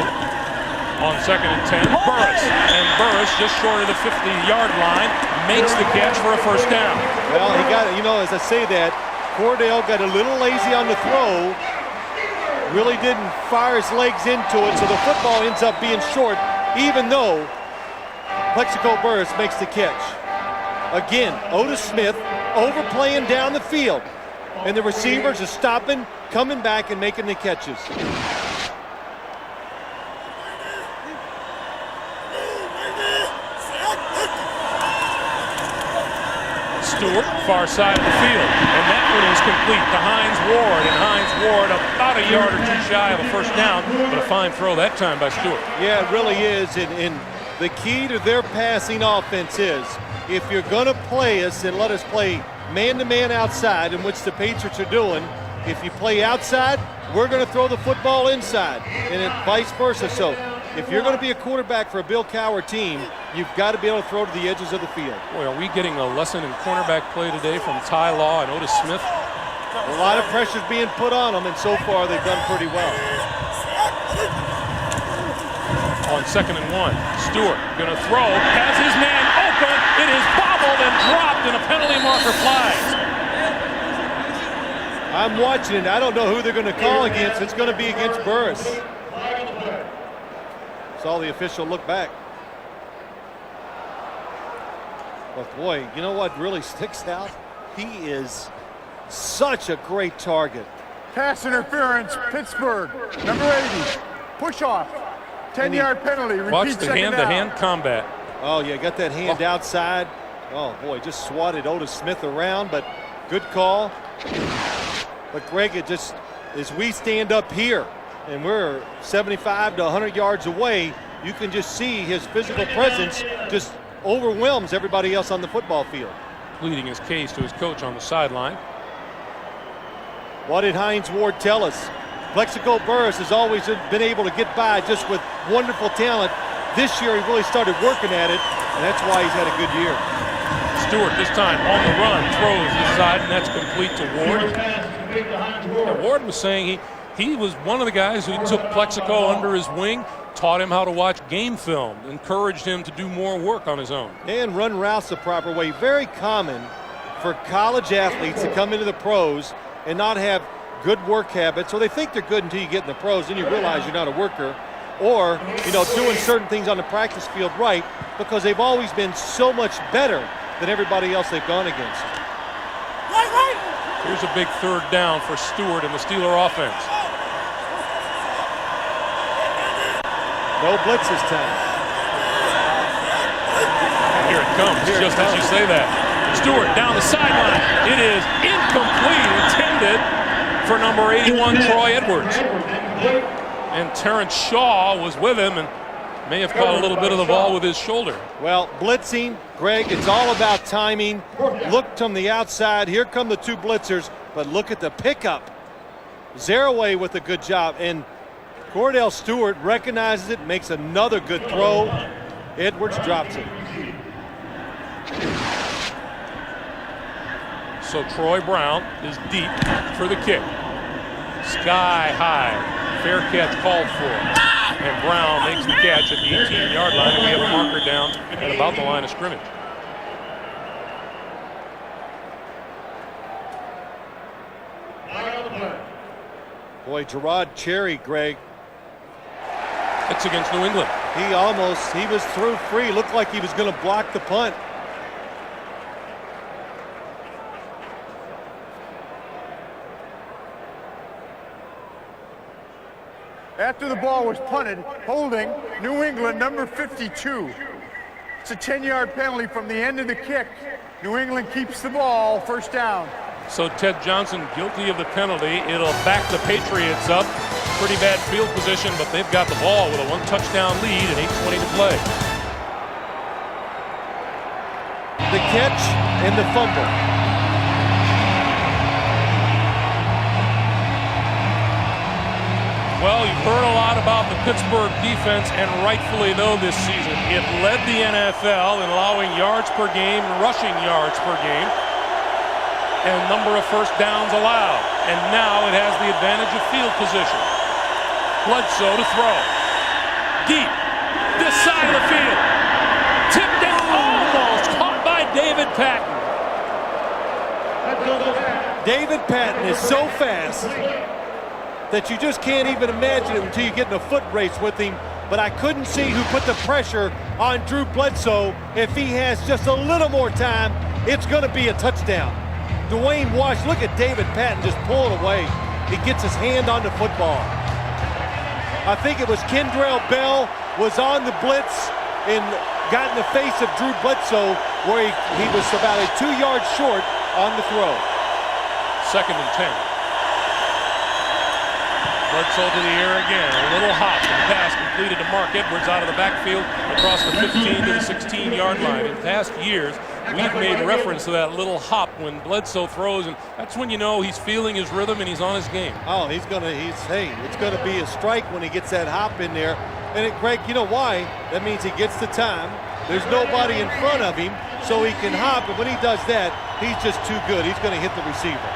on 2nd and 10. Burris, and Burris just short of the 50-yard line, makes the catch for a first down. Well, he got it. You know, as I say that, Cordell got a little lazy on the throw. Really didn't fire his legs into it, so the football ends up being short, even though Plexico Burris makes the catch. Again, Otis Smith overplaying down the field, and the receivers are stopping, coming back, and making the catches. Stewart, far side of the field, and that one is complete to Hines Ward, and Hines Ward about a yard or 2 shy of a first down, but a fine throw that time by Stewart. Yeah, it really is, and the key to their passing offense is if you're going to play us and let us play man-to-man outside, in which the Patriots are doing, if you play outside, we're going to throw the football inside, and vice versa. So if you're going to be a quarterback for a Bill Cowher team, You've got to be able to throw to the edges of the field. Boy, are we getting a lesson in cornerback play today from Ty Law and Otis Smith? A lot of pressure's being put on them, and so far they've done pretty well. On 2nd and 1, Stewart gonna throw, has his man open, it is bobbled and dropped, and a penalty marker flies. I'm watching it. I don't know who they're going to call against. It's going to be against Burris. Saw the official look back. But boy, you know what really sticks out? He is such a great target. Pass interference, Pittsburgh. Number 80. Push off. 10-yard penalty. Repeat. Watch the hand-to-hand combat. Oh, yeah, got that hand outside. Oh, boy, just swatted Otis Smith around, but good call. But, Greg, it just, as we stand up here, and we're 75 to 100 yards away, you can just see his physical presence just overwhelms everybody else on the football field. Pleading his case to his coach on the sideline. What did Hines Ward tell us? Plexico Burris has always been able to get by just with wonderful talent. This year he really started working at it, and that's why he's had a good year. Stewart this time on the run, throws this side, and that's complete to Ward. Yeah, Ward was saying he was one of the guys who took Plexico under his wing, taught him how to watch game film, encouraged him to do more work on his own. And run routes the proper way. Very common for college athletes to come into the pros and not have good work habits. So they think they're good until you get in the pros, and you realize you're not a worker. Or, you know, doing certain things on the practice field right, because they've always been so much better than everybody else they've gone against. Here's a big 3rd down for Stewart and the Steeler offense. No blitz this time. Here it comes, just as you say that. Stewart down the sideline. It is incomplete, intended for number 81, Troy Edwards. And Terrence Shaw was with him and may have caught a little bit of the ball with his shoulder. Well, blitzing, Greg, it's all about timing. Look from the outside. Here come the 2 blitzers, but look at the pickup. Zaraway with a good job, and Cordell Stewart recognizes it, makes another good throw. Edwards drops it. So Troy Brown is deep for the kick. Sky high. Fair catch called for. And Brown makes the catch at the 18-yard line, and we have a marker down at about the line of scrimmage. Boy, Gerard Cherry, Greg. It's against New England. He was through free. Looked like he was going to block the punt. After the ball was punted, holding New England, number 52. It's a 10-yard penalty from the end of the kick. New England keeps the ball, 1st down. So Ted Johnson guilty of the penalty. It'll back the Patriots up. Pretty bad field position, but they've got the ball with a 1-touchdown lead and 8:20 to play. The catch and the fumble. Well, you've heard a lot about the Pittsburgh defense, and rightfully though this season. It led the NFL in allowing yards per game and rushing yards per game, and number of 1st downs allowed. And now it has the advantage of field position. Bledsoe to throw. Deep. This side of the field. Tipped down, almost caught by David Patton. David Patton is so fast that you just can't even imagine it until you get in a foot race with him. But I couldn't see who put the pressure on Drew Bledsoe. If he has just a little more time, it's going to be a touchdown. Dwayne Wash, look at David Patton just pulling away. He gets his hand on the football. I think it was Kendrell Bell was on the blitz and got in the face of Drew Bledsoe, where he was about a 2 yards short on the throw. 2nd and 10. Bledsoe to the air again. A little hop, and the pass completed to Mark Edwards out of the backfield across the 15 to the 16-yard line. In past years, we've made reference to that little hop when Bledsoe throws, and that's when you know he's feeling his rhythm and he's on his game. Oh, it's gonna be a strike when he gets that hop in there. And Greg, you know why? That means he gets the time. There's nobody in front of him, so he can hop, but when he does that, he's just too good. He's going to hit the receiver.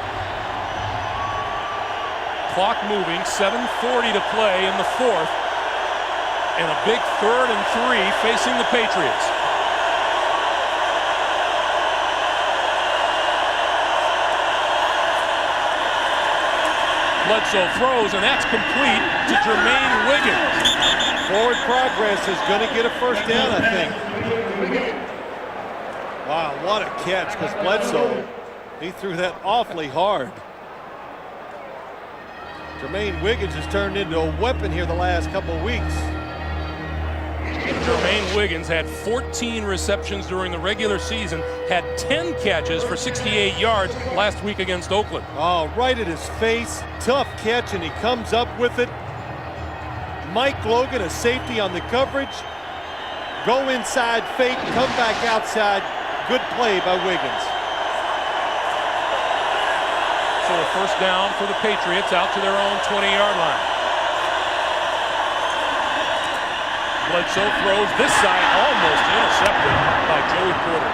Clock moving, 7:40 to play in the fourth, and a big 3rd and 3 facing the Patriots. Bledsoe throws, and that's complete to Jermaine Wiggins. Forward progress is going to get a first down, I think. Wow, what a catch, because Bledsoe, he threw that awfully hard. Jermaine Wiggins has turned into a weapon here the last couple of weeks. Jermaine Wiggins had 14 receptions during the regular season, had 10 catches for 68 yards last week against Oakland. Oh, right at his face. Tough catch, and he comes up with it. Mike Logan, a safety on the coverage. Go inside, fake, come back outside. Good play by Wiggins. So a first down for the Patriots out to their own 20-yard line. Bledsoe throws this side, almost intercepted by Joey Porter.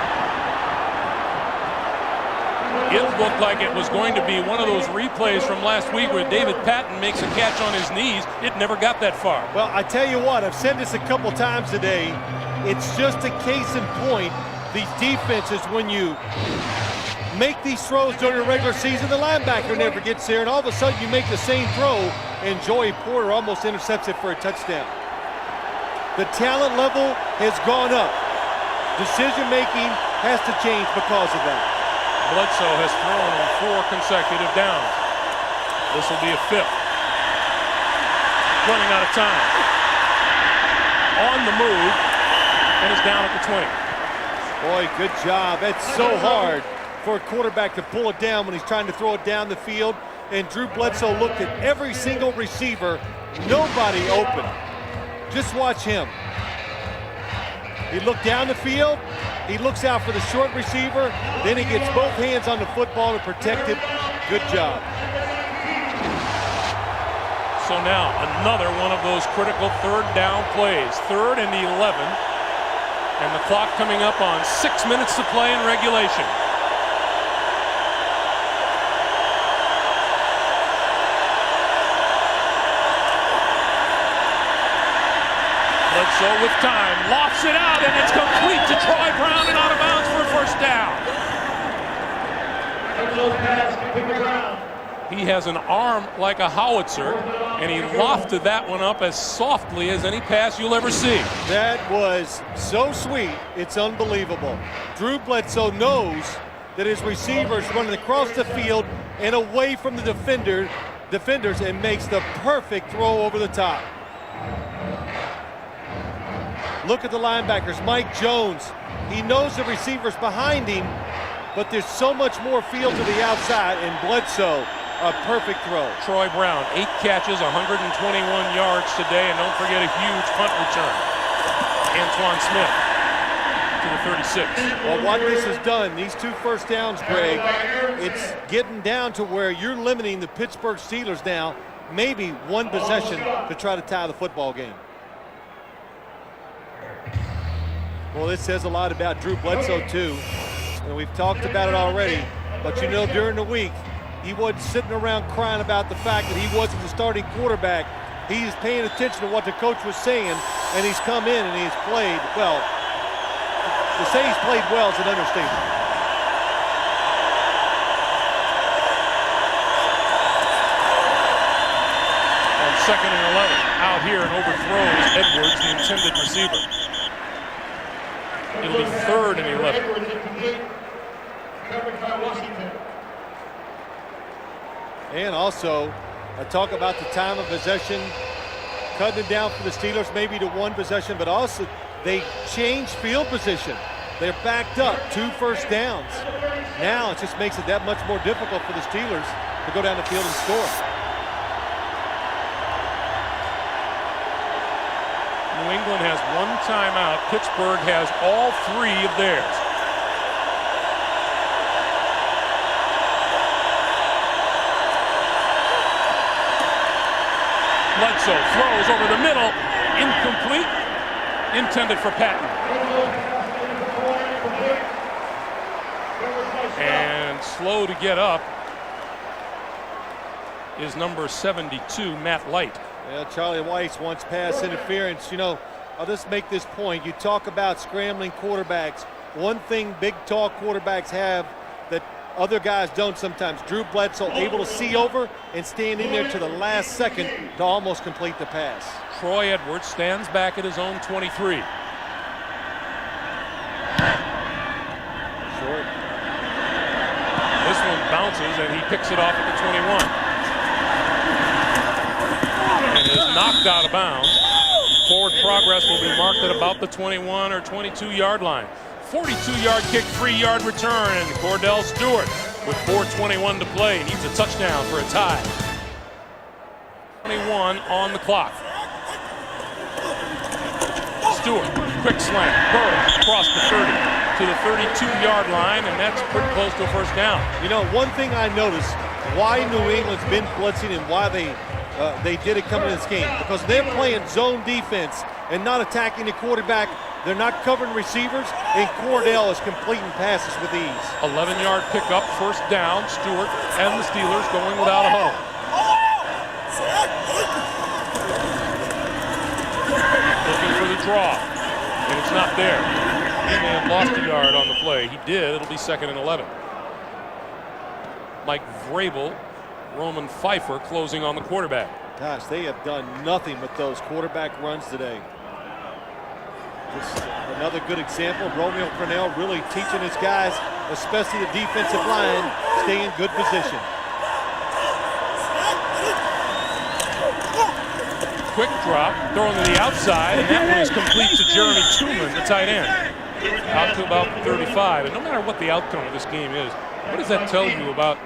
It looked like it was going to be one of those replays from last week where David Patton makes a catch on his knees. It never got that far. Well, I tell you what, I've said this a couple times today. It's just a case in point. These defenses, when you make these throws during the regular season, the linebacker never gets there, and all of a sudden you make the same throw, and Joey Porter almost intercepts it for a touchdown. The talent level has gone up. Decision-making has to change because of that. Bledsoe has thrown on 4 consecutive downs. This will be a 5th. Running out of time. On the move, and is down at the 20. Boy, good job. That's so hard for a quarterback to pull it down when he's trying to throw it down the field. And Drew Bledsoe looked at every single receiver. Nobody open. Just watch him. He looked down the field. He looks out for the short receiver. Then he gets both hands on the football to protect it. Good job. So now another one of those critical 3rd down plays. 3rd and 11. And the clock coming up on 6 minutes to play in regulation. Bledsoe with time, lofts it out, and it's complete to Troy Brown and out of bounds for a first down. He has an arm like a howitzer, and he lofted that one up as softly as any pass you'll ever see. That was so sweet, it's unbelievable. Drew Bledsoe knows that his receiver is running across the field and away from the defenders and makes the perfect throw over the top. Look at the linebackers. Mike Jones, he knows the receiver's behind him, but there's so much more field to the outside, and Bledsoe, a perfect throw. Troy Brown, 8 catches, 121 yards today, and don't forget a huge punt return. Antoine Smith to the 36. Well, what this has done, these 2 first downs, Greg, it's getting down to where you're limiting the Pittsburgh Steelers now, maybe 1 possession to try to tie the football game. Well, this says a lot about Drew Bledsoe, too. And we've talked about it already. But, you know, during the week, he wasn't sitting around crying about the fact that he wasn't the starting quarterback. He's paying attention to what the coach was saying, and he's come in and he's played well. To say he's played well is an understatement. On 2nd and 11, out here and overthrows Edwards, the intended receiver. It'll be 3rd and 11. And also, I talk about the time of possession, cutting it down for the Steelers maybe to 1 possession, but also they changed field position. They're backed up, 2 first downs. Now it just makes it that much more difficult for the Steelers to go down the field and score. New England has 1 timeout. Pittsburgh has all 3 of theirs. Bledsoe throws over the middle. Incomplete. Intended for Patton. And slow to get up is number 72, Matt Light. Yeah, Charlie Weiss wants pass interference. You know, I'll just make this point. You talk about scrambling quarterbacks. One thing big, tall quarterbacks have that other guys don't sometimes. Drew Bledsoe able to see over and stand in there to the last second to almost complete the pass. Troy Edwards stands back at his own 23. Short. This one bounces and he picks it off at the 21. And is knocked out of bounds. Forward progress will be marked at about the 21 or 22-yard line. 42-yard kick, 3-yard return, and Cordell Stewart with 4:21 to play needs a touchdown for a tie. 21 on the clock. Stewart, quick slant, Burrows across the 30 to the 32-yard line, and that's pretty close to a first down. You know, one thing I noticed, why New England's been blitzing and why they did it coming in this game, because they're playing zone defense and not attacking the quarterback. They're not covering receivers, and Cordell is completing passes with ease. 11-yard pickup, first down. Stewart and the Steelers going without a huddle. Looking for the draw, and it's not there. He may have lost a yard on the play. He did. It'll be 2nd and 11. Mike Vrabel, Roman Pfeiffer closing on the quarterback. Gosh, they have done nothing with those quarterback runs today. Just another good example. Romeo Crennel really teaching his guys, especially the defensive line, stay in good position. Quick drop, thrown to the outside, and that one is complete to Jeremy Truman, the tight end. Out to about 35. And no matter what the outcome of this game is, what does that tell you about,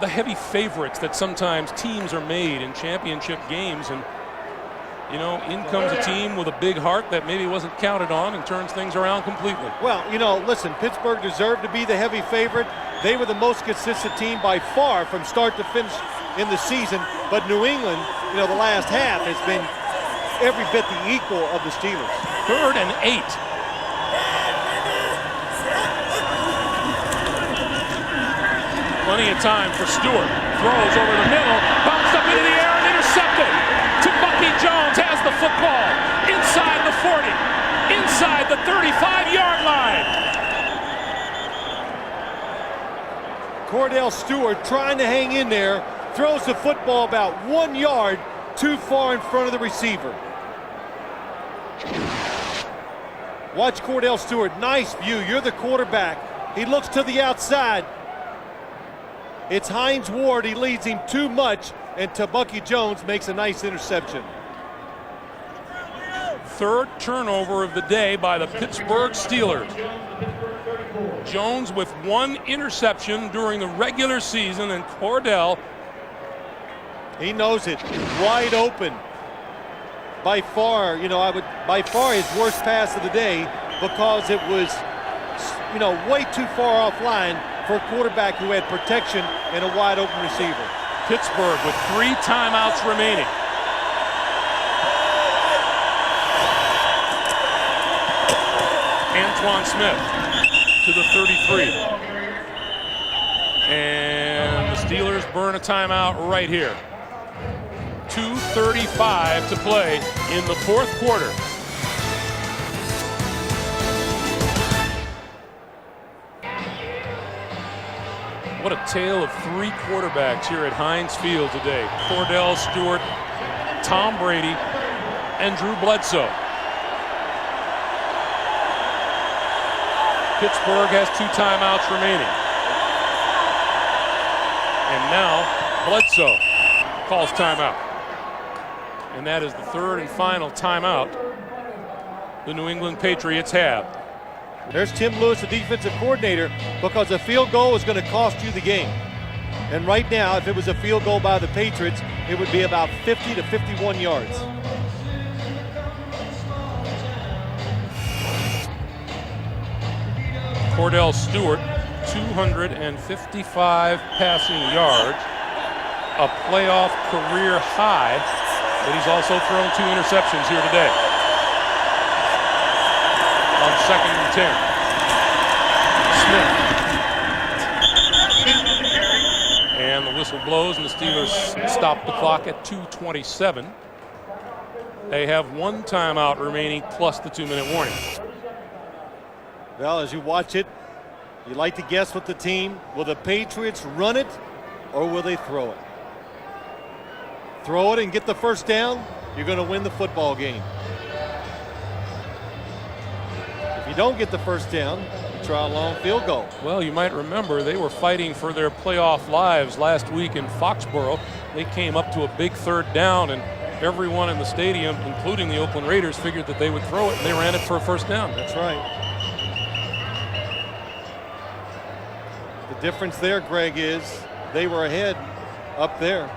the heavy favorites that sometimes teams are made in championship games? And you know, in comes a team with a big heart that maybe wasn't counted on and turns things around completely. Well, you know, listen, Pittsburgh deserved to be the heavy favorite. They were the most consistent team by far from start to finish in the season. But New England, you know, the last half has been every bit the equal of the Steelers. 3rd and 8. Plenty of time for Stewart. Throws over the middle, bounced up into the air and intercepted. To Bucky Jones, has the football inside the 40, inside the 35-yard line. Cordell Stewart trying to hang in there, throws the football about 1 yard too far in front of the receiver. Watch Cordell Stewart, nice view, you're the quarterback. He looks to the outside. It's Hines Ward, he leads him too much, and Bucky Jones makes a nice interception. 3rd turnover of the day by the Pittsburgh Steelers. Jones with 1 interception during the regular season, and Cordell, he knows it, wide open. By far, you know, by far his worst pass of the day, because it was, you know, way too far offline for a quarterback who had protection and a wide open receiver. Pittsburgh with 3 timeouts remaining. Antoine Smith to the 33. And the Steelers burn a timeout right here. 2:35 to play in the 4th quarter. What a tale of 3 quarterbacks here at Heinz Field today. Cordell Stewart, Tom Brady, and Drew Bledsoe. Pittsburgh has 2 timeouts remaining. And now Bledsoe calls timeout. And that is the 3rd and final timeout the New England Patriots have. There's Tim Lewis, the defensive coordinator, because a field goal is going to cost you the game. And right now, if it was a field goal by the Patriots, it would be about 50 to 51 yards. Cordell Stewart, 255 passing yards, a playoff career high, but he's also thrown 2 interceptions here today. On 2nd and 10. blows, and the Steelers stop the clock at 2:27. They have one timeout remaining plus the 2-minute warning. Well, as you watch it, you like to guess what the team, will the Patriots run it or will they throw it? Throw it and get the first down, you're going to win the football game. If you don't get the first down, you try a long field goal. Well, you might remember they were fighting for their playoff lives last week in Foxborough. They came up to a big third down, and everyone in the stadium, including the Oakland Raiders, figured that they would throw it, and they ran it for a first down. That's right. The difference there, Greg, is they were ahead up there.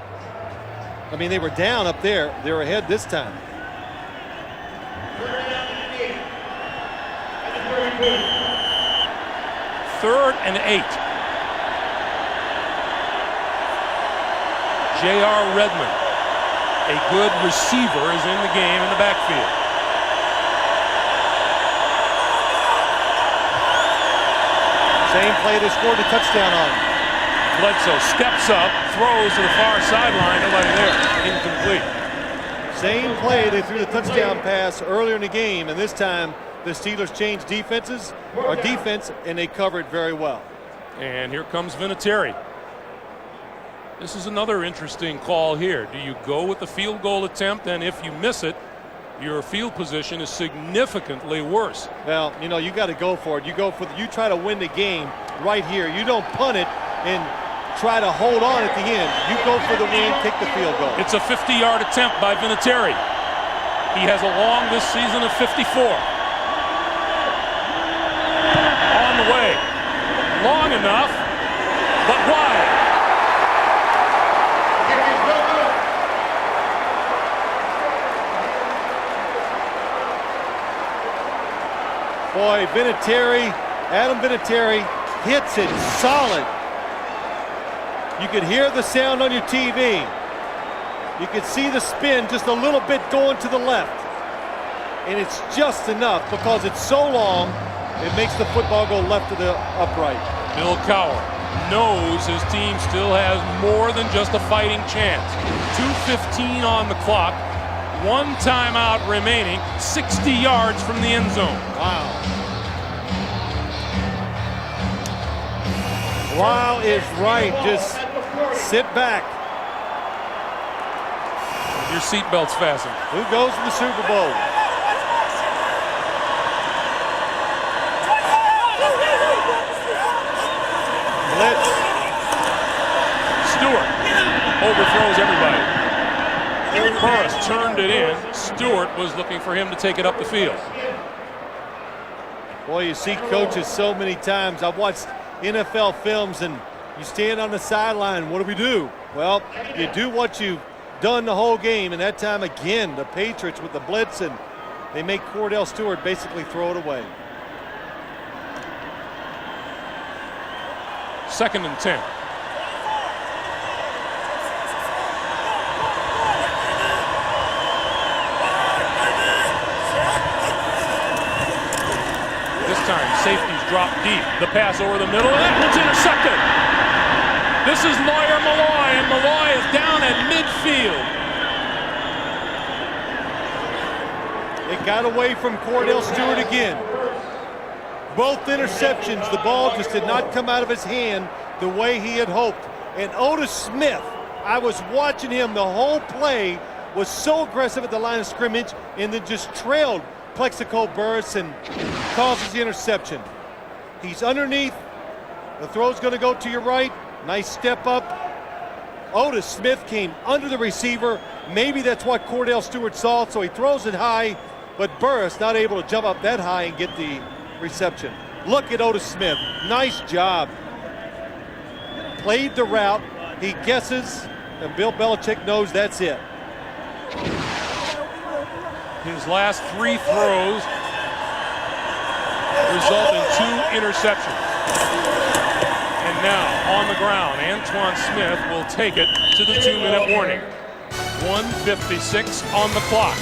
I mean, they were down up there. They're ahead this time. Third and 8. J.R. Redmond, a good receiver, is in the game in the backfield. Same play they scored a touchdown on. Bledsoe steps up, throws to the far sideline, nobody there, incomplete. Same play, they threw the touchdown pass earlier in the game, and this time the Steelers changed defense, and they covered very well. And here comes Vinatieri. This is another interesting call here. Do you go with the field goal attempt, and if you miss it, your field position is significantly worse? Well, you know, you got to go for it. You try to win the game right here. You don't punt it and try to hold on at the end. You go for the win, take the field goal. It's a 50-yard attempt by Vinatieri. He has a long this season of 54. On the way. Long enough, but wide. Boy, Adam Vinatieri hits it solid. You could hear the sound on your TV. You could see the spin just a little bit going to the left. And it's just enough because it's so long, it makes the football go left to the upright. Bill Cowher knows his team still has more than just a fighting chance. 2:15 on the clock. One timeout remaining, 60 yards from the end zone. Wow. Wow is right. Just sit back. Your seatbelt's fastened. Who goes to the Super Bowl? Blitz. Stewart overthrows everybody. Burris turned it in. Stewart was looking for him to take it up the field. Boy, you see coaches so many times. I've watched NFL films, and you stand on the sideline. What do? Well, you do what you've done the whole game, and that time again, the Patriots with the blitz, and they make Cordell Stewart basically throw it away. 2nd and 10. Safeties drop deep. The pass over the middle, and that one's intercepted. This is Lawyer Malloy, and Malloy is down at midfield. It got away from Cordell Stewart again. Both interceptions, the ball just did not come out of his hand the way he had hoped. And Otis Smith, I was watching him the whole play, was so aggressive at the line of scrimmage and then just trailed Plexico Burris and causes the interception. He's underneath. The throw's going to go to your right. Nice step up. Otis Smith came under the receiver. Maybe that's what Cordell Stewart saw, so he throws it high, but Burris not able to jump up that high and get the reception. Look at Otis Smith. Nice job. Played the route. He guesses, and Bill Belichick knows that's it. His last 3 throws result in 2 interceptions. And now, on the ground, Antoine Smith will take it to the 2-minute warning. 1:56 on the clock.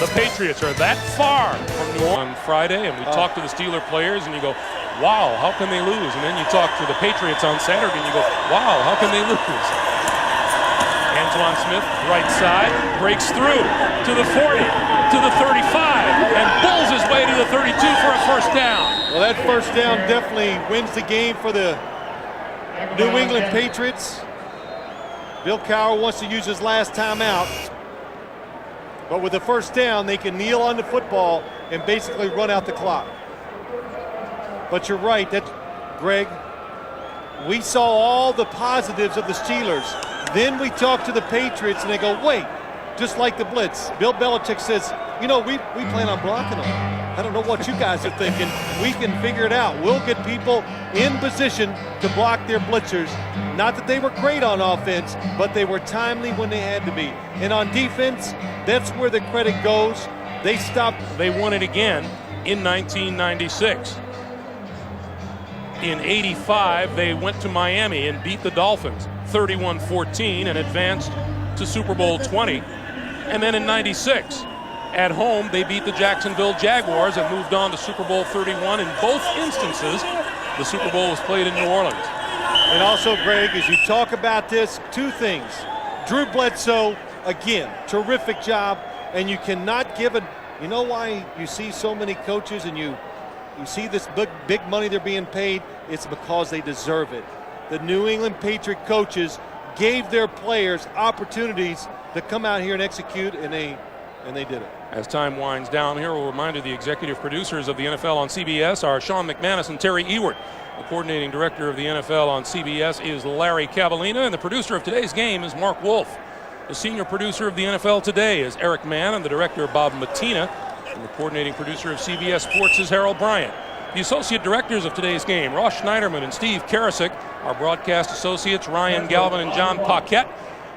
The Patriots are that far from New Orleans on Friday, and we talk to the Steeler players, and you go, wow, how can they lose? And then you talk to the Patriots on Saturday, and you go, wow, how can they lose? Antoine Smith, right side, breaks through to the 40, to the 35, and bulls his way to the 32 for a first down. Well, that first down definitely wins the game for the New England Patriots. Bill Cowher wants to use his last timeout. But with the first down, they can kneel on the football and basically run out the clock. But you're right, Greg. We saw all the positives of the Steelers. Then we talk to the Patriots and they go, wait, just like the blitz. Bill Belichick says, you know, we plan on blocking them. I don't know what you guys are thinking. We can figure it out. We'll get people in position to block their blitzers. Not that they were great on offense, but they were timely when they had to be. And on defense, that's where the credit goes. They stopped. They won it again in 1996. In 85, they went to Miami and beat the Dolphins 31-14 and advanced to Super Bowl 20. And then in 96, at home, they beat the Jacksonville Jaguars and moved on to Super Bowl 31. In both instances, the Super Bowl was played in New Orleans. And also, Greg, as you talk about this, two things. Drew Bledsoe, again, terrific job. And you cannot give it. You know why you see so many coaches and you see this big money they're being paid? It's because they deserve it. The New England Patriot coaches gave their players opportunities to come out here and execute, and they did it. As time winds down here, we'll remind you the executive producers of the NFL on CBS are Sean McManus and Terry Ewert. The coordinating director of the NFL on CBS is Larry Cavallina, and the producer of today's game is Mark Wolf. The senior producer of the NFL today is Eric Mann, and the director Bob Matina. And the coordinating producer of CBS Sports is Harold Bryant. The associate directors of today's game, Ross Schneiderman and Steve Karasik. Our broadcast associates, Ryan Galvin and John Paquette.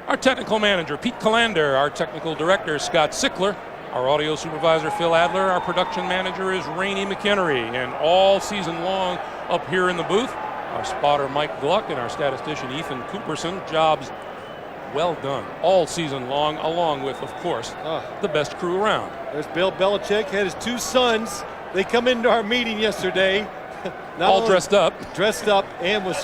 Our technical manager, Pete Callander. Our technical director, Scott Sickler. Our audio supervisor, Phil Adler. Our production manager is Rainey McHenry. And all season long up here in the booth, our spotter, Mike Gluck, and our statistician, Ethan Cooperson. Jobs well done all season long, along with, of course, the best crew around. There's Bill Belichick, had his two sons. They come into our meeting yesterday. All dressed up. Dressed up and was